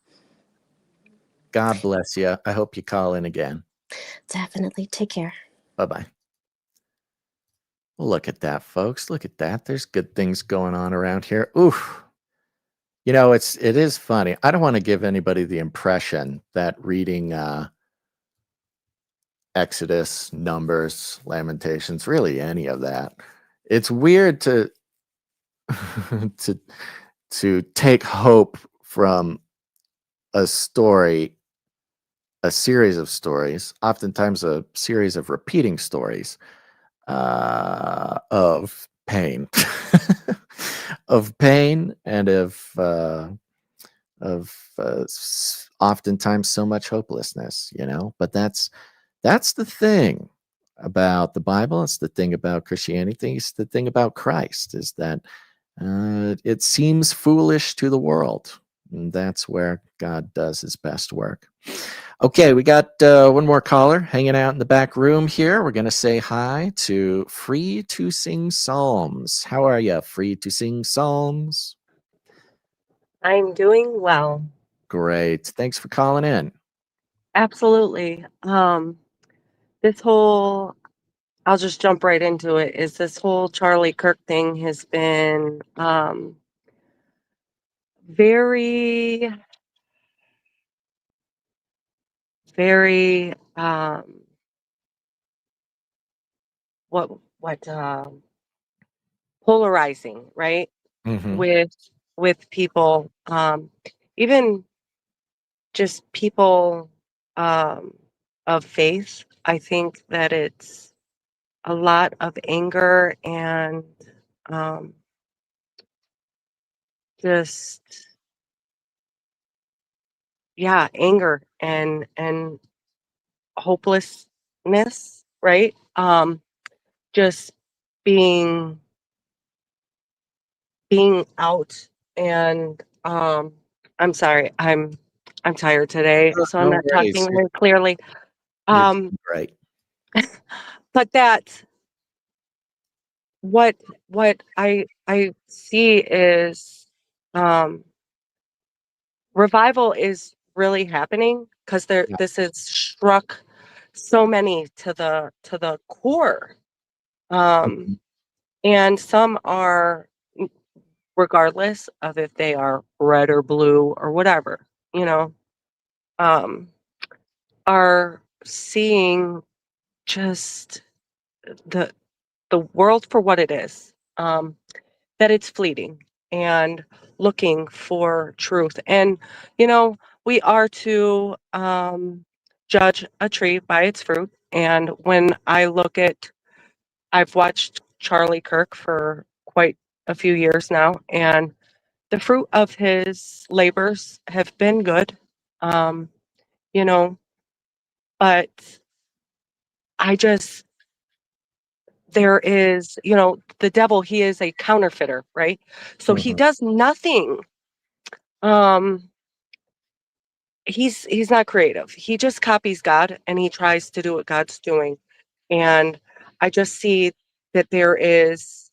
God bless you. I hope you call in again. Definitely. Take care. Bye-bye. Look at that, folks. Look at that. There's good things going on around here. Oof. You know, it is funny. I don't want to give anybody the impression that reading Exodus, Numbers, Lamentations, really any of that, it's weird to to take hope from a story, a series of stories, oftentimes a series of repeating stories of pain, of pain, and of oftentimes so much hopelessness, you know. But that's the thing about the Bible. It's the thing about Christianity. It's the thing about Christ, is that it seems foolish to the world. And that's where God does his best work. Okay, we got one more caller hanging out in the back room here. We're going to say hi to Free to Sing Psalms. How are you, Free to Sing Psalms? I'm doing well. Great. Thanks for calling in. Absolutely. I'll just jump right into it, is this whole Charlie Kirk thing has been very, very, polarizing, right? Mm-hmm. With people, even just people of faith. I think that it's a lot of anger and just anger and hopelessness, right? Just being out, and I'm sorry, I'm tired today, so I'm No not talking worries. very clearly. You're doing great. But that's what I see is revival is really happening, because Yeah. this has struck so many to the core. Mhm. And some are, regardless of if they are red or blue or whatever, you know, um, are seeing just the world for what it is, that it's fleeting, and looking for truth. And, we are to judge a tree by its fruit. And when I've watched Charlie Kirk for quite a few years now, and the fruit of his labors have been good, um, you know, but I just, there is, the devil, he is a counterfeiter, right? So he Mhm. does nothing. Um, he's not creative. He just copies God, and he tries to do what God's doing. And I just see that there is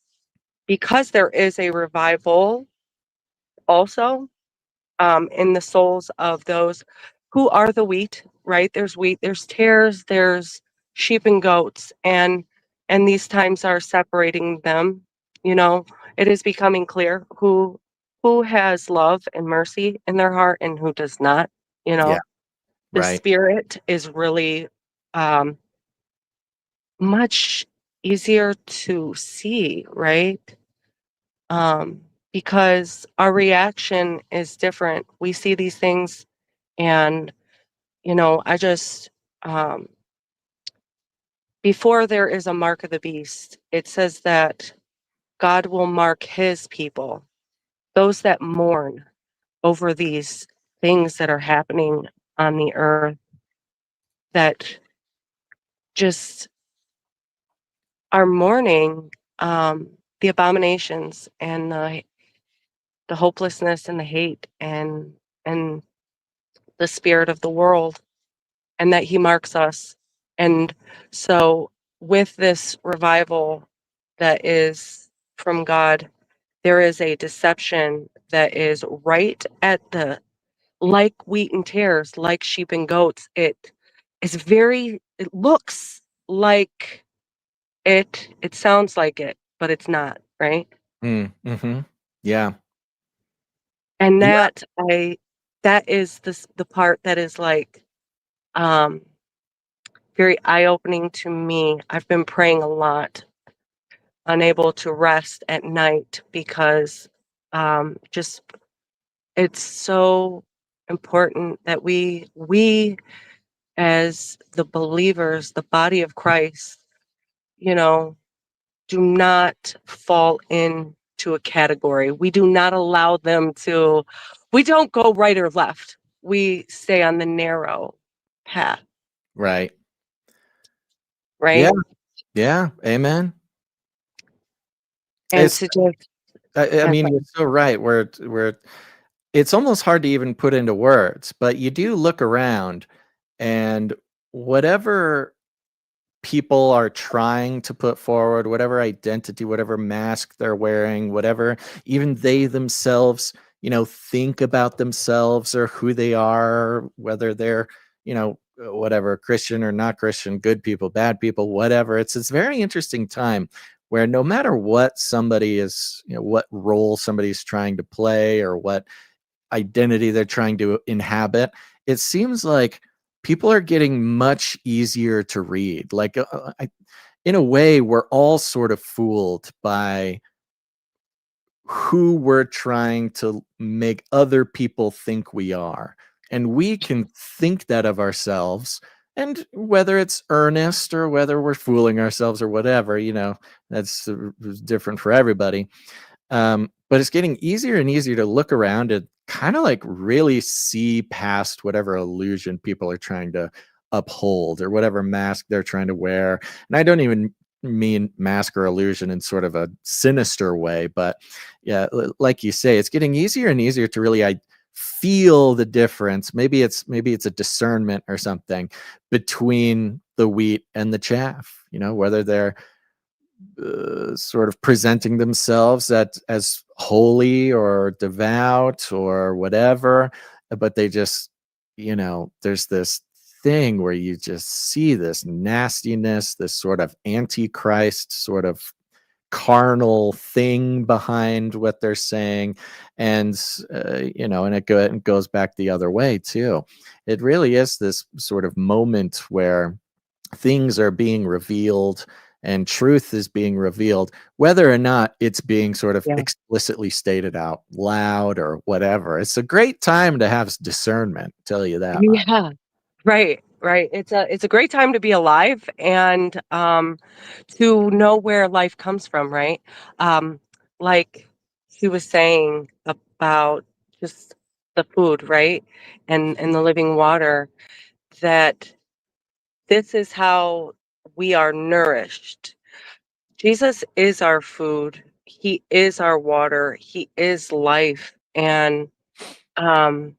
because there is a revival also in the souls of those who are the wheat, right? There's wheat, there's tares, there's sheep and goats, and these times are separating them. You know, it is becoming clear who has love and mercy in their heart and who does not. You Yeah. know, the Right. spirit is really much easier to see, right? Because our reaction is different. We see these things, and I just before there is a mark of the beast, it says that God will mark his people, those that mourn over these things that are happening on the earth, that just are mourning the abominations and the hopelessness and the hate and the spirit of the world, and that he marks us. And so with this revival that is from God, there is a deception that is right at the, like wheat and tares, like sheep and goats. It looks like it sounds like it, but it's not, right? Mm-hmm. Yeah. And Yeah. that is the part that is like um very eye-opening to me. I've been praying a lot, unable to rest at night because just it's so important that we as the believers, the body of Christ, you know, do not fall into a category. We do not allow them to, we don't go right or left. We stay on the narrow path, Right. Yeah. right? Yeah. Amen. And It's to just, I that's mean, you're so right. Where it's almost hard to even put into words, but you do look around and whatever people are trying to put forward, whatever identity, whatever mask they're wearing, whatever even they themselves, think about themselves or who they are, whether they're, whatever, Christian or not Christian, good people, bad people, whatever. It's this very interesting time where no matter what somebody is, what role somebody's trying to play or what identity they're trying to inhabit, it seems like people are getting much easier to read. Like, in a way, we're all sort of fooled by who we're trying to make other people think we are. And we can think that of ourselves. And whether it's earnest or whether we're fooling ourselves or whatever, that's different for everybody. But it's getting easier and easier to look around and kind of like really see past whatever illusion people are trying to uphold or whatever mask they're trying to wear. And I don't even mean mask or illusion in sort of a sinister way, but yeah, like you say, it's getting easier and easier to really feel the difference. Maybe it's a discernment or something between the wheat and the chaff, whether they're sort of presenting themselves as holy or devout or whatever, but they just, there's this thing where you just see this nastiness, this sort of antichrist sort of carnal thing behind what they're saying. And and it goes back the other way too. It really is this sort of moment where things are being revealed and truth is being revealed, whether or not it's being sort of yeah. explicitly stated out loud or whatever. It's a great time to have discernment, tell you that much. Yeah. Right, right. It's a great time to be alive and to know where life comes from, right? Like she was saying about just the food, right? And the living water, that this is how we are nourished. Jesus is our food. He is our water. He is life. And um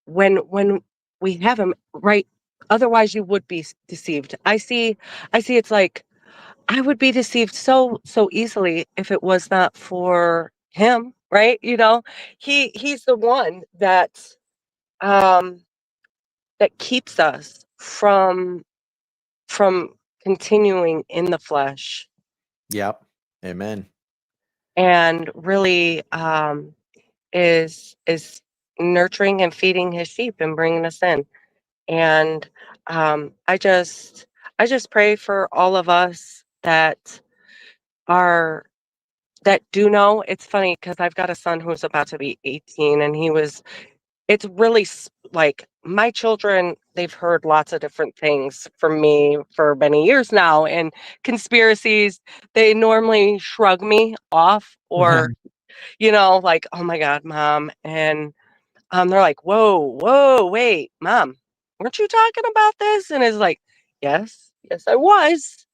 when we have him, right, otherwise you would be deceived. I see it's like I would be deceived so easily if it was not for him, right? He's the one um that keeps us from continuing in the flesh Yep. Amen. and really is nurturing and feeding his sheep and bringing us in. And I just pray for all of us are that do know. It's funny because I've got a son who's about to be 18, and it's really like my children, they've heard lots of different things from me for many years now, and conspiracies, they normally shrug me off or, like, oh my God, mom. And they're like, whoa, wait, mom, weren't you talking about this? And it's like, yes, I was.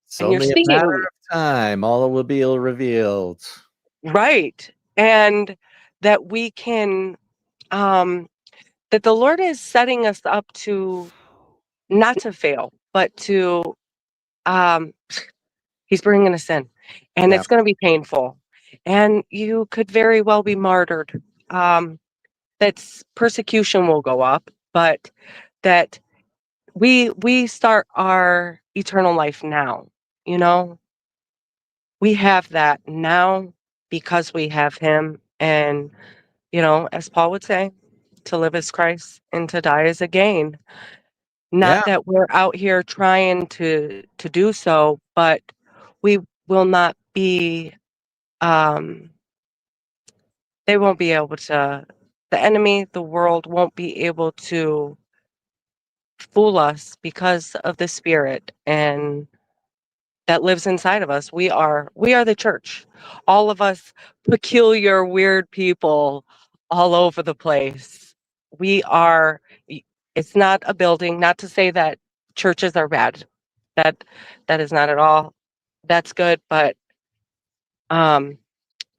It's And you're only a matter seeing, of time. All will be revealed. right. And that we can, that the Lord is setting us up to not to fail, but to, um, he's bringing us in, and Yeah. it's going to be painful. And you could very well be martyred. That's persecution will go up, but that we start our eternal life now. You know, we have that now because we have him. And, as Paul would say, to live as Christ and to die as a gain. Yeah. Not that we're out here trying to do so, but we will not be, um they won't be able to, the enemy, the world won't be able to fool us because of the spirit and that lives inside of us. We are the church. All of us peculiar, weird people all over the place. We are it's not a building, not to say that churches are bad. That that is not at all. That's good, but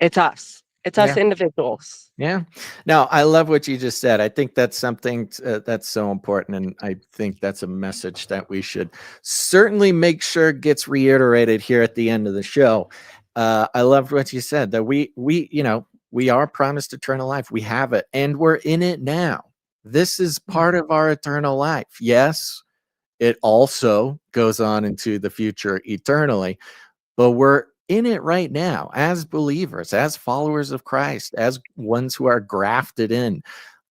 it's us. It's us Yeah. individuals. Yeah. Now, I love what you just said. I think that's something that's so important. And I think that's a message that we should certainly make sure gets reiterated here at the end of the show. I loved what you said that we are promised eternal life. We have it and we're in it now. This is part of our eternal life. Yes, it also goes on into the future eternally, but we're in it right now as believers, as followers of Christ, as ones who are grafted in.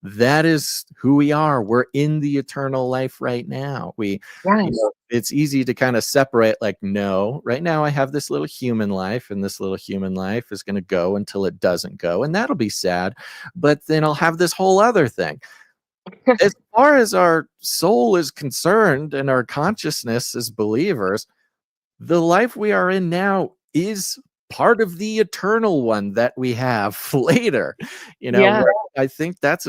That is who we are. We're in the eternal life right now. Yes. It's easy to kind of separate, like, no, right now I have this little human life, and this little human life is going to go until it doesn't go. And that'll be sad. But then I'll have this whole other thing. As far as our soul is concerned and our consciousness as believers, the life we are in now is part of the eternal one that we have later. Yeah. I think that's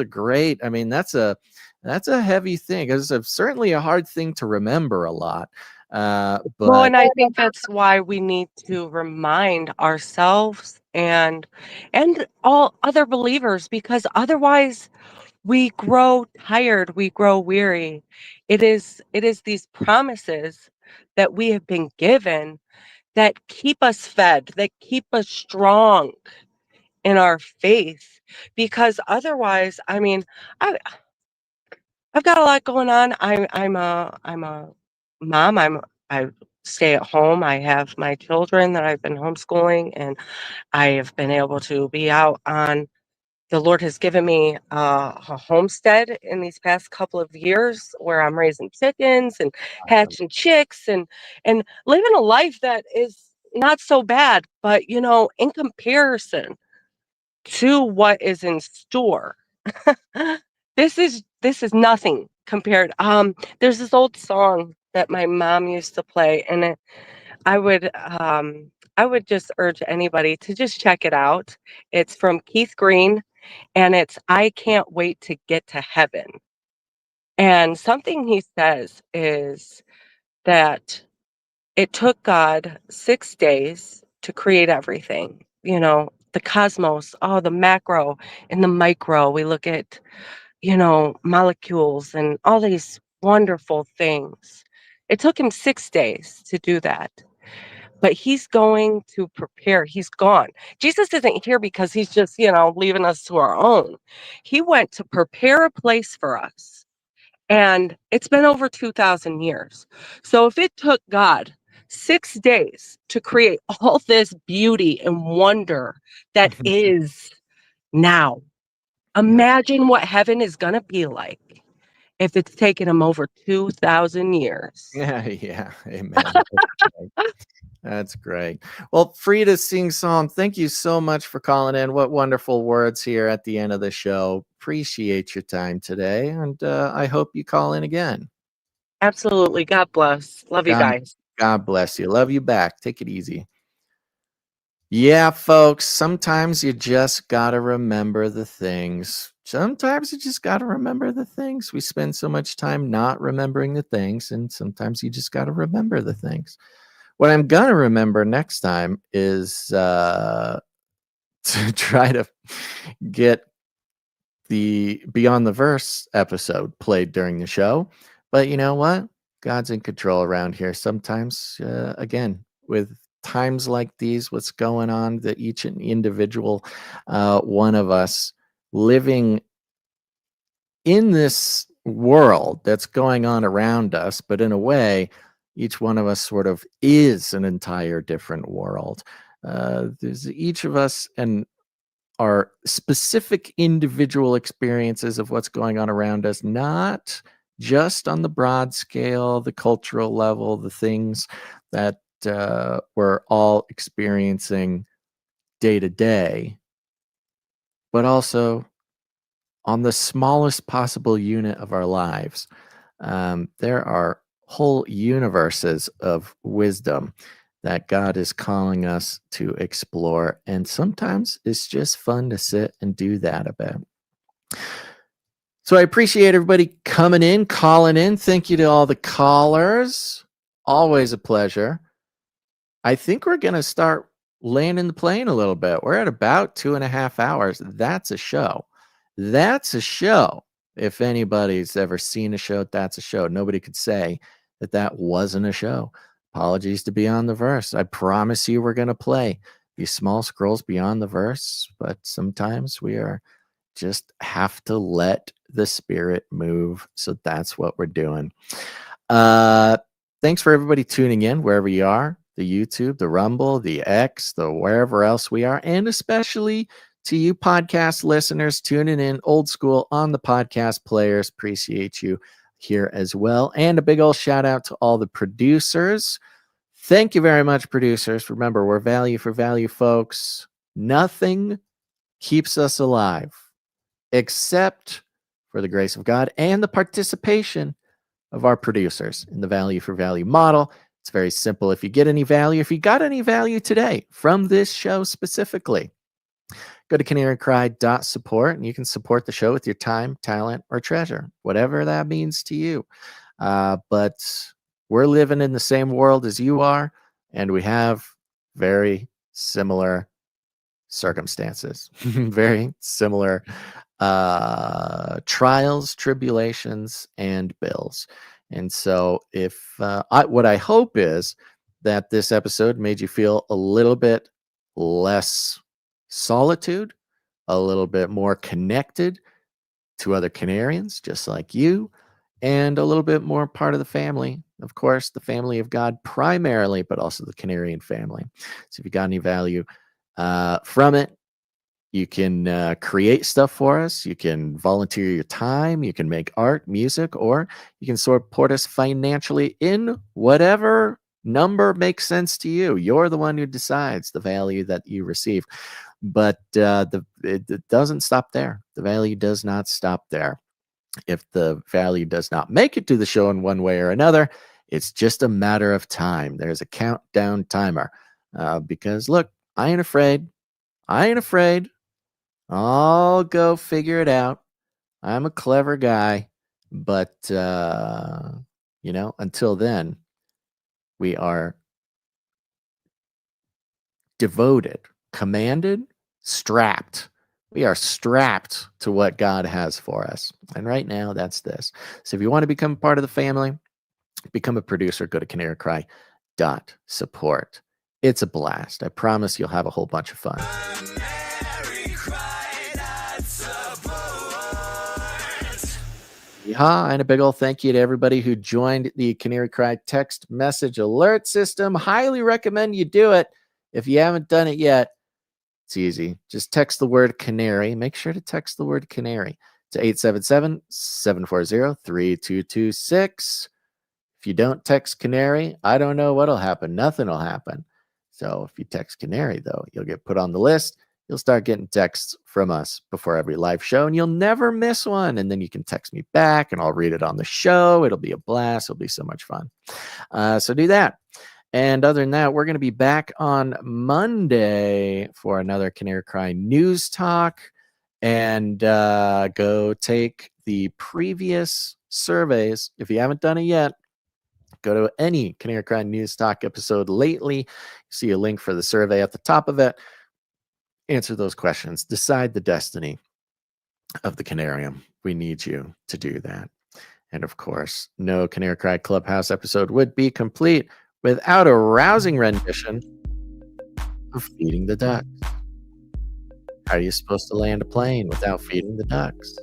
that's a heavy thing. It's certainly a hard thing to remember a lot. Well, But and I think that's why we need to remind ourselves and all other believers, because otherwise we grow tired, we grow weary. It is these promises that we have been given that keep us fed, that keep us strong in our faith. Because otherwise, I I've got a lot going on. I'm a mom. I stay at home. I have my children that I've been homeschooling, and I have been able to be out on. The Lord has given me a homestead in these past couple of years where I'm raising chickens and hatching chicks and living a life that is not so bad, but in comparison to what is in store, this is nothing compared. There's this old song that my mom used to play, and I would I would just urge anybody to just check it out. It's from Keith Green, and it's "I Can't Wait to Get to Heaven." And something he says is that it took God 6 days to create everything. The cosmos, oh, the macro and the micro. We look at, molecules and all these wonderful things. It took him 6 days to do that. but he's going to prepare. He's gone. Jesus isn't here because he's just, leaving us to our own. He went to prepare a place for us. And it's been over 2,000 years. So if it took God 6 days to create all this beauty and wonder that is now, imagine what heaven is going to be like if it's taken him over 2,000 years. Yeah, amen. That's great. Well, Frida Sing Song, thank you so much for calling in. What wonderful words here at the end of the show. Appreciate your time today, and I hope you call in again. Absolutely. God bless. Love you guys. God bless you. Love you back. Take it easy. Yeah, folks, sometimes you just got to remember the things. Sometimes you just got to remember the things. We spend so much time not remembering the things, and sometimes you just got to remember the things. What I'm going to remember next time is to try to get the Beyond the Verse episode played during the show. But you know what? God's in control around here. Sometimes, again, with times like these, what's going on, that each individual one of us living in this world that's going on around us, but in a way, each one of us sort of is an entire different world. There's each of us and our specific individual experiences of what's going on around us, not just on the broad scale, the cultural level, the things that we're all experiencing day to day, but also on the smallest possible unit of our lives. There are whole universes of wisdom that God is calling us to explore. And sometimes it's just fun to sit and do that a bit. So I appreciate everybody coming in, calling in. Thank you to all the callers. Always a pleasure. I think we're going to start landing the plane a little bit. We're at about 2.5 hours. That's a show. That's a show. If anybody's ever seen a show, that's a show. Nobody could say that that wasn't a show. Apologies to Beyond the Verse. I promise you we're going to play these small scrolls beyond the verse, but sometimes we are just have to let the spirit move. So that's what we're doing. Thanks for everybody tuning in wherever you are, the YouTube, the Rumble, the X, the wherever else we are, and especially to you podcast listeners tuning in old school on the podcast players. Appreciate you here as well. And a big old shout out to all the producers. Thank you very much, producers. Remember, we're value for value, folks. Nothing keeps us alive except for the grace of God and the participation of our producers in the value for value model. It's very simple. If you get any value, if you got any value today from this show specifically, go to canarycry.support and you can support the show with your time, talent, or treasure, whatever that means to you. But we're living in the same world as you are, and we have very similar circumstances, very similar trials, tribulations, and bills. And so if what I hope is that this episode made you feel a little bit less solitude, a little bit more connected to other Canarians just like you, and a little bit more part of the family. Of course, the family of God primarily, but also the Canarian family. So if you got any value from it, you can create stuff for us. You can volunteer your time. You can make art, music, or you can support us financially in whatever number makes sense to you. You're the one who decides the value that you receive. But it doesn't stop there. The value does not stop there. If the value does not make it to the show in one way or another, it's just a matter of time. There's a countdown timer. Because look, I ain't afraid. I'll go figure it out. I'm a clever guy. But, until then, we are devoted, commanded, strapped. We are strapped to what God has for us. And right now, that's this. So if you want to become part of the family, become a producer, go to canarycry.support. It's a blast. I promise you'll have a whole bunch of fun. Yeehaw, and a big old thank you to everybody who joined the Canary Cry text message alert system. Highly recommend you do it. If you haven't done it yet, it's easy. Just text the word canary. Make sure to text the word canary to 877-740-3226. If you don't text canary, I don't know what'll happen. Nothing will happen. So if you text canary, though, you'll get put on the list. You'll start getting texts from us before every live show, and you'll never miss one. And then you can text me back, and I'll read it on the show. It'll be a blast. It'll be so much fun. So do that. And other than that, we're going to be back on Monday for another Canary Cry News Talk. And go take the previous surveys. If you haven't done it yet, go to any Canary Cry News Talk episode lately. You see a link for the survey at the top of it. Answer those questions. Decide the destiny of the Canarium. We need you to do that. And of course, no Canary Cry Clubhouse episode would be complete without a rousing rendition of Feeding the Ducks. How are you supposed to land a plane without feeding the ducks?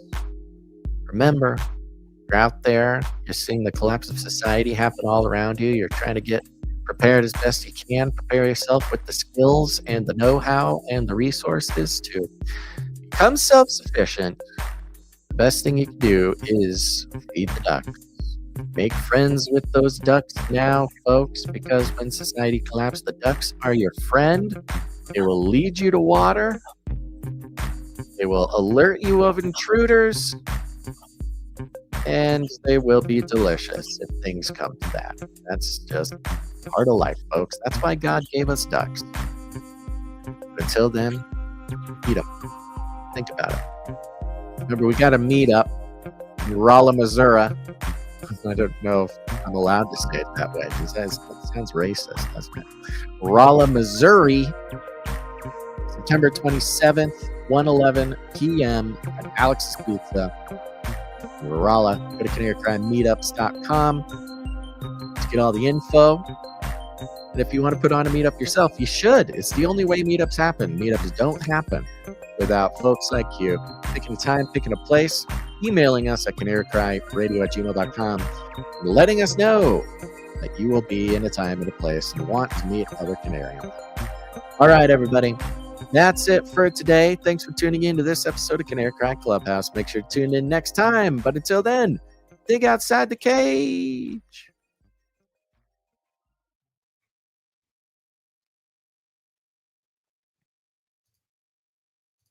Remember, you're out there, you're seeing the collapse of society happen all around you. You're trying to get prepared as best you can. Prepare yourself with the skills and the know-how and the resources to become self-sufficient. The best thing you can do is feed the ducks. Make friends with those ducks now, folks, because when society collapses, the ducks are your friend. They will lead you to water. They will alert you of intruders. And they will be delicious if things come to that. That's just part of life, folks. That's why God gave us ducks. But until then, eat them. Think about it. Remember, we got to meet up in Rolla, Missouri. I don't know if I'm allowed to say it that way. It sounds racist, doesn't it? Rolla, Missouri, September 27th, 1:11 p.m. at Alex's Pizza. Rolla. Go to canarycrymeetups.com to get all the info. And if you want to put on a meetup yourself, you should. It's the only way meetups happen. Meetups don't happen without folks like you picking a time, picking a place, emailing us at canarycryradio@gmail.com, and letting us know that you will be in a time and a place and want to meet other Canarians. All right, everybody. That's it for today. Thanks for tuning in to this episode of Canary Cry Clubhouse. Make sure to tune in next time. But until then, dig outside the cage.